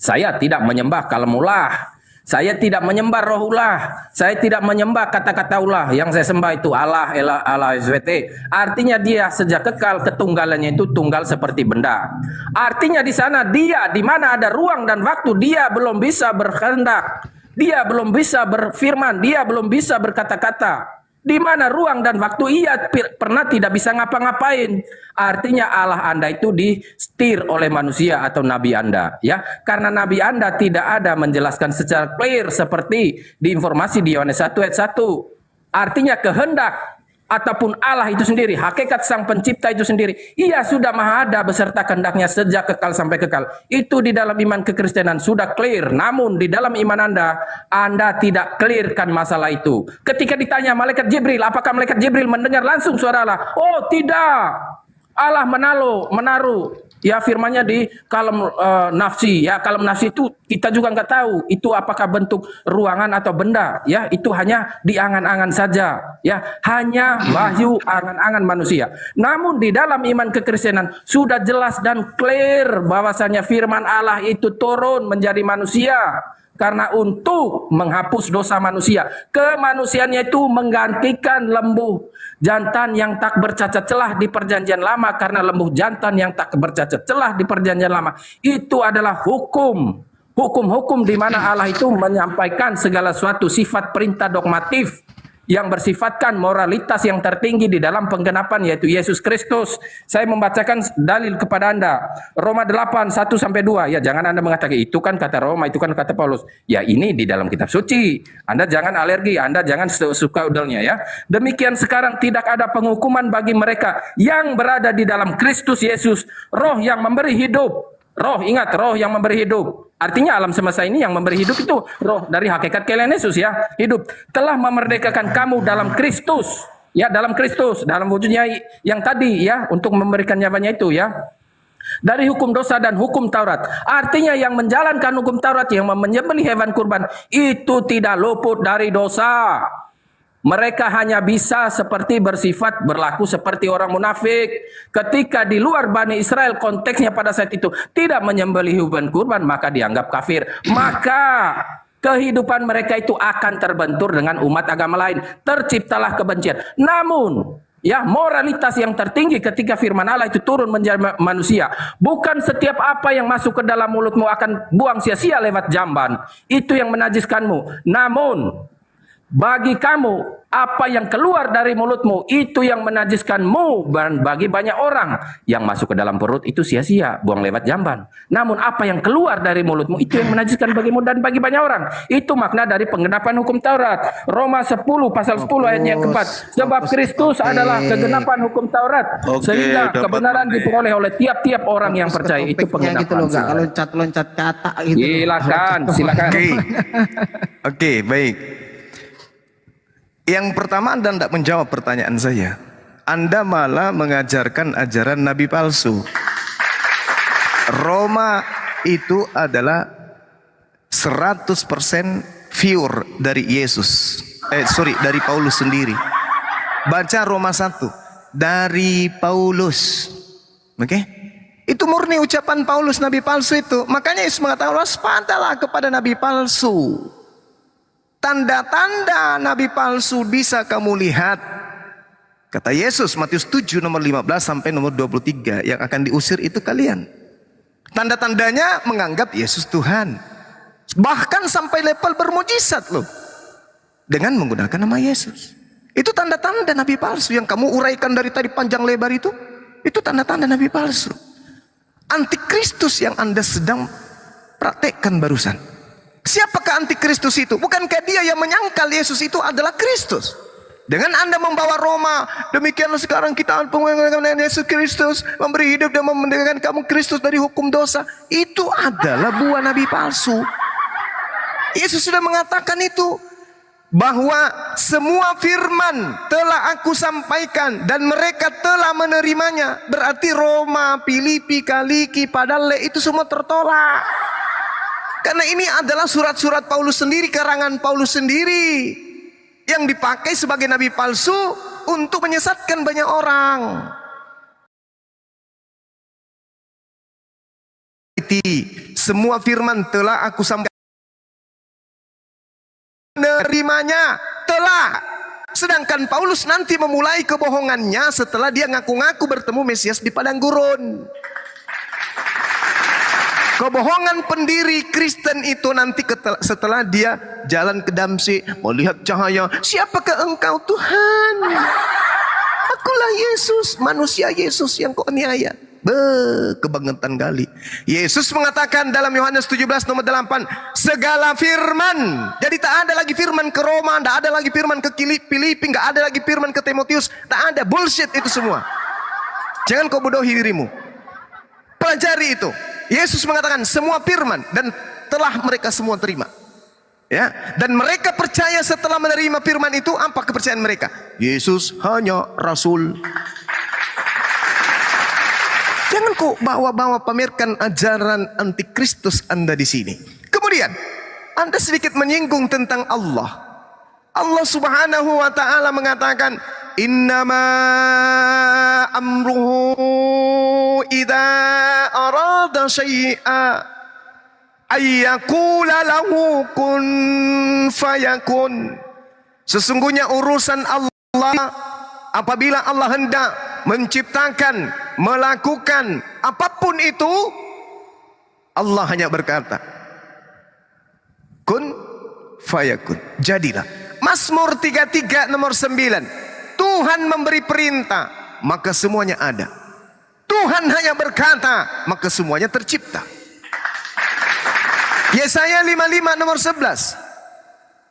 saya tidak menyembah kalamullah. Saya tidak menyembah rohullah, saya tidak menyembah kata-kata ulah, yang saya sembah itu Allah, Allah SWT. Artinya dia sejak kekal ketunggalannya itu tunggal seperti benda. Artinya di sana dia, di mana ada ruang dan waktu, dia belum bisa berkehendak, dia belum bisa berfirman, dia belum bisa berkata-kata. Di mana ruang dan waktu ia pernah tidak bisa ngapa-ngapain. Artinya Allah Anda itu disetir oleh manusia atau nabi Anda, ya. Karena nabi Anda tidak ada menjelaskan secara clear seperti di informasi di Yohanes 1 ayat 1. Artinya kehendak ataupun Allah itu sendiri, hakikat sang pencipta itu sendiri, ia sudah maha ada beserta kehendaknya sejak kekal sampai kekal. Itu di dalam iman kekristenan sudah clear. Namun di dalam iman Anda tidak clearkan masalah itu. Ketika ditanya malaikat Jibril, apakah malaikat Jibril mendengar langsung suara Allah? Oh tidak. Allah menaruh ya firmannya di kalam nafsi, ya. Kalam nafsi itu kita juga nggak tahu itu apakah bentuk ruangan atau benda, ya. Itu hanya di angan-angan saja, ya. Hanya wahyu angan-angan manusia. Namun di dalam iman kekristenan sudah jelas dan clear bahwasanya firman Allah itu turun menjadi manusia karena untuk menghapus dosa manusia. Kemanusiaannya itu menggantikan lembu jantan yang tak bercacat celah di perjanjian lama, karena lembu jantan yang tak bercacat celah di perjanjian lama itu adalah hukum di mana Allah itu menyampaikan segala suatu sifat perintah dogmatif yang bersifatkan moralitas yang tertinggi di dalam penggenapan, yaitu Yesus Kristus. Saya membacakan dalil kepada Anda. Roma 8, 1-2. Ya, jangan Anda mengatakan itu kan kata Roma, itu kan kata Paulus. Ya, ini di dalam kitab suci. Anda jangan alergi, Anda jangan suka udelnya, ya. Demikian sekarang tidak ada penghukuman bagi mereka yang berada di dalam Kristus Yesus. Roh yang memberi hidup. Roh, ingat, roh yang memberi hidup. Artinya alam semesta ini yang memberi hidup itu roh dari hakikat keilahian Yesus, ya. Hidup telah memerdekakan kamu dalam Kristus, ya, dalam Kristus, dalam wujudnya yang tadi, ya, untuk memberikan nyawanya itu, ya, dari hukum dosa dan hukum Taurat. Artinya yang menjalankan hukum Taurat, yang menyembelih hewan kurban itu tidak luput dari dosa. Mereka hanya bisa seperti bersifat berlaku seperti orang munafik. Ketika di luar Bani Israel konteksnya pada saat itu tidak menyembelih hewan kurban, maka dianggap kafir. Maka kehidupan mereka itu akan terbentur dengan umat agama lain. Terciptalah kebencian. Namun, ya, moralitas yang tertinggi ketika firman Allah itu turun menjadi manusia. Bukan setiap apa yang masuk ke dalam mulutmu akan buang sia-sia lewat jamban. Itu yang menajiskanmu. Namun, bagi kamu, apa yang keluar dari mulutmu itu yang menajiskanmu. Dan bagi banyak orang yang masuk ke dalam perut itu sia-sia, buang lewat jamban. Namun apa yang keluar dari mulutmu itu yang menajiskan bagimu dan bagi banyak orang. Itu makna dari penggenapan hukum Taurat. Roma 10 pasal 10 ayatnya yang keempat. Sebab Kristus adalah kegenapan hukum Taurat, sehingga kebenaran diperoleh oleh tiap-tiap orang yang percaya. Itu penggenapan. Gitu loh, nggak loncat-loncat kata gitu. Silakan. Oke, baik. Yang pertama, Anda tidak menjawab pertanyaan saya. Anda malah mengajarkan ajaran nabi palsu. Roma itu adalah 100% pure dari Yesus. Dari Paulus sendiri. Baca Roma 1 dari Paulus. Oke? Itu murni ucapan Paulus, nabi palsu itu. Makanya Yesus mengatakan, waspadalah kepada nabi palsu. Tanda-tanda nabi palsu bisa kamu lihat. Kata Yesus, Matius 7 nomor 15 sampai nomor 23. Yang akan diusir itu kalian. Tanda-tandanya menganggap Yesus Tuhan. Bahkan sampai level bermujizat loh. Dengan menggunakan nama Yesus. Itu tanda-tanda nabi palsu yang kamu uraikan dari tadi panjang lebar itu. Itu tanda-tanda nabi palsu. Antikristus yang Anda sedang praktekkan barusan. Siapakah antikristus itu? Bukankah dia yang menyangkal Yesus itu adalah Kristus? Dengan Anda membawa Roma, demikianlah sekarang kita pengenalan Yesus Kristus, memberi hidup dan memerdekakan kamu Kristus dari hukum dosa. Itu adalah buah nabi palsu. Yesus sudah mengatakan itu, bahwa semua firman telah aku sampaikan dan mereka telah menerimanya. Berarti Roma, Filipi, Kaliki, Padale itu semua tertolak. Karena ini adalah surat-surat Paulus sendiri, karangan Paulus sendiri, yang dipakai sebagai nabi palsu untuk menyesatkan banyak orang. Semua firman telah aku sampaikan, menerimanya telah. Sedangkan Paulus nanti memulai kebohongannya setelah dia ngaku-ngaku bertemu Mesias di padang gurun. Kebohongan pendiri Kristen itu nanti setelah dia jalan ke Damsyik, melihat cahaya. Siapakah engkau Tuhan? Akulah Yesus, manusia Yesus yang kau aniaya. Kebangetan kali. Yesus mengatakan dalam Yohanes 17 nomor 8, segala firman. Jadi tak ada lagi firman ke Roma, tak ada lagi firman ke Filipi, tak ada lagi firman ke Timotius, tak ada, bullshit itu semua. Jangan kau bodohi dirimu. Pelajari itu. Yesus mengatakan semua firman dan telah mereka semua terima. Ya, dan mereka percaya setelah menerima firman itu. Apa kepercayaan mereka? Yesus hanya rasul. Jangan kok bawa-bawa pamerkan ajaran antikristus Anda di sini. Kemudian Anda sedikit menyinggung tentang Allah. Allah Subhanahu wa taala mengatakan, innama amruhu idza arada syai'a ayyaqula lahu kun fayakun. Sesungguhnya urusan Allah apabila Allah hendak menciptakan, melakukan apapun itu, Allah hanya berkata kun fayakun, jadilah. Mazmur 33 nomor 9, Tuhan memberi perintah maka semuanya ada. Tuhan hanya berkata maka semuanya tercipta. Yesaya 55 nomor 11,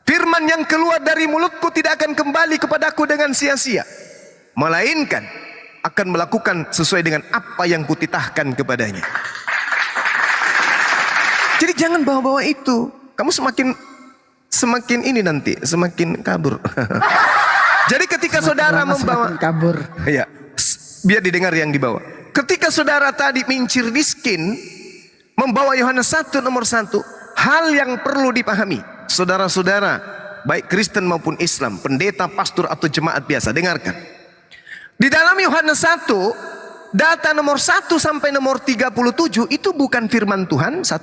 firman yang keluar dari mulutku tidak akan kembali kepadaku dengan sia-sia, melainkan akan melakukan sesuai dengan apa yang kutitahkan kepadanya. Jadi jangan bawa-bawa itu. Kamu semakin ini nanti, semakin kabur. Jadi ketika saudara membawa kabur, ya, biar didengar yang dibawa. Ketika saudara tadi mincir miskin, membawa Yohanes 1 nomor 1, hal yang perlu dipahami, saudara-saudara, baik Kristen maupun Islam, pendeta, pastor atau jemaat biasa, dengarkan. Di dalam Yohanes 1, data nomor 1 sampai nomor 37 itu bukan firman Tuhan 1,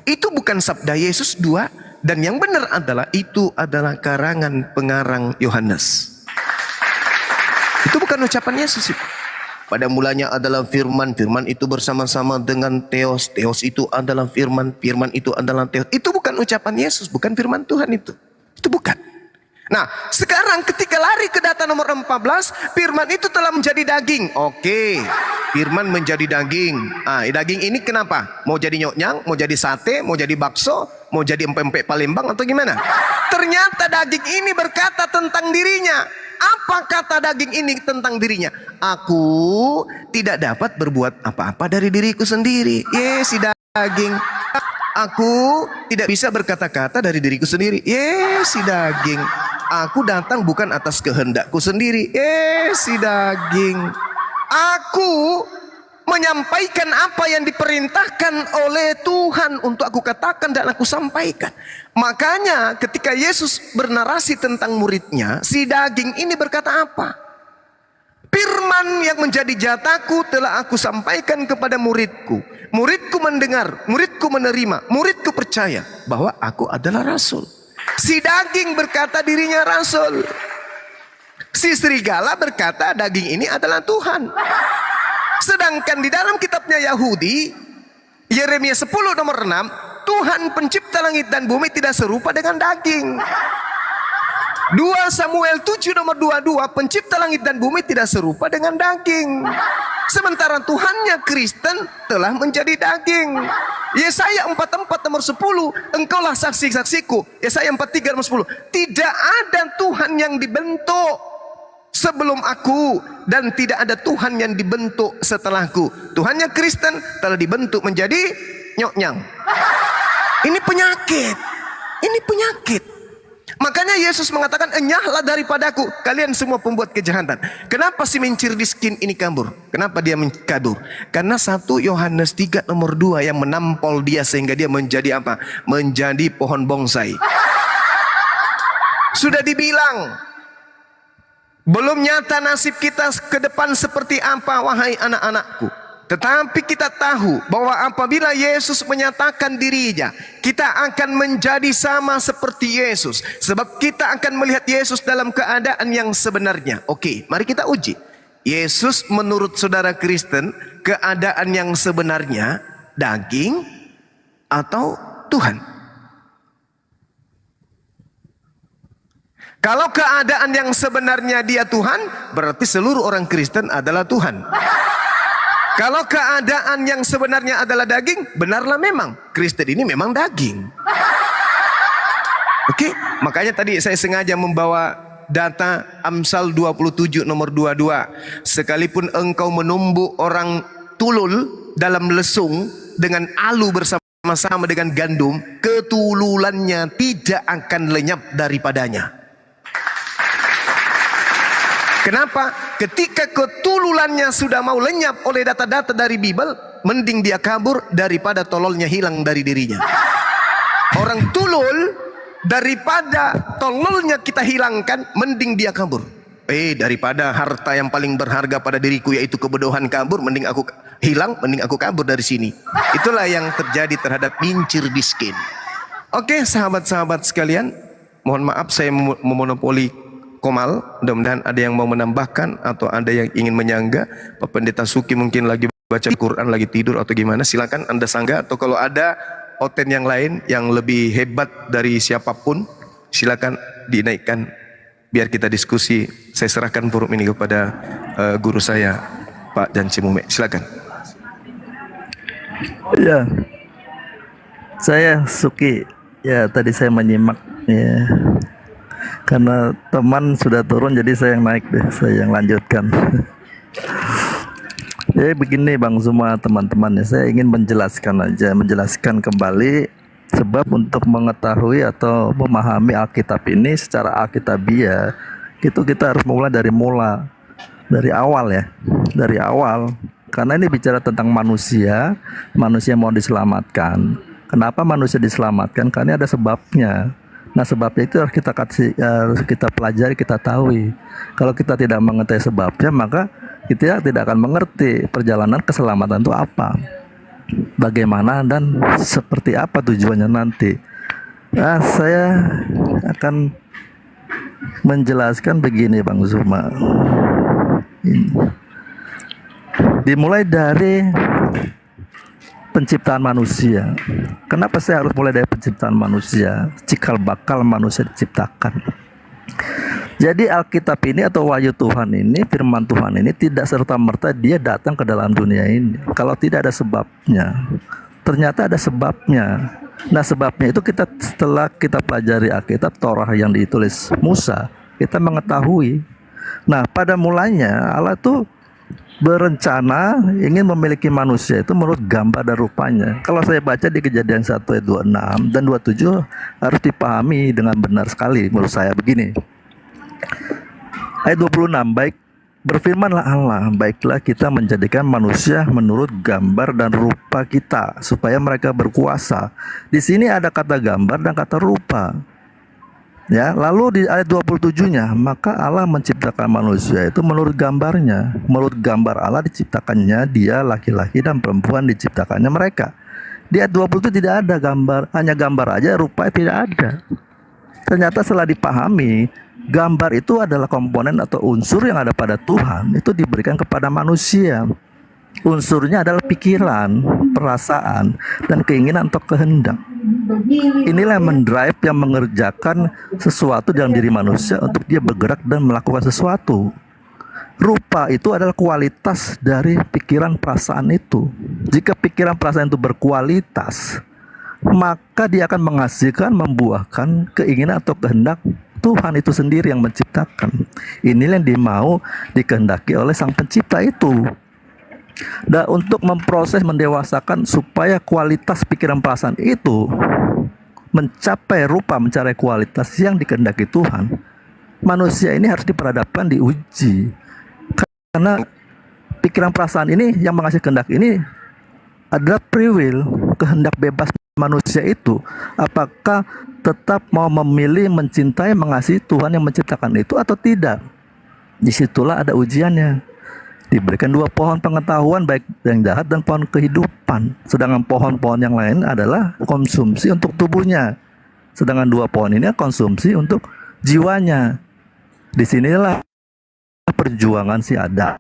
itu bukan sabda Yesus 2, dan yang benar adalah itu adalah karangan pengarang Yohanes. Itu bukan ucapan Yesus. Pada mulanya adalah firman, firman itu bersama-sama dengan Theos, Theos itu adalah firman, firman itu adalah Theos. Itu bukan ucapan Yesus, bukan firman Tuhan itu. Itu bukan. Nah, sekarang ketika lari ke data nomor 14, firman itu telah menjadi daging. Oke, firman menjadi daging. Daging ini kenapa? Mau jadi nyoknyang, mau jadi sate, mau jadi bakso, mau jadi empek-empek Palembang atau gimana? Ternyata daging ini berkata tentang dirinya. Apa kata daging ini tentang dirinya? Aku tidak dapat berbuat apa-apa dari diriku sendiri. Si daging. Aku tidak bisa berkata-kata dari diriku sendiri. Si daging. Aku datang bukan atas kehendakku sendiri. Si daging. Aku menyampaikan apa yang diperintahkan oleh Tuhan untuk aku katakan dan aku sampaikan. Makanya ketika Yesus bernarasi tentang muridnya, si daging ini berkata apa? Firman yang menjadi jataku telah aku sampaikan kepada muridku. Muridku mendengar, muridku menerima, muridku percaya bahwa aku adalah rasul. Si daging berkata dirinya rasul. Si serigala berkata daging ini adalah Tuhan. Sedangkan di dalam kitabnya Yahudi, Yeremia 10 nomor 6, Tuhan pencipta langit dan bumi tidak serupa dengan daging. 2 Samuel 7 nomor 22, pencipta langit dan bumi tidak serupa dengan daging. Sementara Tuhannya Kristen telah menjadi daging. Yesaya 44 nomor 10, engkaulah saksi-saksiku. Yesaya 43 nomor 10, tidak ada Tuhan yang dibentuk sebelum aku, dan tidak ada Tuhan yang dibentuk setelahku. Tuhannya Kristen telah dibentuk menjadi nyok-nyang. Ini penyakit. Ini penyakit. Makanya Yesus mengatakan, enyahlah daripadaku kalian semua pembuat kejahatan. Kenapa si menciri miskin ini kabur? Kenapa dia kabur? Karena 1 Yohanes 3 nomor 2 yang menampol dia sehingga dia menjadi apa? Menjadi pohon bonsai. Sudah dibilang, belum nyata nasib kita ke depan seperti apa, wahai anak-anakku. Tetapi kita tahu bahwa apabila Yesus menyatakan dirinya, kita akan menjadi sama seperti Yesus. Sebab kita akan melihat Yesus dalam keadaan yang sebenarnya. Oke, mari kita uji. Yesus menurut saudara Kristen, keadaan yang sebenarnya daging atau Tuhan? Kalau keadaan yang sebenarnya dia Tuhan, berarti seluruh orang Kristen adalah Tuhan. Kalau keadaan yang sebenarnya adalah daging, benarlah memang Kristen ini memang daging. Oke, makanya tadi saya sengaja membawa data Amsal 27 nomor 22. Sekalipun engkau menumbuk orang tulul dalam lesung dengan alu bersama-sama dengan gandum, ketululannya tidak akan lenyap daripadanya. Kenapa? Ketika ketululannya sudah mau lenyap oleh data-data dari Bible, mending dia kabur daripada tololnya hilang dari dirinya. Orang tulul, daripada tololnya kita hilangkan, mending dia kabur. Daripada harta yang paling berharga pada diriku yaitu kebodohan kabur, mending aku hilang, mending aku kabur dari sini. Itulah yang terjadi terhadap mincir miskin. Oke, sahabat-sahabat sekalian, mohon maaf saya memonopoli Komal, mudah-mudahan ada yang mau menambahkan atau ada yang ingin menyangga. Pak Pendeta Suki mungkin lagi baca Quran, lagi tidur atau gimana, silakan Anda sangga. Atau kalau ada oten yang lain yang lebih hebat dari siapapun, silakan dinaikkan biar kita diskusi. Saya serahkan forum ini kepada guru saya, Pak Jan Cimume. Silakan. Ya, saya Suki. Ya, tadi saya menyimak ya. Karena teman sudah turun, jadi saya yang naik deh, saya yang lanjutkan. Jadi begini Bang Zuma, teman-teman ya, saya ingin menjelaskan kembali sebab untuk mengetahui atau memahami Alkitab ini secara alkitabiah, itu kita harus mulai dari awal ya, dari awal. Karena ini bicara tentang manusia mau diselamatkan. Kenapa manusia diselamatkan? Karena ada sebabnya. Nah sebabnya itu harus kita pelajari, kita tahu. Kalau kita tidak mengetahui sebabnya, maka kita tidak akan mengerti perjalanan keselamatan itu apa, bagaimana dan seperti apa tujuannya nanti. Nah saya akan menjelaskan begini Bang Zuma. Dimulai dari penciptaan manusia. Kenapa saya harus mulai dari penciptaan manusia? Cikal bakal manusia diciptakan. Jadi Alkitab ini atau wahyu Tuhan ini, firman Tuhan ini tidak serta-merta dia datang ke dalam dunia ini kalau tidak ada sebabnya. Ternyata ada sebabnya. Nah sebabnya itu setelah kita pelajari Alkitab, Torah yang ditulis Musa, kita mengetahui. Nah pada mulanya Allah tuh berencana ingin memiliki manusia itu menurut gambar dan rupanya. Kalau saya baca di Kejadian 1 ayat 26 dan 27 harus dipahami dengan benar sekali menurut saya begini. Ayat 26, berfirmanlah Allah, baiklah kita menjadikan manusia menurut gambar dan rupa kita supaya mereka berkuasa. Di sini ada kata gambar dan kata rupa. Ya, lalu di ayat 27-nya, maka Allah menciptakan manusia itu menurut gambarnya. Menurut gambar Allah diciptakannya dia, laki-laki dan perempuan diciptakannya mereka. Di ayat 20 itu tidak ada gambar, hanya gambar aja, rupa tidak ada. Ternyata setelah dipahami, gambar itu adalah komponen atau unsur yang ada pada Tuhan, itu diberikan kepada manusia. Unsurnya adalah pikiran, perasaan, dan keinginan atau kehendak. Inilah yang mendrive, yang mengerjakan sesuatu dalam diri manusia untuk dia bergerak dan melakukan sesuatu. Rupa itu adalah kualitas dari pikiran perasaan itu. Jika pikiran perasaan itu berkualitas, maka dia akan menghasilkan, membuahkan keinginan atau kehendak Tuhan itu sendiri yang menciptakan. Inilah yang dimau dikehendaki oleh Sang Pencipta itu. Dan untuk memproses, mendewasakan supaya kualitas pikiran perasaan itu mencapai rupa, mencari kualitas yang dikehendaki Tuhan, manusia ini harus diperhadapkan, diuji. Karena pikiran perasaan ini yang menghasilkan kehendak ini adalah free will, kehendak bebas manusia itu. Apakah tetap mau memilih, mencintai, mengasihi Tuhan yang menciptakan itu atau tidak? Disitulah ada ujiannya. Diberikan 2 pohon pengetahuan, baik yang jahat dan pohon kehidupan. Sedangkan pohon-pohon yang lain adalah konsumsi untuk tubuhnya. Sedangkan 2 pohon ini konsumsi untuk jiwanya. Disinilah perjuangan si Adam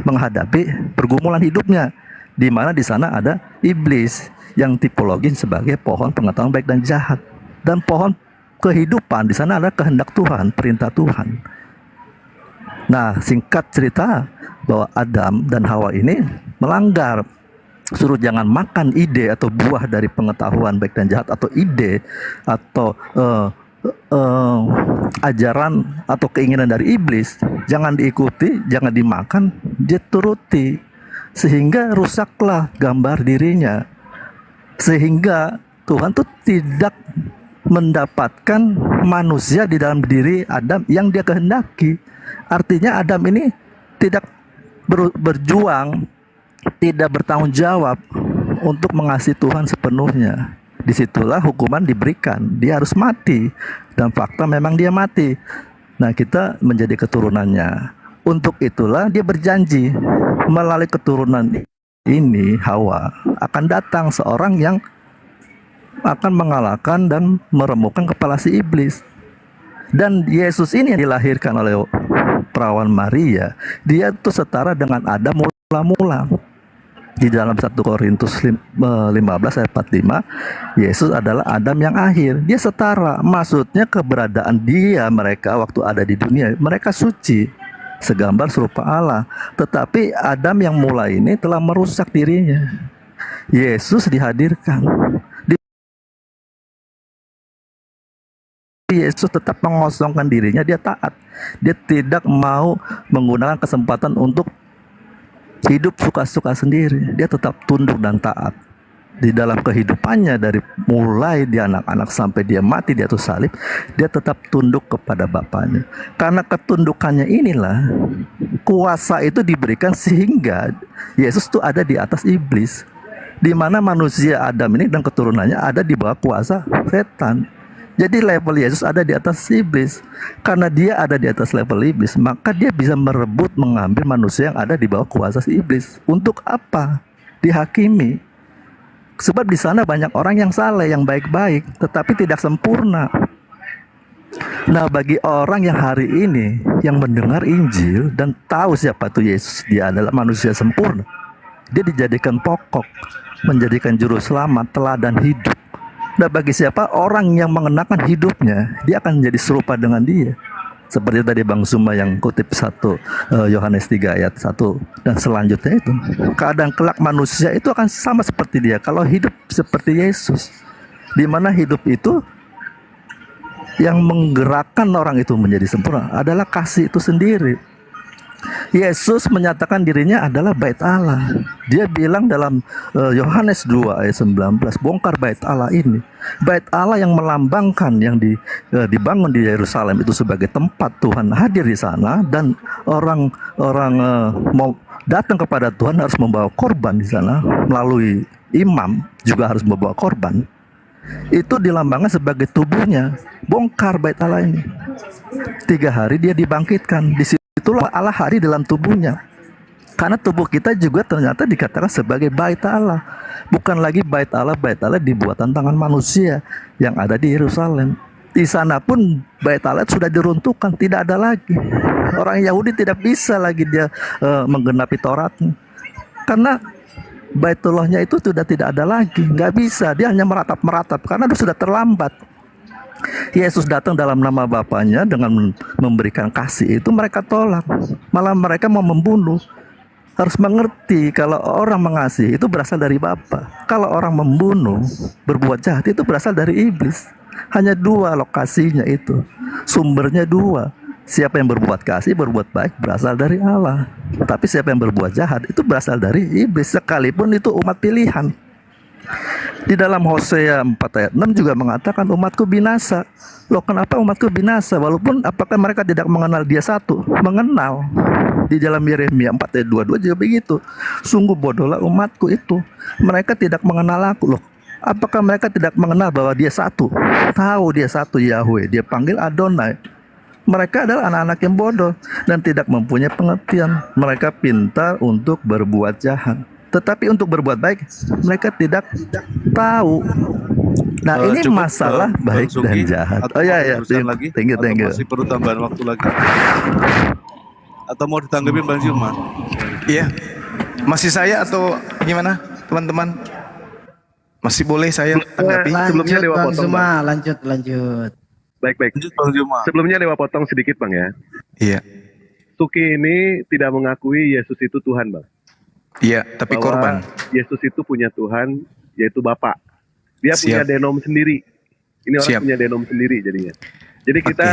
menghadapi pergumulan hidupnya, di mana di sana ada iblis yang tipologi sebagai pohon pengetahuan baik dan jahat, dan pohon kehidupan di sana adalah kehendak Tuhan, perintah Tuhan. Nah, singkat cerita bahwa Adam dan Hawa ini melanggar, suruh jangan makan ide atau buah dari pengetahuan baik dan jahat, atau ide atau ajaran atau keinginan dari iblis, jangan diikuti, jangan dimakan, dia turuti, sehingga rusaklah gambar dirinya, sehingga Tuhan tuh tidak mendapatkan manusia di dalam diri Adam yang dia kehendaki. Artinya Adam ini tidak berjuang, tidak bertanggung jawab untuk mengasihi Tuhan sepenuhnya. Disitulah hukuman diberikan, dia harus mati, dan fakta memang dia mati. Nah, kita menjadi keturunannya. Untuk itulah dia berjanji melalui keturunan ini, Hawa, akan datang seorang yang akan mengalahkan dan meremukkan kepala si iblis. Dan Yesus ini yang dilahirkan oleh perawan Maria, dia itu setara dengan Adam mula-mula. Di dalam 1 Korintus 15 ayat 45, Yesus adalah Adam yang akhir. Dia setara, maksudnya keberadaan dia, mereka waktu ada di dunia, mereka suci, segambar serupa Allah. Tetapi Adam yang mulai ini telah merusak dirinya. Yesus dihadirkan. Yesus tetap mengosongkan dirinya, dia taat. Dia tidak mau menggunakan kesempatan untuk hidup suka-suka sendiri. Dia tetap tunduk dan taat. Di dalam kehidupannya, dari mulai dia anak-anak sampai dia mati di atas salib, dia tetap tunduk kepada Bapaknya. Karena ketundukannya inilah kuasa itu diberikan sehingga Yesus itu ada di atas iblis, di mana manusia Adam ini dan keturunannya ada di bawah kuasa setan. Jadi level Yesus ada di atas iblis. Karena dia ada di atas level iblis, maka dia bisa merebut, mengambil manusia yang ada di bawah kuasa si iblis. Untuk apa? Dihakimi. Sebab di sana banyak orang yang saleh, yang baik-baik, tetapi tidak sempurna. Nah, bagi orang yang hari ini yang mendengar Injil dan tahu siapa itu Yesus, dia adalah manusia sempurna. Dia dijadikan pokok, menjadikan juru selamat, teladan hidup. Nah, bagi siapa orang yang mengenakan hidupnya, dia akan menjadi serupa dengan dia. Seperti tadi Bang Zuma yang kutip 1 Yohanes 3 ayat 1 dan selanjutnya itu. Keadaan kelak manusia itu akan sama seperti dia kalau hidup seperti Yesus. Di mana hidup itu yang menggerakkan orang itu menjadi sempurna adalah kasih itu sendiri. Yesus menyatakan dirinya adalah bait Allah. Dia bilang dalam Yohanes 2 ayat 19, bongkar bait Allah ini. Bait Allah yang melambangkan yang dibangun di Yerusalem itu sebagai tempat Tuhan hadir di sana, dan orang-orang mau datang kepada Tuhan harus membawa korban di sana, melalui imam juga harus membawa korban. Itu dilambangkan sebagai tubuhnya. Bongkar bait Allah ini. 3 hari dia dibangkitkan. Itulah Allah hari dalam tubuhnya. Karena tubuh kita juga ternyata dikatakan sebagai bait Allah. Bukan lagi bait Allah dibuatan tangan manusia yang ada di Yerusalem. Di sana pun bait Allah sudah diruntuhkan, tidak ada lagi. Orang Yahudi tidak bisa lagi dia menggenapi Tauratnya. Karena Baitullahnya itu sudah tidak ada lagi, nggak bisa. Dia hanya meratap-meratap karena sudah terlambat. Yesus datang dalam nama Bapaknya dengan memberikan kasih, itu mereka tolak. Malah mereka mau membunuh. Harus mengerti kalau orang mengasihi itu berasal dari Bapa. Kalau orang membunuh, berbuat jahat itu berasal dari iblis. Hanya dua lokasinya itu. Sumbernya dua. Siapa yang berbuat kasih, berbuat baik berasal dari Allah. Tapi siapa yang berbuat jahat itu berasal dari iblis, sekalipun itu umat pilihan. Di dalam Hosea 4 ayat 6 juga mengatakan umatku binasa. Loh, kenapa umatku binasa? Walaupun apakah mereka tidak mengenal dia satu? Mengenal. Di dalam Yeremia 4 ayat 22 juga begitu. Sungguh bodohlah umatku itu. Mereka tidak mengenal aku. Loh, apakah mereka tidak mengenal bahwa dia satu? Tahu dia satu, Yahweh. Dia panggil Adonai. Mereka adalah anak-anak yang bodoh dan tidak mempunyai pengertian. Mereka pintar untuk berbuat jahat, tetapi untuk berbuat baik mereka tidak tahu. Nah, ini Cukup, masalah Bang baik dan Suki, jahat. atau Oh ya mau ya, diteruskan lagi? thank you. Atau masih perlu tambahan waktu lagi? Atau mau ditanggapi Bang Zuma? Iya. Masih saya atau gimana, teman-teman? Masih boleh saya tanggapi? Sebelumnya Dewa Bang potong, Zuma, Bang. lanjut. Baik. Sebelumnya Dewa potong sedikit, Bang ya. Iya. Suki ini tidak mengakui Yesus itu Tuhan, Bang. Iya, tapi Bahwa korban. Yesus itu punya Tuhan, yaitu Bapa. Dia punya Siap. denom sendiri. Ini orang Siap. punya denom sendiri jadinya. Jadi kita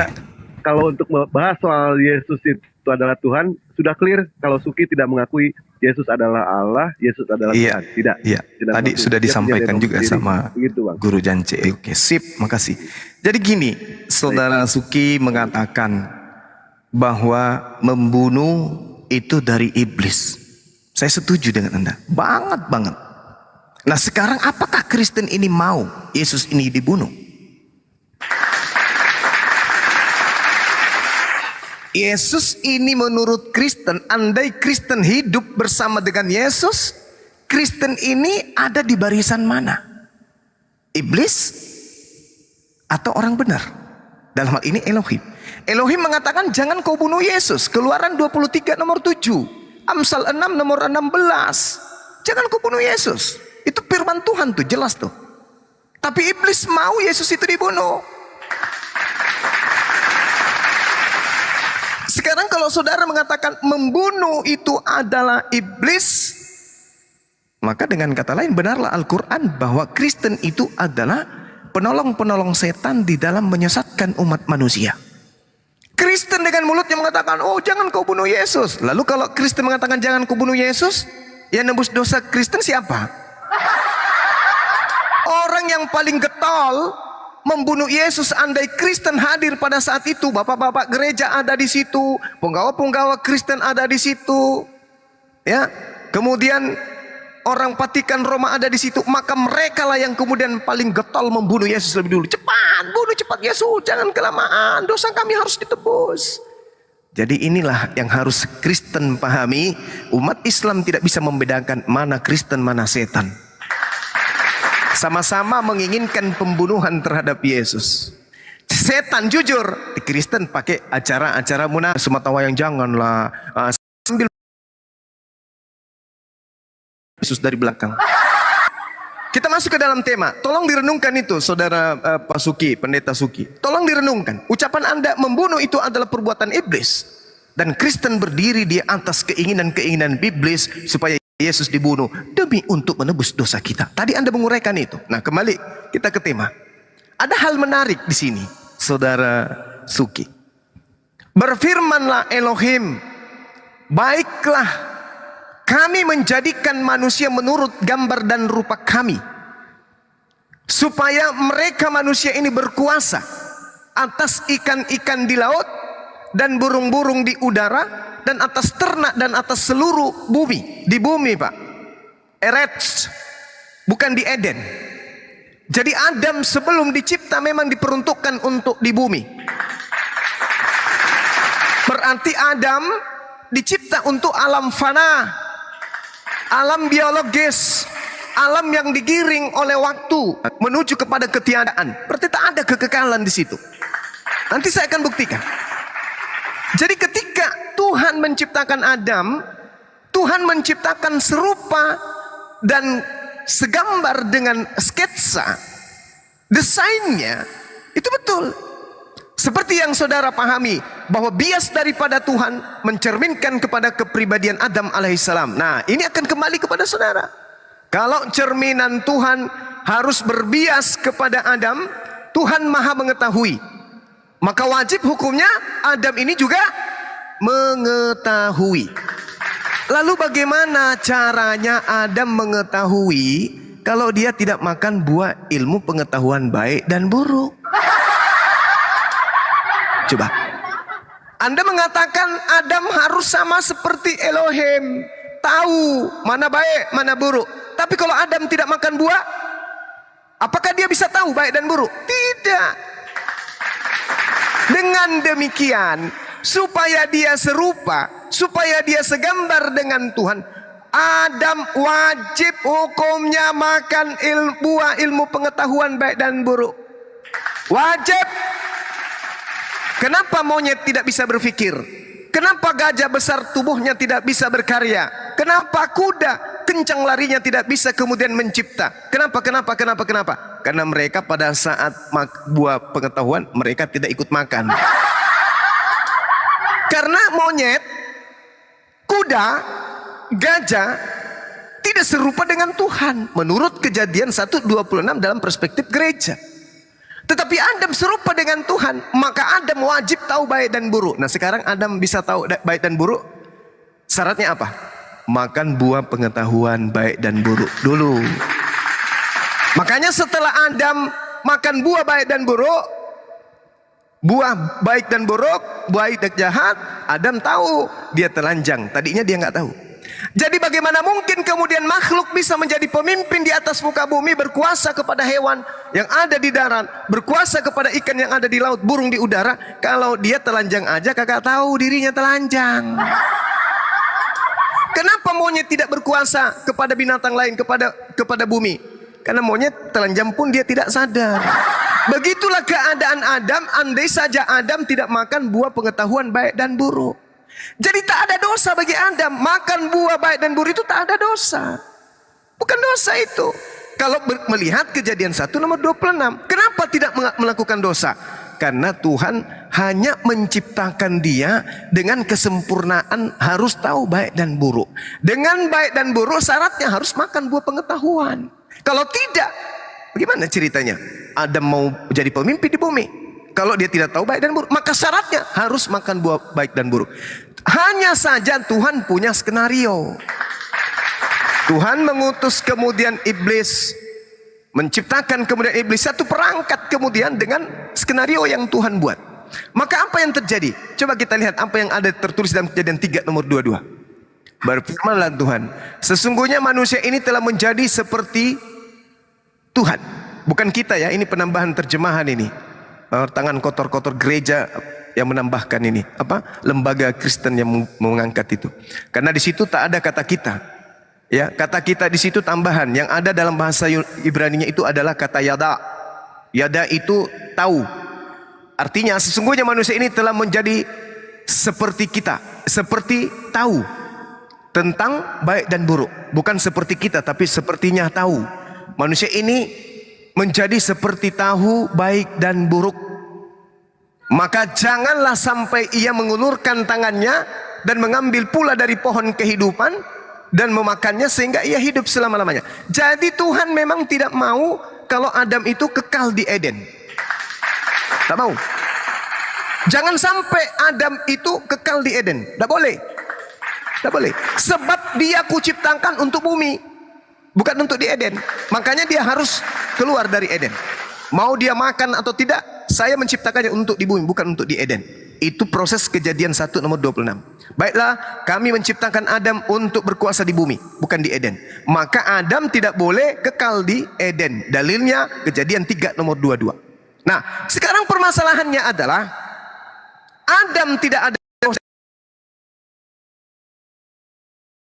kalau untuk membahas soal Yesus itu adalah Tuhan, sudah clear kalau Suki tidak mengakui Yesus adalah Allah, Yesus adalah Iya. Tuhan. Tidak. Iya. Tidak Tadi mengaku. sudah Dia punya disampaikan denom juga sendiri. sama Begitu, Bang. Guru Jance. Oke, sip, makasih. Jadi gini, Saudara Suki mengatakan bahwa membunuh itu dari iblis. Saya setuju dengan Anda. Banget. Nah, sekarang apakah Kristen ini mau Yesus ini dibunuh? Yesus ini menurut Kristen, andai Kristen hidup bersama dengan Yesus, Kristen ini ada di barisan mana? Iblis atau orang benar? Dalam hal ini Elohim. Elohim mengatakan jangan kau bunuh Yesus. Keluaran 23 nomor 7. Amsal 6 nomor 16. Jangan kau bunuh Yesus. Itu firman Tuhan tuh, jelas tuh. Tapi iblis mau Yesus itu dibunuh. Sekarang kalau saudara mengatakan membunuh itu adalah iblis, maka dengan kata lain benarlah Al-Quran bahwa Kristen itu adalah penolong-penolong setan di dalam menyesatkan umat manusia. Kristen dengan mulutnya mengatakan, oh jangan kau bunuh Yesus. Lalu kalau Kristen mengatakan jangan kau bunuh Yesus, yang nebus dosa Kristen siapa? Orang yang paling getol membunuh Yesus andai Kristen hadir pada saat itu. Bapak-bapak gereja ada di situ, penggawa-penggawa Kristen ada di situ, ya. Kemudian orang Vatikan Roma ada di situ, maka mereka lah yang kemudian paling getol membunuh Yesus lebih dulu. Cepat, bunuh cepat Yesus, jangan kelamaan, dosa kami harus ditebus. Jadi inilah yang harus Kristen pahami. Umat Islam tidak bisa membedakan mana Kristen mana setan. Sama-sama menginginkan pembunuhan terhadap Yesus. Setan jujur, Kristen pakai acara-acara munafik, sematawayang janganlah sambil Yesus dari belakang. Kita masuk ke dalam tema. Tolong direnungkan itu, saudara Pak Suki, pendeta Suki. Tolong direnungkan. Ucapan Anda membunuh itu adalah perbuatan iblis. Dan Kristen berdiri di atas keinginan-keinginan iblis supaya Yesus dibunuh demi untuk menebus dosa kita. Tadi Anda menguraikan itu. Nah, kembali kita ke tema. Ada hal menarik di sini, saudara Suki. Berfirmanlah Elohim, baiklah kami menjadikan manusia menurut gambar dan rupa kami, supaya mereka manusia ini berkuasa atas ikan-ikan di laut dan burung-burung di udara, dan atas ternak dan atas seluruh bumi. Di bumi, Pak. Eretz, bukan di Eden. Jadi Adam sebelum dicipta memang diperuntukkan untuk di bumi. Berarti Adam dicipta untuk alam fana, alam biologis, alam yang digiring oleh waktu menuju kepada ketiadaan. Berarti tak ada kekekalan di situ. Nanti saya akan buktikan. Jadi ketika Tuhan menciptakan Adam, Tuhan menciptakan serupa dan segambar dengan sketsa. Desainnya Itu betul. Seperti yang saudara pahami bahwa bias daripada Tuhan mencerminkan kepada kepribadian Adam alaihissalam. Nah, ini akan kembali kepada saudara. Kalau cerminan Tuhan harus berbias kepada Adam, Tuhan maha mengetahui. Maka wajib hukumnya Adam ini juga mengetahui. Lalu bagaimana caranya Adam mengetahui kalau dia tidak makan buah ilmu pengetahuan baik dan buruk? Coba. Anda mengatakan Adam harus sama seperti Elohim, tahu mana baik, mana buruk. Tapi kalau Adam tidak makan buah, apakah dia bisa tahu baik dan buruk? Tidak. Dengan demikian, supaya dia serupa, supaya dia segambar dengan Tuhan, Adam wajib hukumnya makan buah ilmu pengetahuan baik dan buruk. Wajib. Kenapa monyet tidak bisa berpikir? Kenapa gajah besar tubuhnya tidak bisa berkarya? Kenapa kuda kencang larinya tidak bisa kemudian mencipta? Kenapa? Karena mereka pada saat buah pengetahuan mereka tidak ikut makan. Karena monyet, kuda, gajah tidak serupa dengan Tuhan menurut Kejadian 1:26 dalam perspektif gereja. Tetapi Adam serupa dengan Tuhan, maka Adam wajib tahu baik dan buruk. Nah, sekarang Adam bisa tahu baik dan buruk. Syaratnya apa? Makan buah pengetahuan baik dan buruk dulu. Makanya setelah Adam makan buah baik dan buruk, buah baik dan buruk, baik dan jahat, Adam tahu, dia telanjang. Tadinya dia nggak tahu. Jadi bagaimana mungkin kemudian makhluk bisa menjadi pemimpin di atas muka bumi, berkuasa kepada hewan yang ada di darat, berkuasa kepada ikan yang ada di laut, burung di udara, kalau dia telanjang aja kagak tahu dirinya telanjang. Kenapa monyet tidak berkuasa kepada binatang lain, kepada bumi? Karena monyet telanjang pun dia tidak sadar. Begitulah keadaan Adam, andai saja Adam tidak makan buah pengetahuan baik dan buruk. Jadi tak ada dosa bagi Adam. Makan buah baik dan buruk itu tak ada dosa. Bukan dosa itu. Kalau melihat Kejadian 1 nomor 26. Kenapa tidak melakukan dosa? Karena Tuhan hanya menciptakan dia dengan kesempurnaan harus tahu baik dan buruk. Dengan baik dan buruk syaratnya harus makan buah pengetahuan. Kalau tidak, bagaimana ceritanya? Adam mau jadi pemimpin di bumi. Kalau dia tidak tahu baik dan buruk, maka syaratnya harus makan buah baik dan buruk. Hanya saja Tuhan punya skenario. Tuhan mengutus kemudian iblis, menciptakan kemudian iblis satu perangkat kemudian dengan skenario yang Tuhan buat. Maka apa yang terjadi? Coba kita lihat apa yang ada tertulis dalam Kejadian 3 nomor 22. Berfirmanlah Tuhan, sesungguhnya manusia ini telah menjadi seperti Tuhan. Bukan kita ya, ini penambahan terjemahan ini. Tangan kotor-kotor gereja yang menambahkan ini, lembaga Kristen yang mengangkat itu. Karena di situ tak ada kata kita. Ya, kata kita di situ tambahan. Yang ada dalam bahasa Ibrani-nya itu adalah kata yada. Yada itu tahu. Artinya sesungguhnya manusia ini telah menjadi seperti kita, seperti tahu tentang baik dan buruk. Bukan seperti kita, tapi sepertinya tahu. Manusia ini menjadi seperti tahu baik dan buruk. Maka janganlah sampai ia mengulurkan tangannya dan mengambil pula dari pohon kehidupan dan memakannya sehingga ia hidup selama-lamanya. Jadi Tuhan memang tidak mau kalau Adam itu kekal di Eden. Tak mau. Jangan sampai Adam itu kekal di Eden. Tak boleh. Tak boleh. Sebab dia kuciptakan untuk bumi, bukan untuk di Eden. Makanya dia harus keluar dari Eden. Mau dia makan atau tidak, saya menciptakannya untuk di bumi, bukan untuk di Eden. Itu proses Kejadian 1 nomor 26. Baiklah, kami menciptakan Adam untuk berkuasa di bumi, bukan di Eden. Maka Adam tidak boleh kekal di Eden. Dalilnya Kejadian 3 nomor 22. Nah, sekarang permasalahannya adalah Adam tidak ada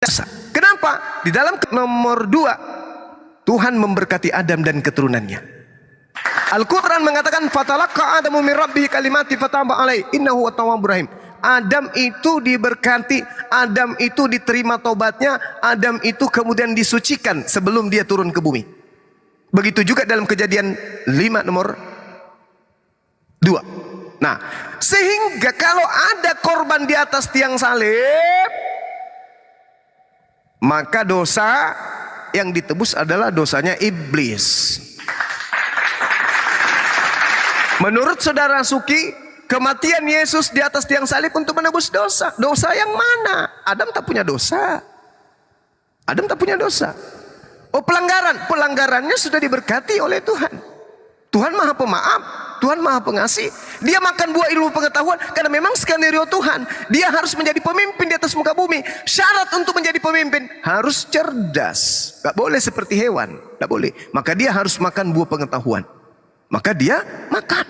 dosa. Kenapa? Di dalam nomor 2 Tuhan memberkati Adam dan keturunannya. Al-Quran mengatakan fatalaqqa Adamu min rabbih kalimati fataba alaihi innahu at-tawwabur rahim. Adam itu diberkati, Adam itu diterima tobatnya, Adam itu kemudian disucikan sebelum dia turun ke bumi. Begitu juga dalam Kejadian 5 nomor Dua. Nah, sehingga kalau ada korban di atas tiang salib, maka dosa yang ditebus adalah dosanya iblis. Menurut saudara Suki, kematian Yesus di atas tiang salib untuk menebus dosa. Dosa yang mana? Adam tak punya dosa. Adam tak punya dosa. Oh, pelanggaran. Pelanggarannya sudah diberkati oleh Tuhan. Tuhan Maha Pemaaf, Tuhan Maha Pengasih. Dia makan buah ilmu pengetahuan karena memang skenario Tuhan. Dia harus menjadi pemimpin di atas muka bumi. Syarat untuk menjadi pemimpin harus cerdas. Gak boleh seperti hewan, gak boleh. Maka dia harus makan buah pengetahuan. Maka dia makan.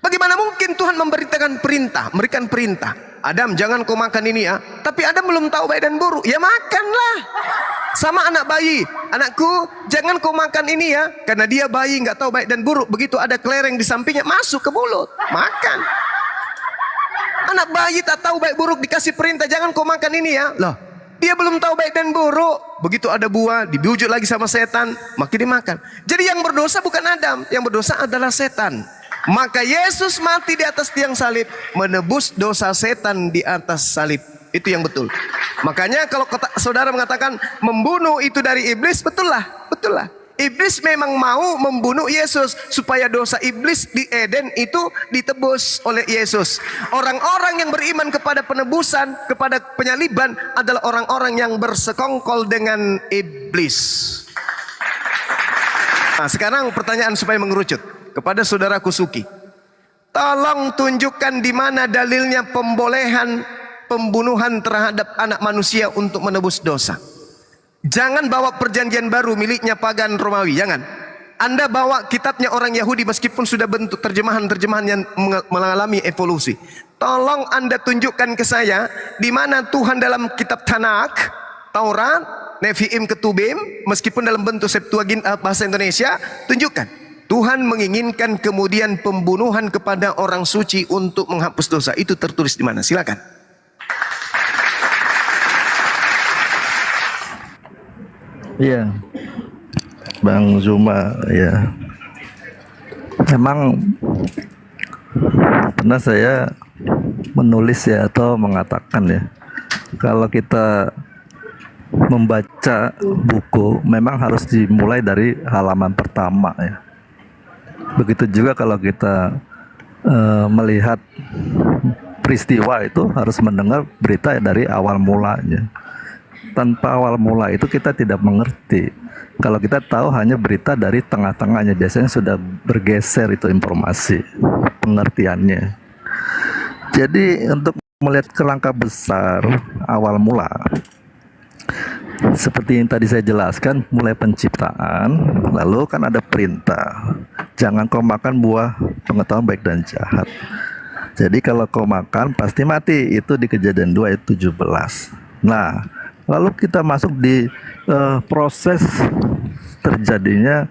Bagaimana mungkin Tuhan memberikan perintah? Adam, jangan kau makan ini ya. Tapi Adam belum tahu baik dan buruk. Ya makanlah. Sama anak bayi, anakku jangan kau makan ini ya, karena dia bayi nggak tahu baik dan buruk. Begitu ada kelereng di sampingnya masuk ke mulut, makan. Anak bayi tak tahu baik buruk dikasih perintah jangan kau makan ini ya, loh dia belum tahu baik dan buruk. Begitu ada buah dibujuk lagi sama setan, makin dimakan. Jadi yang berdosa bukan Adam, yang berdosa adalah setan. Maka Yesus mati di atas tiang salib menebus dosa setan di atas salib. Itu yang betul. Makanya kalau saudara mengatakan membunuh itu dari iblis, betul lah. Iblis memang mau membunuh Yesus supaya dosa iblis di Eden itu ditebus oleh Yesus. Orang-orang yang beriman kepada penebusan, kepada penyaliban adalah orang-orang yang bersekongkol dengan iblis. Nah, sekarang pertanyaan supaya mengerucut kepada saudaraku Suki. Tolong tunjukkan di mana dalilnya pembolehan pembunuhan terhadap anak manusia untuk menebus dosa. Jangan bawa perjanjian baru miliknya pagan Romawi, jangan. Anda bawa kitabnya orang Yahudi meskipun sudah bentuk terjemahan-terjemahan yang mengalami evolusi. Tolong Anda tunjukkan ke saya di mana Tuhan dalam kitab Tanakh, Taurat, Nevi'im, Ketubim, meskipun dalam bentuk Septuaginta bahasa Indonesia, tunjukkan. Tuhan menginginkan kemudian pembunuhan kepada orang suci untuk menghapus dosa. Itu tertulis di mana? Silakan. Iya, Bang Zuma, ya. Memang pernah saya menulis ya atau mengatakan ya, kalau kita membaca buku memang harus dimulai dari halaman pertama ya. Begitu juga kalau kita melihat peristiwa itu harus mendengar berita dari awal mulanya. Tanpa awal mula itu kita tidak mengerti. Kalau kita tahu hanya berita dari tengah-tengahnya, biasanya sudah bergeser itu informasi pengertiannya. Jadi untuk melihat kerangka besar awal mula, seperti yang tadi saya jelaskan, mulai penciptaan, lalu kan ada perintah, jangan kau makan buah pengetahuan baik dan jahat. Jadi kalau kau makan pasti mati, itu di Kejadian 2 ayat 17. Nah, lalu kita masuk di proses terjadinya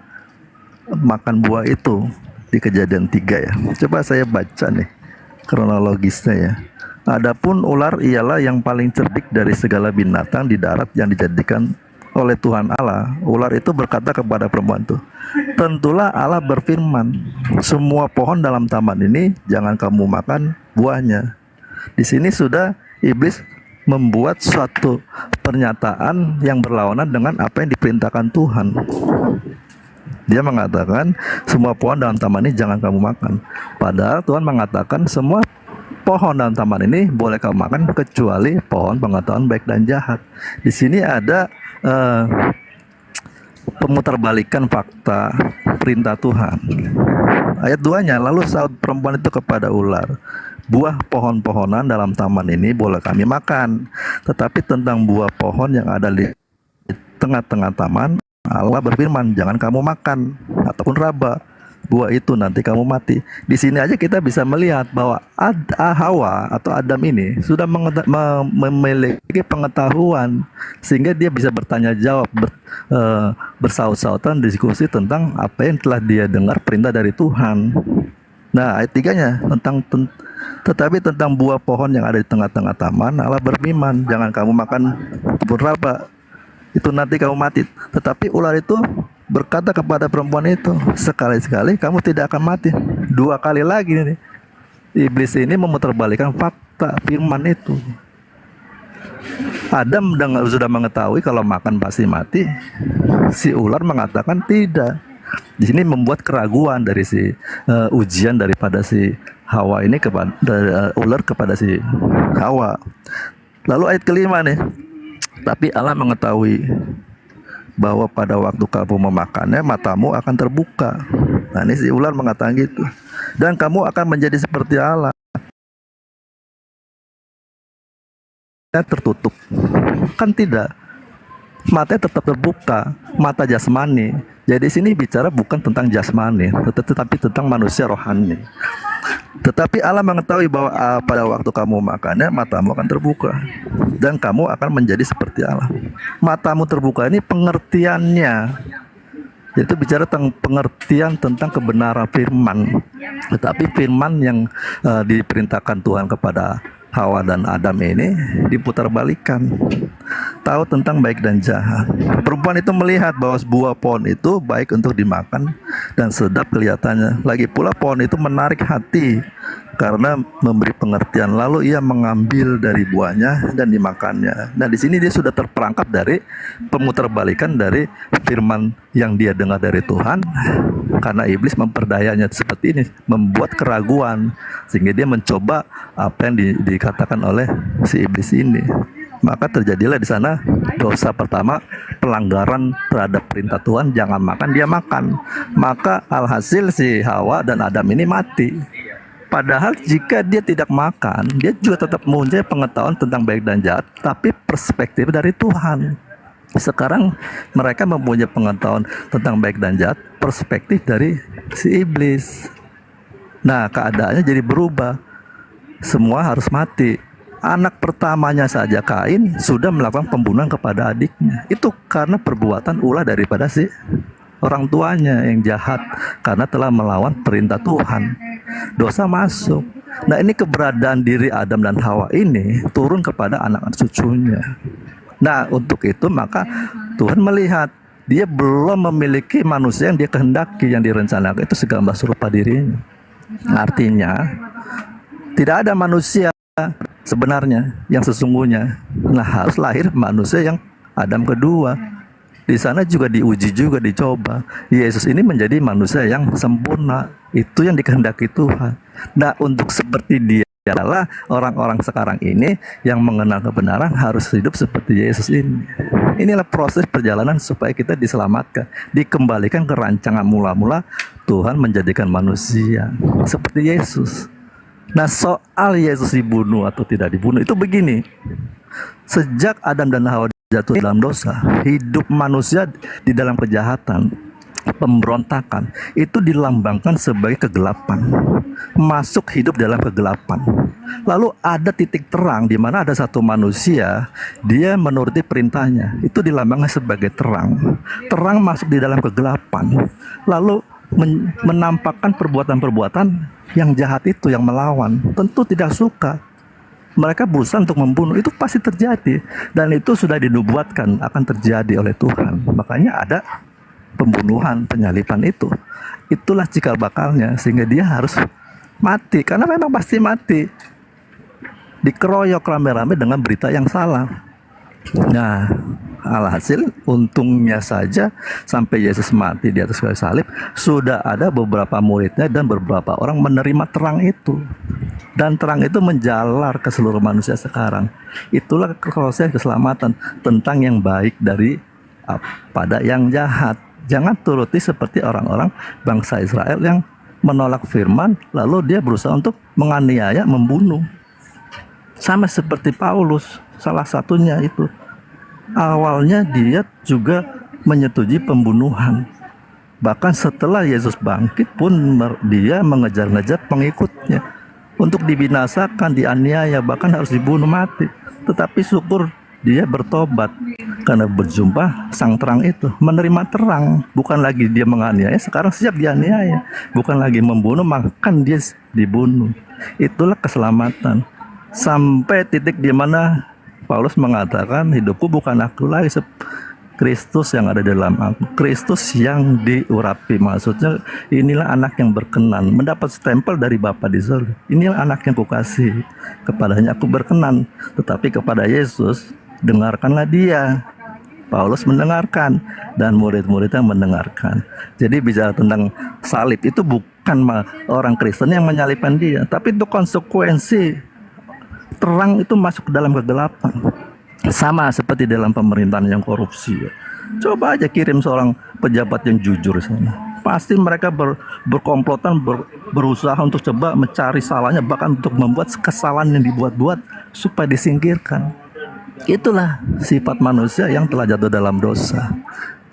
makan buah itu di Kejadian 3 ya. Coba saya baca nih kronologisnya ya. Adapun ular ialah yang paling cerdik dari segala binatang di darat yang dijadikan oleh Tuhan Allah. Ular itu berkata kepada perempuan itu, tentulah Allah berfirman, semua pohon dalam taman ini jangan kamu makan buahnya. Di sini sudah iblis membuat suatu pernyataan yang berlawanan dengan apa yang diperintahkan Tuhan. Dia mengatakan semua pohon dalam taman ini jangan kamu makan. Padahal Tuhan mengatakan semua pohon dalam taman ini boleh kamu makan kecuali pohon pengetahuan baik dan jahat. Di sini ada pemutarbalikan fakta perintah Tuhan. Ayat 2-nya, lalu saud perempuan itu kepada ular, buah pohon-pohonan dalam taman ini boleh kami makan, tetapi tentang buah pohon yang ada di tengah-tengah taman, Allah berfirman, jangan kamu makan ataupun raba buah itu, nanti kamu mati. Di sini aja kita bisa melihat bahwa Hawa atau Adam ini sudah memiliki pengetahuan sehingga dia bisa bertanya jawab, bersaut-sautan diskusi tentang apa yang telah dia dengar perintah dari Tuhan. Nah, ayat 3-nya tetapi tentang buah pohon yang ada di tengah-tengah taman, Allah berfirman, jangan kamu makan ataupun raba, itu nanti kamu mati. Tetapi ular itu berkata kepada perempuan itu, sekali-sekali kamu tidak akan mati. 2 kali lagi nih. Iblis ini memutarbalikkan fakta firman itu. Adam sudah mengetahui kalau makan pasti mati. Si ular mengatakan tidak. Di sini membuat keraguan dari si ujian daripada si Hawa ini kepada ular kepada si Hawa. Lalu ayat kelima nih. Tapi Allah mengetahui bahwa pada waktu kamu memakannya matamu akan terbuka. Nah, ini si ular mengatakan gitu. Dan kamu akan menjadi seperti Allah. Tertutup. Kan tidak. Matanya tetap terbuka, mata jasmani. Jadi sini bicara bukan tentang jasmani, tetapi tentang manusia rohani. Tetapi Allah mengetahui bahwa pada waktu kamu makannya, matamu akan terbuka dan kamu akan menjadi seperti Allah. Matamu terbuka ini pengertiannya. Itu bicara tentang pengertian tentang kebenaran firman. Tetapi firman yang diperintahkan Tuhan kepada Hawa dan Adam ini diputarbalikkan. Tahu tentang baik dan jahat. Perempuan itu melihat bahwa sebuah pohon itu baik untuk dimakan dan sedap kelihatannya. Lagi pula pohon itu menarik hati karena memberi pengertian. Lalu ia mengambil dari buahnya dan dimakannya. Nah, di sini dia sudah terperangkap dari pemutarbalikan dari firman yang dia dengar dari Tuhan. Karena iblis memperdayanya seperti ini, membuat keraguan sehingga dia mencoba apa yang dikatakan oleh si iblis ini. Maka terjadilah di sana dosa pertama, pelanggaran terhadap perintah Tuhan, jangan makan, dia makan. Maka alhasil si Hawa dan Adam ini mati. Padahal jika dia tidak makan, dia juga tetap mempunyai pengetahuan tentang baik dan jahat, tapi perspektif dari Tuhan. Sekarang mereka mempunyai pengetahuan tentang baik dan jahat, perspektif dari si iblis. Nah, keadaannya jadi berubah. Semua harus mati. Anak pertamanya saja Kain sudah melakukan pembunuhan kepada adiknya. Itu karena perbuatan ulah daripada si orang tuanya yang jahat karena telah melawan perintah Tuhan. Dosa masuk. Nah, ini keberadaan diri Adam dan Hawa ini turun kepada anak-anak cucunya. Nah, untuk itu maka Tuhan melihat dia belum memiliki manusia yang dia kehendaki, yang direncanakan itu segambar serupa dirinya. Artinya tidak ada manusia sebenarnya yang sesungguhnya. Nah, harus lahir manusia yang Adam kedua. Di sana juga diuji, juga dicoba. Yesus ini menjadi manusia yang sempurna. Itu yang dikehendaki Tuhan. Nah, untuk seperti dia adalah orang-orang sekarang ini yang mengenal kebenaran harus hidup seperti Yesus ini. Inilah proses perjalanan supaya kita diselamatkan, dikembalikan ke rancangan mula-mula Tuhan menjadikan manusia seperti Yesus. Nah, soal Yesus dibunuh atau tidak dibunuh itu begini. Sejak Adam dan Hawa jatuh dalam dosa, hidup manusia di dalam kejahatan, pemberontakan, itu dilambangkan sebagai kegelapan. Masuk hidup dalam kegelapan. Lalu ada titik terang di mana ada satu manusia, dia menuruti perintahnya. Itu dilambangkan sebagai terang. Terang masuk di dalam kegelapan. Lalu menampakkan perbuatan-perbuatan yang jahat itu, yang melawan. Tentu tidak suka. Mereka berusaha untuk membunuh, itu pasti terjadi. Dan itu sudah dinubuatkan akan terjadi oleh Tuhan. Makanya ada pembunuhan, penyalipan itu. Itulah cikal bakalnya, sehingga dia harus mati. Karena memang pasti mati. Dikeroyok rame-rame dengan berita yang salah. Nah, alhasil untungnya saja sampai Yesus mati di atas kayu salib, sudah ada beberapa muridnya dan beberapa orang menerima terang itu. Dan terang itu menjalar ke seluruh manusia sekarang. Itulah proses keselamatan tentang yang baik dari pada yang jahat. Jangan turuti seperti orang-orang bangsa Israel yang menolak firman, lalu dia berusaha untuk menganiaya, membunuh. Sama seperti Paulus, salah satunya itu. Awalnya dia juga menyetujui pembunuhan. Bahkan setelah Yesus bangkit pun dia mengejar-ngejar pengikutnya. Untuk dibinasakan, dianiaya, bahkan harus dibunuh mati. Tetapi syukur dia bertobat karena berjumpa sang terang itu, menerima terang. Bukan lagi dia menganiaya, sekarang siap dianiaya. Bukan lagi membunuh, makan dia dibunuh. Itulah keselamatan. Sampai titik di mana Paulus mengatakan, hidupku bukan aku lagi Kristus yang ada dalam aku, Kristus yang diurapi. Maksudnya inilah anak yang berkenan, mendapat stempel dari Bapa di surga. Inilah anak yang kukasih, kepadanya aku berkenan. Tetapi kepada Yesus, dengarkanlah dia. Paulus mendengarkan dan murid-muridnya mendengarkan. Jadi bicara tentang salib itu bukan orang Kristen yang menyalibkan dia, tapi itu konsekuensi. Terang itu masuk ke dalam kegelapan. Sama seperti dalam pemerintahan yang korupsi. Coba aja kirim seorang pejabat yang jujur sana. Pasti mereka berkomplotan, berusaha untuk coba mencari salahnya, bahkan untuk membuat kesalahan yang dibuat-buat supaya disingkirkan. Itulah sifat manusia yang telah jatuh dalam dosa.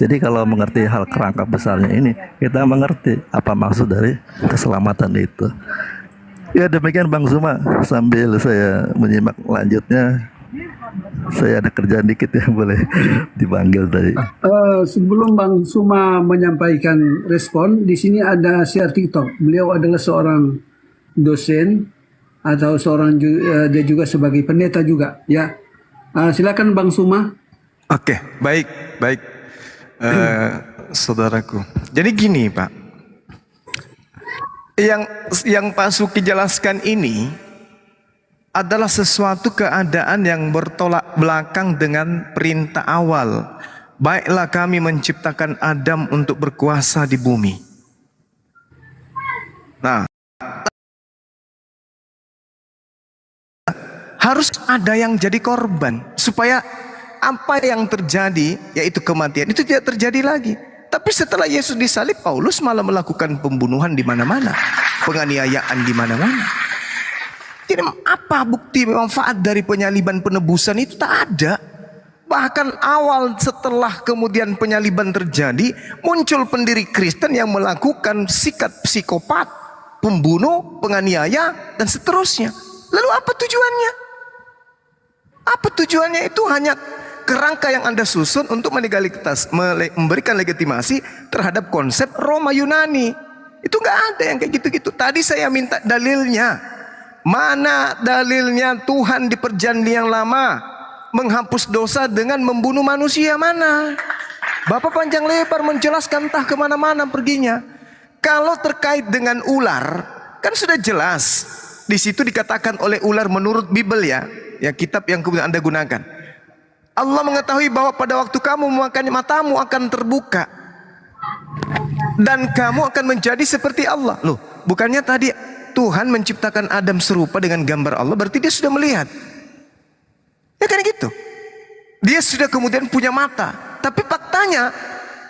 Jadi kalau mengerti hal kerangka besarnya ini, kita mengerti apa maksud dari keselamatan itu. Ya demikian Bang Zuma, sambil saya menyimak lanjutnya. Saya ada kerjaan dikit ya, boleh dipanggil tadi. Sebelum Bang Zuma menyampaikan respon, di sini ada share TikTok. Beliau adalah seorang dosen atau dia juga sebagai pendeta juga, ya. Silakan Bang Zuma. Oke, baik. Saudaraku. Jadi gini, Pak. Yang Pak Suki jelaskan ini adalah sesuatu keadaan yang bertolak belakang dengan perintah awal. Baiklah kami menciptakan Adam untuk berkuasa di bumi. Nah, harus ada yang jadi korban supaya apa yang terjadi, yaitu kematian, itu tidak terjadi lagi. Tapi setelah Yesus disalib, Paulus malah melakukan pembunuhan di mana-mana, penganiayaan di mana-mana. Jadi apa bukti manfaat dari penyaliban penebusan itu? Tak ada. Bahkan awal setelah kemudian penyaliban terjadi, muncul pendiri Kristen yang melakukan sikap psikopat, pembunuh, penganiaya, dan seterusnya. Lalu apa tujuannya? Apa tujuannya? Itu hanya kerangka yang Anda susun untuk memberikan legitimasi terhadap konsep Roma Yunani. Itu nggak ada yang kayak gitu-gitu. Tadi saya minta dalilnya. Mana dalilnya Tuhan di perjanjian lama menghapus dosa dengan membunuh manusia? Mana? Bapak panjang lebar menjelaskan entah kemana-mana perginya. Kalau terkait dengan ular, kan sudah jelas. Di situ dikatakan oleh ular menurut Bible ya kitab yang kemudian Anda gunakan. Allah mengetahui bahwa pada waktu kamu memakannya matamu akan terbuka dan kamu akan menjadi seperti Allah. Loh, bukannya tadi Tuhan menciptakan Adam serupa dengan gambar Allah, berarti dia sudah melihat. Ya kan gitu. Dia sudah kemudian punya mata. Tapi faktanya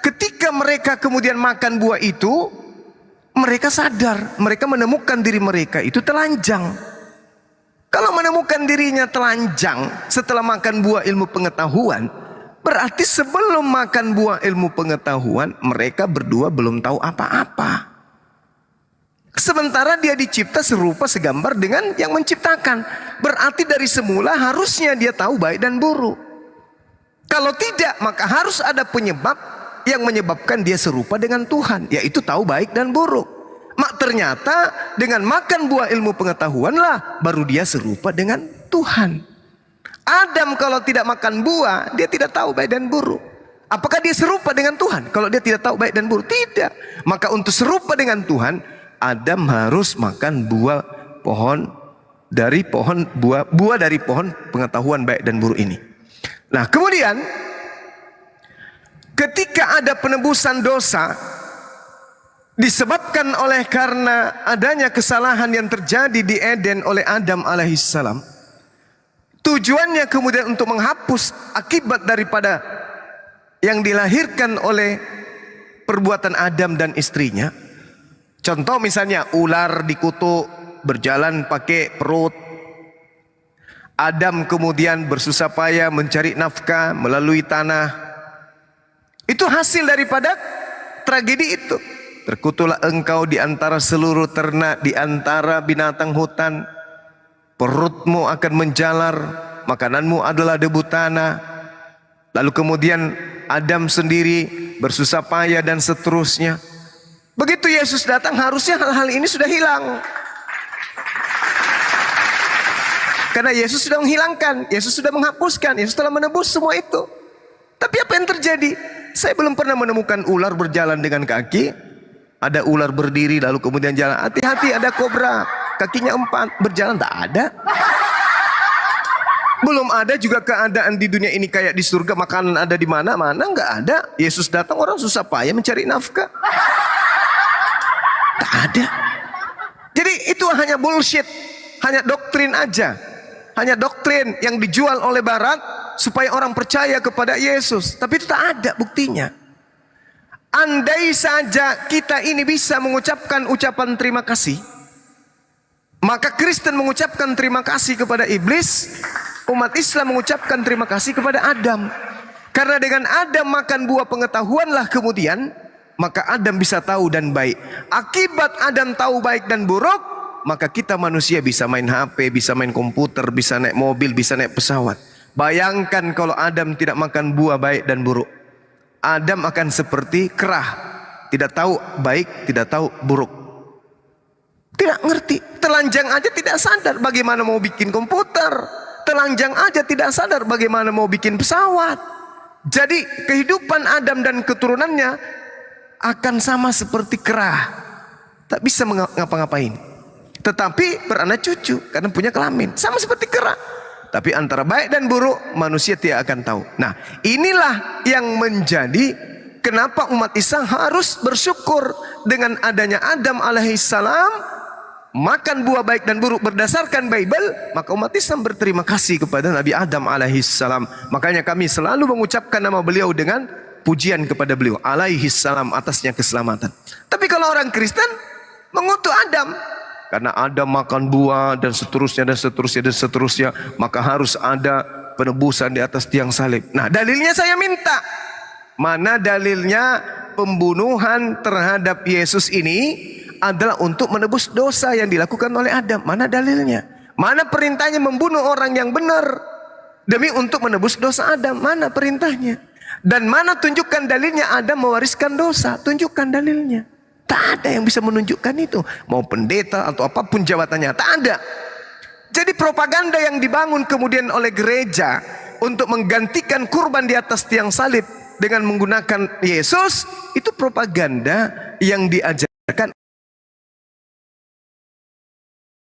ketika mereka kemudian makan buah itu, mereka sadar, mereka menemukan diri mereka itu telanjang. Kalau menemukan dirinya telanjang setelah makan buah ilmu pengetahuan, berarti sebelum makan buah ilmu pengetahuan, mereka berdua belum tahu apa-apa. Sementara dia dicipta serupa segambar dengan yang menciptakan. Berarti dari semula harusnya dia tahu baik dan buruk. Kalau tidak, maka harus ada penyebab yang menyebabkan dia serupa dengan Tuhan, yaitu tahu baik dan buruk. Ternyata dengan makan buah ilmu pengetahuan lah baru dia serupa dengan Tuhan. Adam kalau tidak makan buah, dia tidak tahu baik dan buruk. Apakah dia serupa dengan Tuhan kalau dia tidak tahu baik dan buruk? Tidak. Maka untuk serupa dengan Tuhan, Adam harus makan buah dari pohon pengetahuan baik dan buruk ini. Nah, kemudian ketika ada penebusan dosa disebabkan oleh karena adanya kesalahan yang terjadi di Eden oleh Adam alaihissalam, tujuannya kemudian untuk menghapus akibat daripada yang dilahirkan oleh perbuatan Adam dan istrinya. Contoh misalnya ular dikutuk berjalan pakai perut. Adam kemudian bersusah payah mencari nafkah melalui tanah. Itu hasil daripada tragedi itu. Terkutuklah engkau di antara seluruh ternak, di antara binatang hutan. Perutmu akan menjalar, makananmu adalah debu tanah. Lalu kemudian Adam sendiri bersusah payah dan seterusnya. Begitu Yesus datang, harusnya hal-hal ini sudah hilang. Karena Yesus sudah menghilangkan, Yesus sudah menghapuskan, Yesus telah menebus semua itu. Tapi apa yang terjadi? Saya belum pernah menemukan ular berjalan dengan kaki. Ada ular berdiri lalu kemudian jalan. Hati-hati, ada kobra, kakinya 4 berjalan, tak ada. Belum ada juga keadaan di dunia ini kayak di surga, makanan ada di mana-mana, nggak ada. Yesus datang, orang susah payah mencari nafkah. Tak ada. Jadi itu hanya bullshit, hanya doktrin aja. Hanya doktrin yang dijual oleh Barat supaya orang percaya kepada Yesus. Tapi itu tak ada buktinya. Andai saja kita ini bisa mengucapkan ucapan terima kasih, maka Kristen mengucapkan terima kasih kepada iblis, umat Islam mengucapkan terima kasih kepada Adam. Karena dengan Adam makan buah pengetahuanlah kemudian, maka Adam bisa tahu dan baik. Akibat Adam tahu baik dan buruk, maka kita manusia bisa main HP, bisa main komputer, bisa naik mobil, bisa naik pesawat. Bayangkan kalau Adam tidak makan buah baik dan buruk. Adam akan seperti kerah, tidak tahu baik, tidak tahu buruk. Tidak ngerti, telanjang aja tidak sadar bagaimana mau bikin komputer. Telanjang aja tidak sadar bagaimana mau bikin pesawat. Jadi kehidupan Adam dan keturunannya akan sama seperti kerah, tak bisa ngapa-ngapain. Tetapi beranak cucu karena punya kelamin, sama seperti kera. Tapi antara baik dan buruk manusia tidak akan tahu. Nah, inilah yang menjadi kenapa umat Islam harus bersyukur dengan adanya Adam alaihissalam makan buah baik dan buruk berdasarkan Bible. Maka umat Islam berterima kasih kepada Nabi Adam alaihissalam. Makanya kami selalu mengucapkan nama beliau dengan pujian kepada beliau alaihissalam, atasnya keselamatan. Tapi kalau orang Kristen mengutuk Adam, karena Adam makan buah dan seterusnya dan seterusnya dan seterusnya, maka harus ada penebusan di atas tiang salib. Nah, dalilnya saya minta. Mana dalilnya pembunuhan terhadap Yesus ini adalah untuk menebus dosa yang dilakukan oleh Adam? Mana dalilnya? Mana perintahnya membunuh orang yang benar demi untuk menebus dosa Adam? Mana perintahnya? Dan mana tunjukkan dalilnya Adam mewariskan dosa? Tunjukkan dalilnya. Tak ada yang bisa menunjukkan itu. Mau pendeta atau apapun jabatannya, tak ada. Jadi propaganda yang dibangun kemudian oleh gereja untuk menggantikan kurban di atas tiang salib dengan menggunakan Yesus, itu propaganda yang diajarkan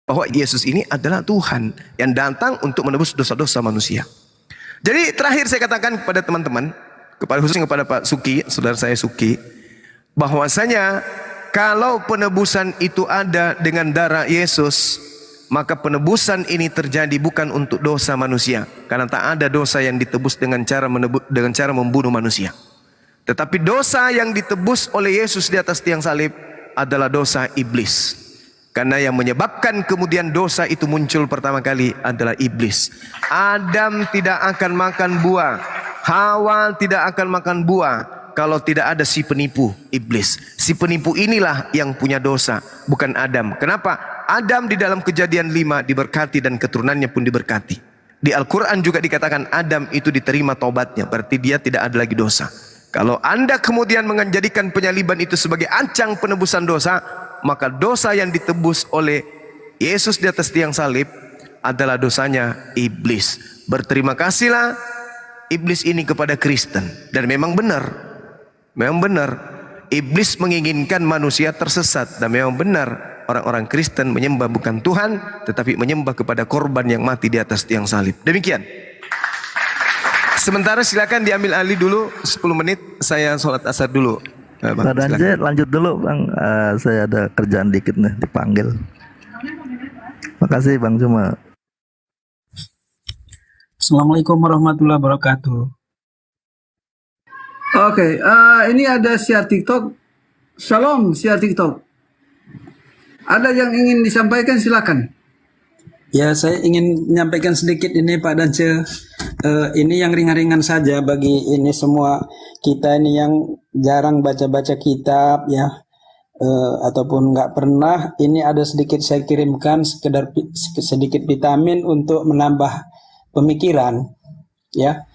bahwa Yesus ini adalah Tuhan yang datang untuk menebus dosa-dosa manusia. Jadi terakhir saya katakan kepada teman-teman, khususnya kepada Pak Suki, saudara saya Suki, bahwasanya kalau penebusan itu ada dengan darah Yesus, maka penebusan ini terjadi bukan untuk dosa manusia, karena tak ada dosa yang ditebus dengan cara membunuh manusia. Tetapi dosa yang ditebus oleh Yesus di atas tiang salib adalah dosa iblis. Karena yang menyebabkan kemudian dosa itu muncul pertama kali adalah iblis. Adam tidak akan makan buah, Hawa tidak akan makan buah kalau tidak ada si penipu, iblis. Si penipu inilah yang punya dosa, bukan Adam. Kenapa? Adam di dalam Kejadian 5 diberkati dan keturunannya pun diberkati. Di Al-Quran juga dikatakan Adam itu diterima taubatnya, berarti dia tidak ada lagi dosa. Kalau Anda kemudian menjadikan penyaliban itu sebagai ancang penebusan dosa, maka dosa yang ditebus oleh Yesus di atas tiang salib adalah dosanya iblis. Berterima kasihlah iblis ini kepada Kristen. Dan memang benar, iblis menginginkan manusia tersesat. Dan memang benar, orang-orang Kristen menyembah bukan Tuhan, tetapi menyembah kepada korban yang mati di atas tiang salib. Demikian. Sementara silakan diambil alih dulu 10 menit, saya sholat asar dulu. Bang, Pak Danje lanjut dulu Bang, saya ada kerjaan dikit nih, dipanggil. Makasih Bang Zuma. Assalamualaikum warahmatullahi wabarakatuh. Oke, ini ada share TikTok. Shalom, share TikTok. Ada yang ingin disampaikan, silakan. Ya, saya ingin menyampaikan sedikit ini Pak Dance. Ini yang ringan-ringan saja bagi ini semua kita ini yang jarang baca-baca kitab ya, ataupun nggak pernah. Ini ada sedikit saya kirimkan, sekedar sedikit vitamin untuk menambah pemikiran ya.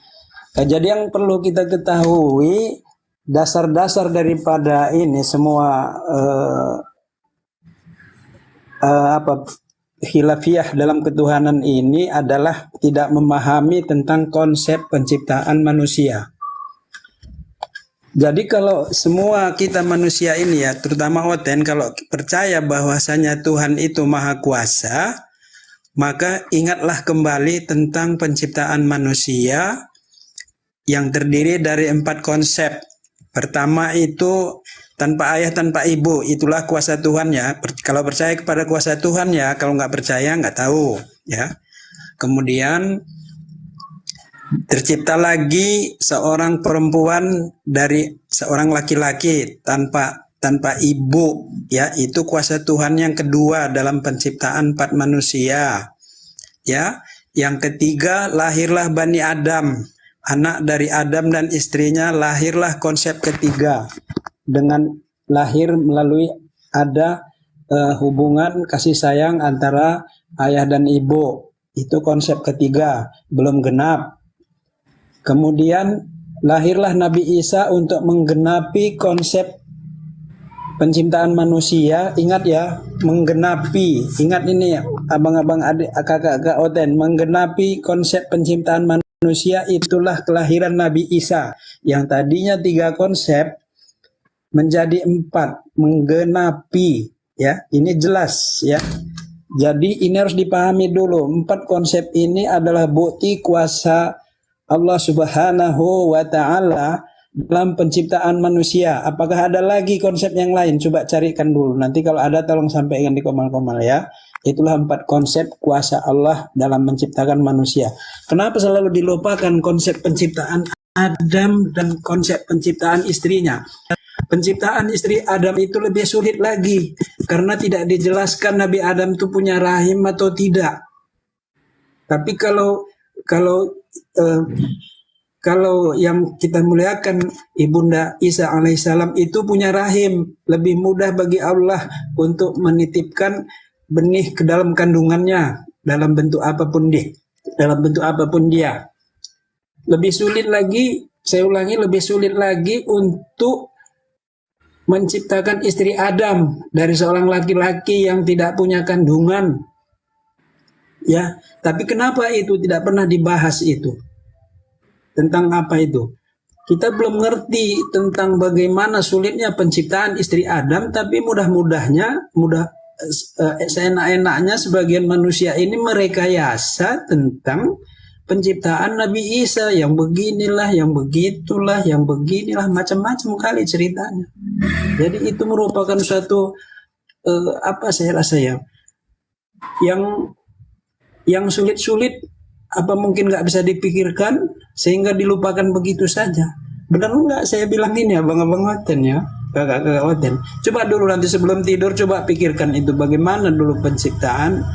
Jadi yang perlu kita ketahui, dasar-dasar daripada ini semua khilafiyah dalam ketuhanan ini adalah tidak memahami tentang konsep penciptaan manusia. Jadi kalau semua kita manusia ini ya, terutama Oten, kalau percaya bahwasanya Tuhan itu Maha Kuasa, maka ingatlah kembali tentang penciptaan manusia yang terdiri dari 4 konsep. Pertama itu tanpa ayah, tanpa ibu, itulah kuasa Tuhan ya. Kalau percaya kepada kuasa Tuhan ya, kalau nggak percaya nggak tahu ya. Kemudian tercipta lagi seorang perempuan dari seorang laki-laki tanpa ibu ya, itu kuasa Tuhan yang kedua dalam penciptaan 4 manusia ya. Yang ketiga, lahirlah Bani Adam, anak dari Adam dan istrinya, lahirlah konsep ketiga dengan lahir melalui ada hubungan kasih sayang antara ayah dan ibu, itu konsep ketiga, belum genap. Kemudian lahirlah Nabi Isa untuk menggenapi konsep penciptaan manusia. Ingat ya, menggenapi. Ingat ini abang-abang, adik, kakak-kakak Oten, menggenapi konsep penciptaan manusia, itulah kelahiran Nabi Isa. Yang tadinya 3 konsep menjadi 4, menggenapi ya. Ini jelas ya. Jadi ini harus dipahami dulu. 4 konsep ini adalah bukti kuasa Allah Subhanahu wa Ta'ala dalam penciptaan manusia. Apakah ada lagi konsep yang lain? Coba carikan dulu. Nanti kalau ada tolong sampaikan di komal-komal ya. Itulah 4 konsep kuasa Allah dalam menciptakan manusia. Kenapa selalu dilupakan konsep penciptaan Adam dan konsep penciptaan istrinya? Penciptaan istri Adam itu lebih sulit lagi karena tidak dijelaskan Nabi Adam itu punya rahim atau tidak. Tapi kalau yang kita muliakan Ibunda Isa alaihissalam itu punya rahim, lebih mudah bagi Allah untuk menitipkan benih ke dalam kandungannya dalam bentuk apapun dia. Lebih sulit lagi, saya ulangi, lebih sulit lagi untuk menciptakan istri Adam dari seorang laki-laki yang tidak punya kandungan. Ya, tapi kenapa itu tidak pernah dibahas itu? Tentang apa itu? Kita belum ngerti tentang bagaimana sulitnya penciptaan istri Adam, tapi seenak-enaknya sebagian manusia ini merekayasa tentang penciptaan Nabi Isa yang beginilah, yang begitulah, yang beginilah, macam-macam kali ceritanya. Jadi itu merupakan suatu saya rasa ya, yang sulit-sulit, apa mungkin nggak bisa dipikirkan sehingga dilupakan begitu saja. Benar nggak saya bilang ini abang-abang Oten ya, kakak-kakak Oten. Coba dulu nanti sebelum tidur coba pikirkan itu bagaimana dulu penciptaan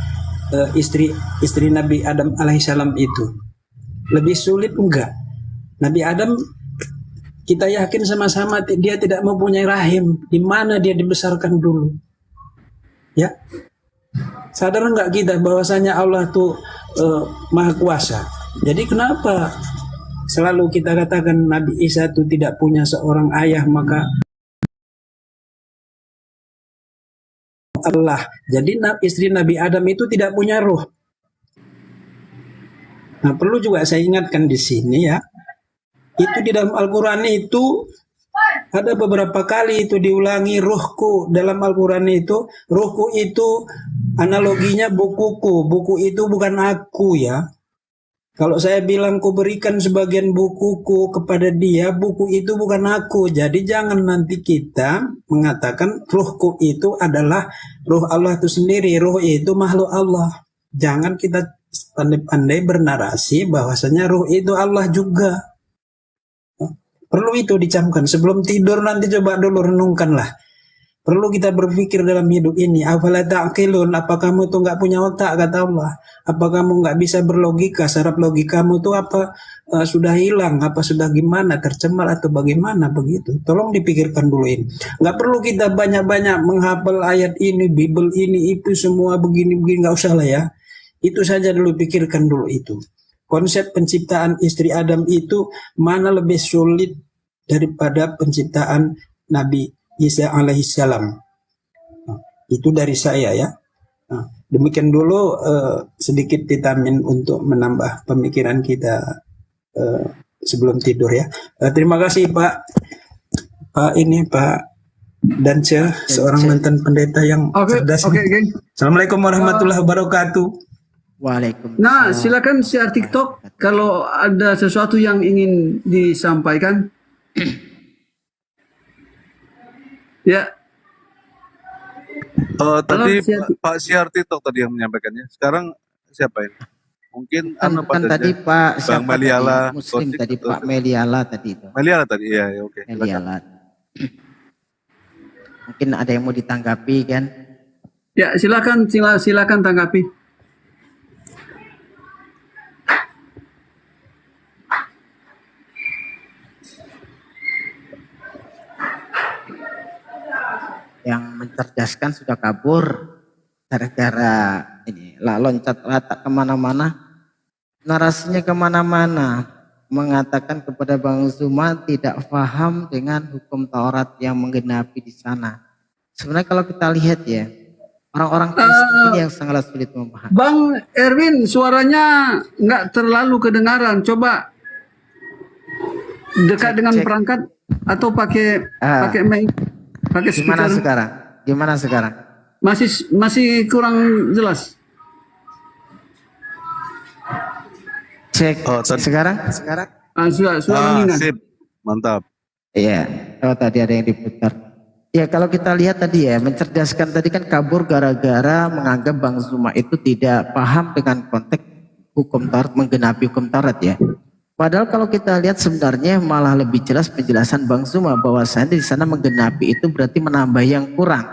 istri Nabi Adam alaihissalam itu. Lebih sulit enggak? Nabi Adam kita yakin sama-sama dia tidak mempunyai rahim. Di mana dia dibesarkan dulu? Ya. Sadar enggak kita bahwasanya Allah tuh Maha Kuasa. Jadi kenapa selalu kita katakan Nabi Isa itu tidak punya seorang ayah, maka Allah. Jadi istri Nabi Adam itu tidak punya ruh. Nah, perlu juga saya ingatkan di sini ya. Itu di dalam Al-Qur'an itu ada beberapa kali itu diulangi ruhku dalam Al-Qur'an itu. Ruhku itu analoginya bukuku. Buku itu bukan aku ya. Kalau saya bilang ku berikan sebagian bukuku kepada dia, buku itu bukan aku. Jadi jangan nanti kita mengatakan ruhku itu adalah ruh Allah itu sendiri. Ruh itu makhluk Allah. Jangan kita pandai-pandai bernarasi bahwasanya ruh itu Allah juga. Perlu itu dicamkan. Sebelum tidur nanti coba dulu renungkanlah. Perlu kita berpikir dalam hidup ini. Afala ta'qilun, apa kamu tuh nggak punya otak, kata Allah. Apa kamu nggak bisa berlogika? Saraf logikamu tuh apa sudah hilang? Apa sudah gimana? Tercemar atau bagaimana begitu? Tolong dipikirkan dulu ini. Nggak perlu kita banyak-banyak menghafal ayat ini, Bible ini, itu semua begini-begini, nggak usah lah ya. Itu saja dulu, pikirkan dulu itu. Konsep penciptaan istri Adam itu mana lebih sulit daripada penciptaan Nabi Isa alaihissalam. Itu dari saya ya. Demikian dulu sedikit vitamin untuk menambah pemikiran kita sebelum tidur ya. Terima kasih Pak Pak Dance, seorang mantan pendeta yang cerdas. Oke. Assalamualaikum warahmatullahi wabarakatuh. Waalaikumsalam. Nah, silakan share TikTok kalau ada sesuatu yang ingin disampaikan. Ya. Tadi Pak Siar TikTok tadi yang menyampaikannya. Sekarang siapa ini? Mungkin Kan tadi Pak Bang Meliala Muslim tadi, Pak Meliala tadi itu. Meliala tadi, ya oke. Meliala. Mungkin ada yang mau ditanggapi kan? Ya, silakan tanggapi. Yang mencerdaskan sudah kabur gara-gara ini loncat kemana-mana, narasinya kemana-mana, mengatakan kepada Bang Zuma tidak paham dengan hukum Taurat yang menggenapi di sana. Sebenarnya kalau kita lihat ya, orang-orang Kristen ini yang sangat sulit memahami. Bang Erwin, suaranya nggak terlalu kedengaran. Coba dekat dengan perangkat atau pakai mic. Gimana sekarang? Masih kurang jelas. Cek sekarang? Sudah mendingan. Sip, mantap. Iya. Oh, tadi ada yang diputar. Ya, kalau kita lihat tadi ya, mencerdaskan tadi kan kabur gara-gara menganggap Bang Zuma itu tidak paham dengan konteks hukum Taurat, menggenapi hukum Taurat ya. Padahal kalau kita lihat sebenarnya malah lebih jelas penjelasan Bang Zuma bahwasanya di sana menggenapi itu berarti menambah yang kurang,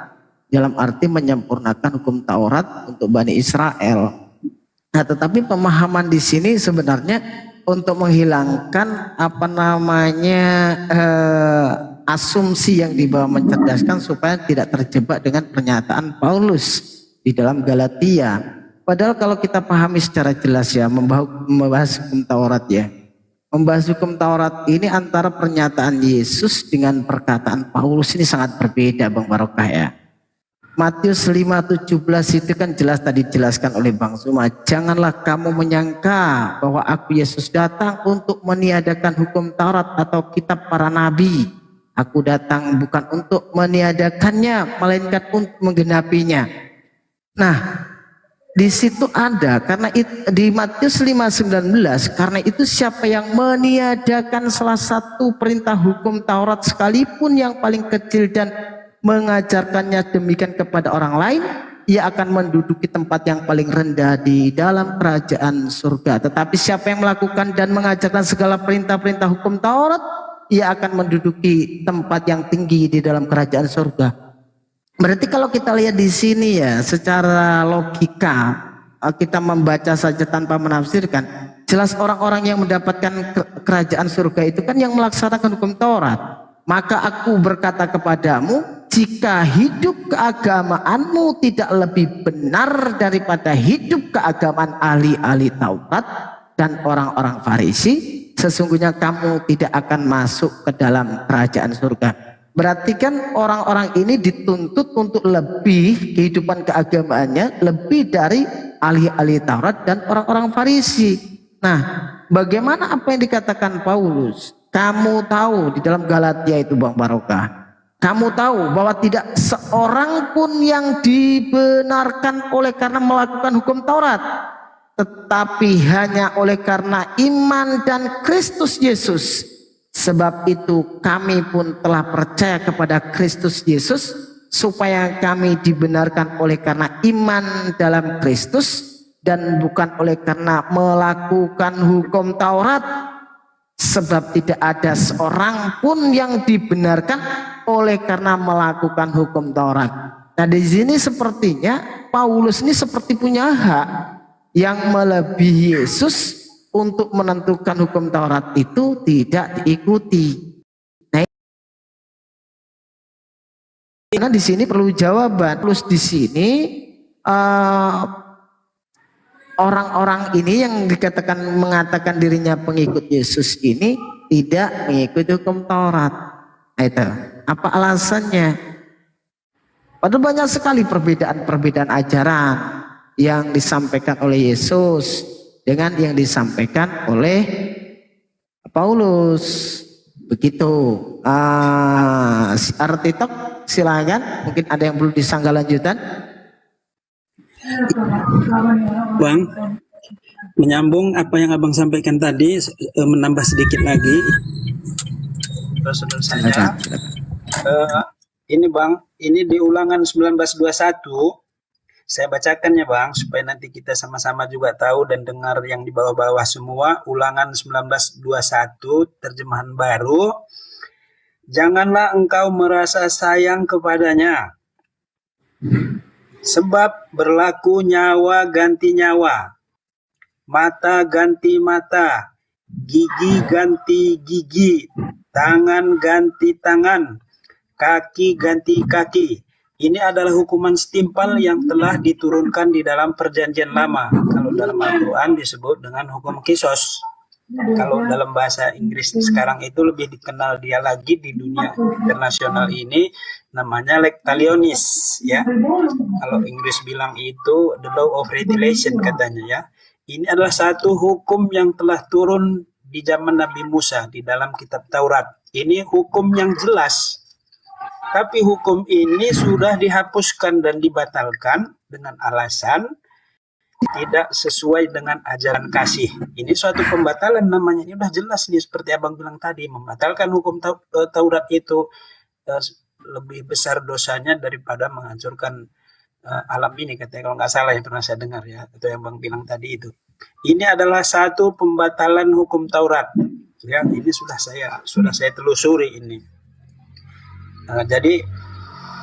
dalam arti menyempurnakan hukum Taurat untuk Bani Israel. Nah, tetapi pemahaman di sini sebenarnya untuk menghilangkan asumsi yang dibawa mencerdaskan supaya tidak terjebak dengan pernyataan Paulus di dalam Galatia. Padahal kalau kita pahami secara jelas ya, membahas hukum Taurat ya. Membahas hukum Taurat ini antara pernyataan Yesus dengan perkataan Paulus ini sangat berbeda, Bang Barokah ya. Matius 5:17 itu kan jelas tadi dijelaskan oleh Bang Zuma. Janganlah kamu menyangka bahwa aku Yesus datang untuk meniadakan hukum Taurat atau kitab para nabi. Aku datang bukan untuk meniadakannya, melainkan untuk menggenapinya. Nah, di situ ada, karena di Matius 5:19, karena itu siapa yang meniadakan salah satu perintah hukum Taurat sekalipun yang paling kecil dan mengajarkannya demikian kepada orang lain, ia akan menduduki tempat yang paling rendah di dalam kerajaan surga. Tetapi siapa yang melakukan dan mengajarkan segala perintah-perintah hukum Taurat, ia akan menduduki tempat yang tinggi di dalam kerajaan surga. Berarti kalau kita lihat di sini ya, secara logika kita membaca saja tanpa menafsirkan, jelas orang-orang yang mendapatkan kerajaan surga itu kan yang melaksanakan hukum Taurat. Maka aku berkata kepadamu, jika hidup keagamaanmu tidak lebih benar daripada hidup keagamaan ahli-ahli Taurat dan orang-orang Farisi, sesungguhnya kamu tidak akan masuk ke dalam kerajaan surga. Berarti kan orang-orang ini dituntut untuk lebih kehidupan keagamaannya lebih dari ahli-ahli Taurat dan orang-orang Farisi. Nah, bagaimana apa yang dikatakan Paulus? Kamu tahu di dalam Galatia itu, Bang Barokah, kamu tahu bahwa tidak seorang pun yang dibenarkan oleh karena melakukan hukum Taurat, tetapi hanya oleh karena iman dan Kristus Yesus. Sebab itu kami pun telah percaya kepada Kristus Yesus, supaya kami dibenarkan oleh karena iman dalam Kristus dan bukan oleh karena melakukan hukum Taurat. Sebab tidak ada seorang pun yang dibenarkan oleh karena melakukan hukum Taurat. Nah, di sini sepertinya Paulus ini seperti punya hak yang melebihi Yesus untuk menentukan hukum Taurat itu tidak diikuti. Nah, karena di sini perlu jawaban. Plus di sini orang-orang ini yang mengatakan dirinya pengikut Yesus ini tidak mengikuti hukum Taurat. Nah, itu apa alasannya? Padahal banyak sekali perbedaan ajaran yang disampaikan oleh Yesus dengan yang disampaikan oleh Paulus. Begitu. Artitok silakan. Mungkin ada yang perlu disanggah lanjutan. Bang, menyambung apa yang abang sampaikan tadi, menambah sedikit lagi. Saudara saya, ini bang, ini di ulangan 1921. Saya bacakan ya bang, supaya nanti kita sama-sama juga tahu dan dengar yang di bawah-bawah semua. Ulangan 1921, terjemahan baru. Janganlah engkau merasa sayang kepadanya, sebab berlaku nyawa ganti nyawa, mata ganti mata, gigi ganti gigi, tangan ganti tangan, kaki ganti kaki. Ini adalah hukuman setimpal yang telah diturunkan di dalam perjanjian lama. Kalau dalam Al-Quran disebut dengan hukum kisos. Kalau dalam bahasa Inggris sekarang itu lebih dikenal dia lagi di dunia internasional ini namanya lex talionis ya. Kalau Inggris bilang itu the law of retaliation katanya ya. Ini adalah satu hukum yang telah turun di zaman Nabi Musa di dalam kitab Taurat. Ini hukum yang jelas. Tapi hukum ini sudah dihapuskan dan dibatalkan dengan alasan tidak sesuai dengan ajaran kasih. Ini suatu pembatalan namanya. Ini udah jelas nih seperti abang bilang tadi. Membatalkan hukum Taurat itu lebih besar dosanya daripada menghancurkan alam ini. Katanya kalau nggak salah yang pernah saya dengar ya. Itu yang bang bilang tadi itu. Ini adalah satu pembatalan hukum Taurat. Ya, ini sudah saya telusuri ini. Jadi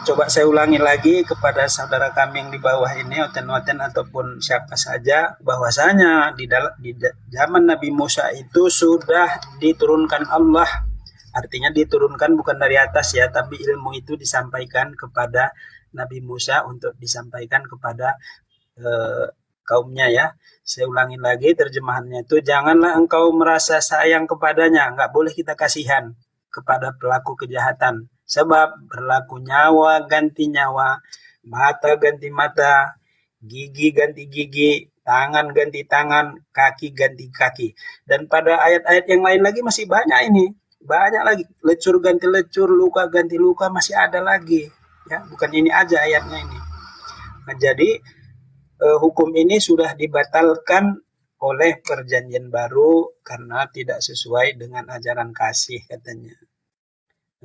coba saya ulangi lagi kepada saudara kami yang di bawah ini, oten-oten ataupun siapa saja, bahwasanya di zaman Nabi Musa itu sudah diturunkan Allah. Artinya diturunkan bukan dari atas ya, tapi ilmu itu disampaikan kepada Nabi Musa untuk disampaikan kepada kaumnya ya. Saya ulangi lagi terjemahannya itu, janganlah engkau merasa sayang kepadanya, nggak boleh kita kasihan kepada pelaku kejahatan. Sebab berlaku nyawa ganti nyawa, mata ganti mata, gigi ganti gigi, tangan ganti tangan, kaki ganti kaki. Dan pada ayat-ayat yang lain lagi masih banyak ini. Banyak lagi. Lecur ganti lecur, luka ganti luka, masih ada lagi. Ya, bukan ini aja ayatnya ini. Nah, jadi hukum ini sudah dibatalkan oleh perjanjian baru karena tidak sesuai dengan ajaran kasih katanya.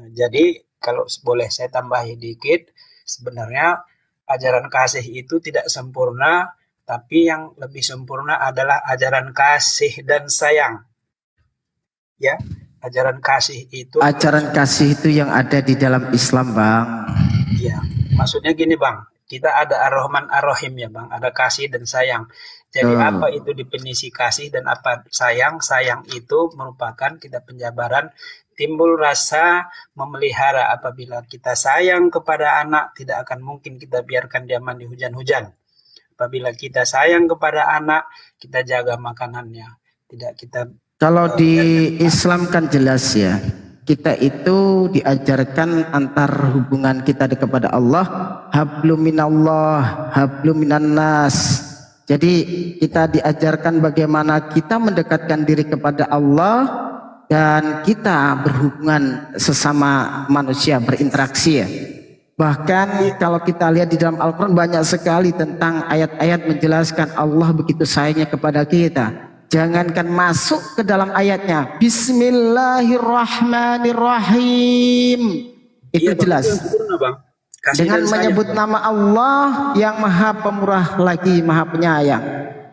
Nah, jadi kalau boleh saya tambahi dikit, sebenarnya ajaran kasih itu tidak sempurna, tapi yang lebih sempurna adalah ajaran kasih dan sayang. Ya, ajaran kasih itu. Ajaran kasih itu yang ada di dalam Islam, Bang. Iya, maksudnya gini, Bang. Kita ada Ar-Rahman Ar-Rahim ya, Bang. Ada kasih dan sayang. Jadi apa itu definisi kasih dan apa sayang? Sayang itu merupakan kita penjabaran timbul rasa memelihara. Apabila kita sayang kepada anak, tidak akan mungkin kita biarkan dia mandi hujan-hujan. Apabila kita sayang kepada anak, kita jaga makanannya. Tidak kita. Kalau di Islam kan jelas ya, kita itu diajarkan antar hubungan kita kepada Allah, hablum minallah, hablum minannas. Jadi kita diajarkan bagaimana kita mendekatkan diri kepada Allah dan kita berhubungan sesama manusia, berinteraksi ya. Bahkan kalau kita lihat di dalam Al-Quran banyak sekali tentang ayat-ayat menjelaskan Allah begitu sayangnya kepada kita. Jangankan masuk ke dalam ayatnya, Bismillahirrahmanirrahim. Itu jelas. Dengan menyebut nama Allah yang Maha Pemurah lagi Maha Penyayang.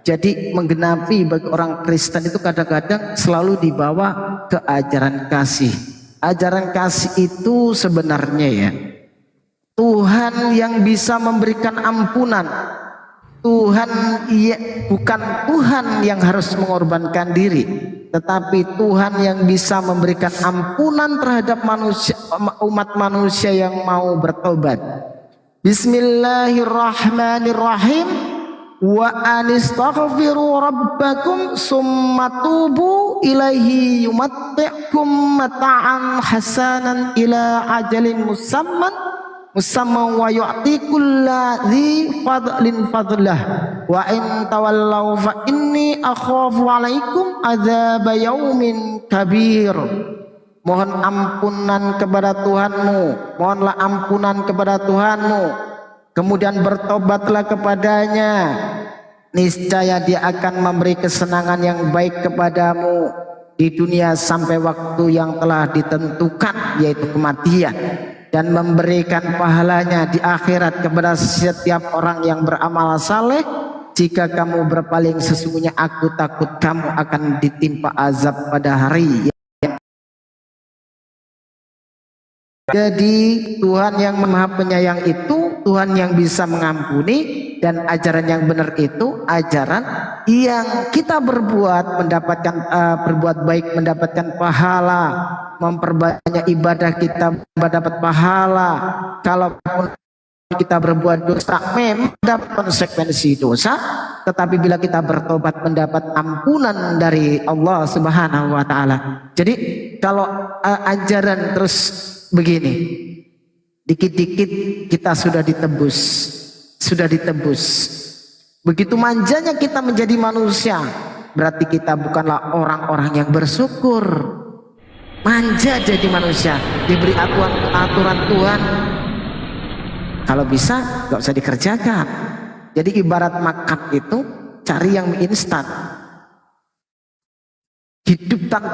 Jadi menggenapi bagi orang Kristen itu kadang-kadang selalu dibawa ke ajaran kasih. Ajaran kasih itu sebenarnya ya, Tuhan yang bisa memberikan ampunan. Tuhan bukan Tuhan yang harus mengorbankan diri, tetapi Tuhan yang bisa memberikan ampunan terhadap manusia, umat manusia yang mau bertobat. Bismillahirrahmanirrahim. Wa anistaghfiru rabbakum summa tubu ilaihi yumatti'kum mata'an hasanan ila ajalin musamman wa yu'ti kulladzi fadlin fadlah wa in tawallaw fa inni akhafu alaikum adzab yaumin kabir. mohon ampunan kepada Tuhanmu, mohonlah ampunan kepada Tuhanmu, kemudian bertobatlah kepadanya, niscaya dia akan memberi kesenangan yang baik kepadamu di dunia sampai waktu yang telah ditentukan, yaitu kematian, dan memberikan pahalanya di akhirat kepada setiap orang yang beramal saleh. Jika kamu berpaling, sesungguhnya aku takut kamu akan ditimpa azab pada hari. Jadi Tuhan yang Maha Penyayang itu Tuhan yang bisa mengampuni, dan ajaran yang benar itu ajaran yang kita berbuat berbuat baik mendapatkan pahala, memperbanyak ibadah kita mendapat pahala. Kalaupun kita berbuat dosa memang dapat konsekuensi dosa, tetapi bila kita bertobat mendapat ampunan dari Allah Subhanahu wa taala. Jadi kalau ajaran terus begini, dikit-dikit kita sudah ditebus. Begitu manjanya kita menjadi manusia, berarti kita bukanlah orang-orang yang bersyukur. Manja jadi manusia, diberi aturan Tuhan, kalau bisa gak usah dikerjakan. Jadi ibarat makan itu cari yang mie instan. Hidup tanpa